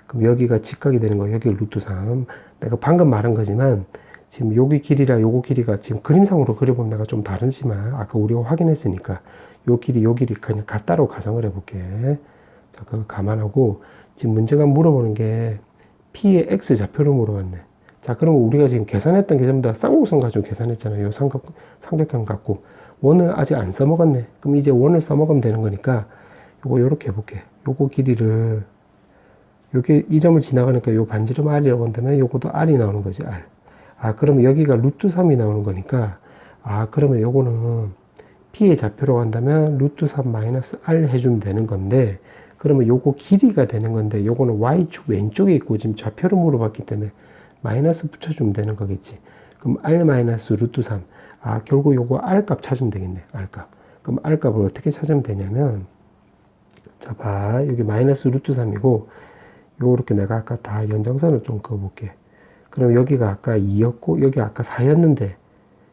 그럼 여기가 직각이 되는 거야. 여기 루트 3. 내가 방금 말한 거지만 지금 여기 길이랑 요거 길이가 지금 그림상으로 그려보면 내가 좀 다르지만 아까 우리가 확인했으니까 요 길이 그냥 같다로 가정을 해볼게. 자, 그거 감안하고 지금 문제가 물어보는 게 P의 X 좌표를 물어봤네. 자, 그러면 우리가 지금 계산했던 게 전부 다 쌍곡선 가지고 계산했잖아요. 요 삼각형 갖고. 원은 아직 안 써먹었네. 그럼 이제 원을 써먹으면 되는 거니까 요거 요렇게 해볼게. 요거 길이를 여기 이 점을 지나가니까 요 반지름 R이라고 한다면 요것도 R이 나오는 거지. R. 아 그러면 여기가 루트 3이 나오는 거니까 아 그러면 요거는 P의 좌표로 한다면 루트 3 마이너스 R 해주면 되는 건데 그러면 요거 길이가 되는 건데 요거는 Y축 왼쪽에 있고 지금 좌표를 물어봤기 때문에 마이너스 붙여주면 되는 거겠지. 그럼 R 마이너스 루트 3. 아 결국 요거 R 값 찾으면 되겠네. R 값. 그럼 R 값을 어떻게 찾으면 되냐면 자 봐 여기 마이너스 루트 3이고 요렇게 내가 아까 다 연장선을 좀 그어볼게. 그럼 여기가 아까 2였고 여기 아까 4였는데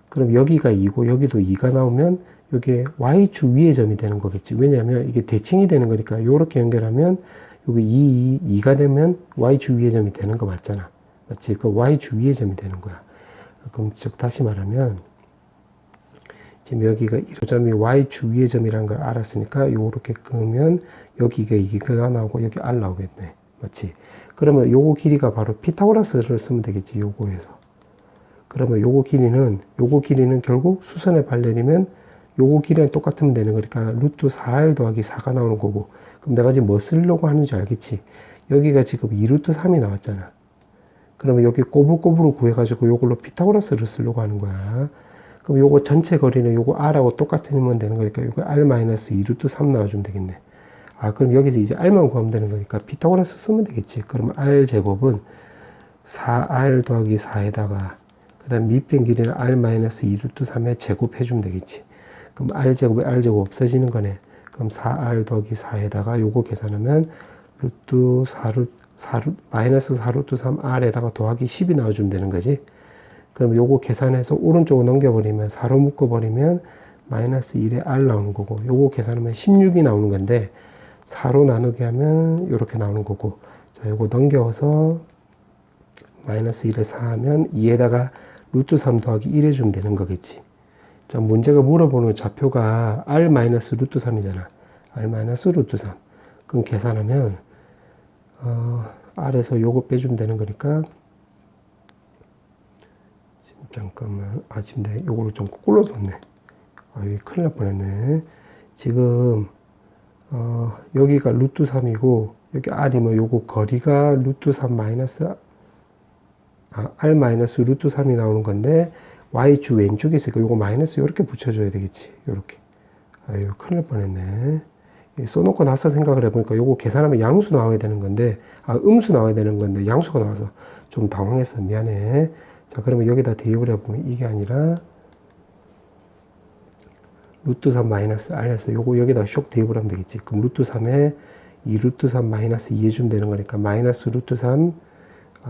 그럼 여기가 2고 여기도 2가 나오면 이게 Y축 위의 점이 되는 거겠지. 왜냐하면 이게 대칭이 되는 거니까 요렇게 연결하면 여기 2가 되면 Y축 위의 점이 되는 거 맞잖아. 맞지? 그 Y축 위의 점이 되는 거야. 그럼 즉 다시 말하면 지금 여기가 이 점이 Y축 위의 점이라는 걸 알았으니까 요렇게 그으면 여기가 2가 나오고 여기 R 나오겠네. 맞지? 그러면 요거 길이가 바로 피타고라스를 쓰면 되겠지. 요거에서. 그러면 요거 길이는 결국 수선의 발 내리면 요거 길이랑 똑같으면 되는 거니까 루트 4R 더하기 4가 나오는 거고 그럼 내가 지금 뭐 쓰려고 하는지 알겠지? 여기가 지금 2루트 3이 나왔잖아. 그러면 여기 꼬불꼬불을 구해가지고 요걸로 피타고라스를 쓰려고 하는 거야. 그럼 요거 전체 거리는 요거 R하고 똑같으면 되는 거니까 요거 R 마이너스 2루트 3 나와주면 되겠네. 아, 그럼 여기서 이제 R만 구하면 되는 거니까 피타고라스 쓰면 되겠지. 그러면 R 제곱은 4R 더하기 4에다가 그 다음 밑변 길이는 R 마이너스 2루트 3에 제곱해주면 되겠지. 그럼 R 제곱에 R 제곱 없어지는 거네. 그럼 4R 더하기 4에다가 요거 계산하면 루트 4 마이너스 4루트 3R에다가 더하기 10이 나와주면 되는 거지. 그럼 요거 계산해서 오른쪽으로 넘겨버리면 4로 묶어버리면 마이너스 1의 r 나오는 거고, 요거 계산하면 16이 나오는 건데 4로 나누게 하면 이렇게 나오는 거고, 자 요거 넘겨서 마이너스 1을 4 하면 2에다가 루트 3 더하기 1 해주면 되는 거겠지. 자, 문제가 물어보는 좌표가 r 마이너스 루트 3이잖아. r 마이너스 루트 3. 그럼 계산하면 r에서 요거 빼주면 되는 거니까, 지금 잠깐만, 지금 내가 요거를 좀 거꾸로 썼네. 여기 큰일 날 뻔했네. 지금 여기가 루트 3이고 여기 r이면 요거 거리가 루트 3 마이너스 r 마이너스 루트 3이 나오는 건데, y축 왼쪽에 있으니까 요거 마이너스 이렇게 붙여줘야 되겠지. 요렇게. 아유, 큰일 날 뻔했네. 써놓고 나서 생각을 해보니까 요거 계산하면 양수 나와야 되는 건데, 음수 나와야 되는 건데 양수가 나와서 좀 당황했어. 미안해. 자, 그러면 여기다 대입을 해보면 이게 아니라 루트 3 마이너스 r 해서 요거 여기다 쇽 대입을 하면 되겠지. 그럼 루트 3에 2 루트 3 마이너스 2 해주면 되는 거니까 마이너스 루트 3,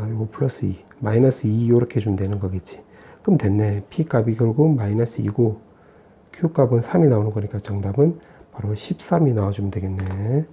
요거 플러스 2, 마이너스 2 요렇게 해주면 되는 거겠지. 그럼 됐네. p 값이 결국 마이너스 2고 q 값은 3이 나오는 거니까 정답은 바로 13이 나와주면 되겠네.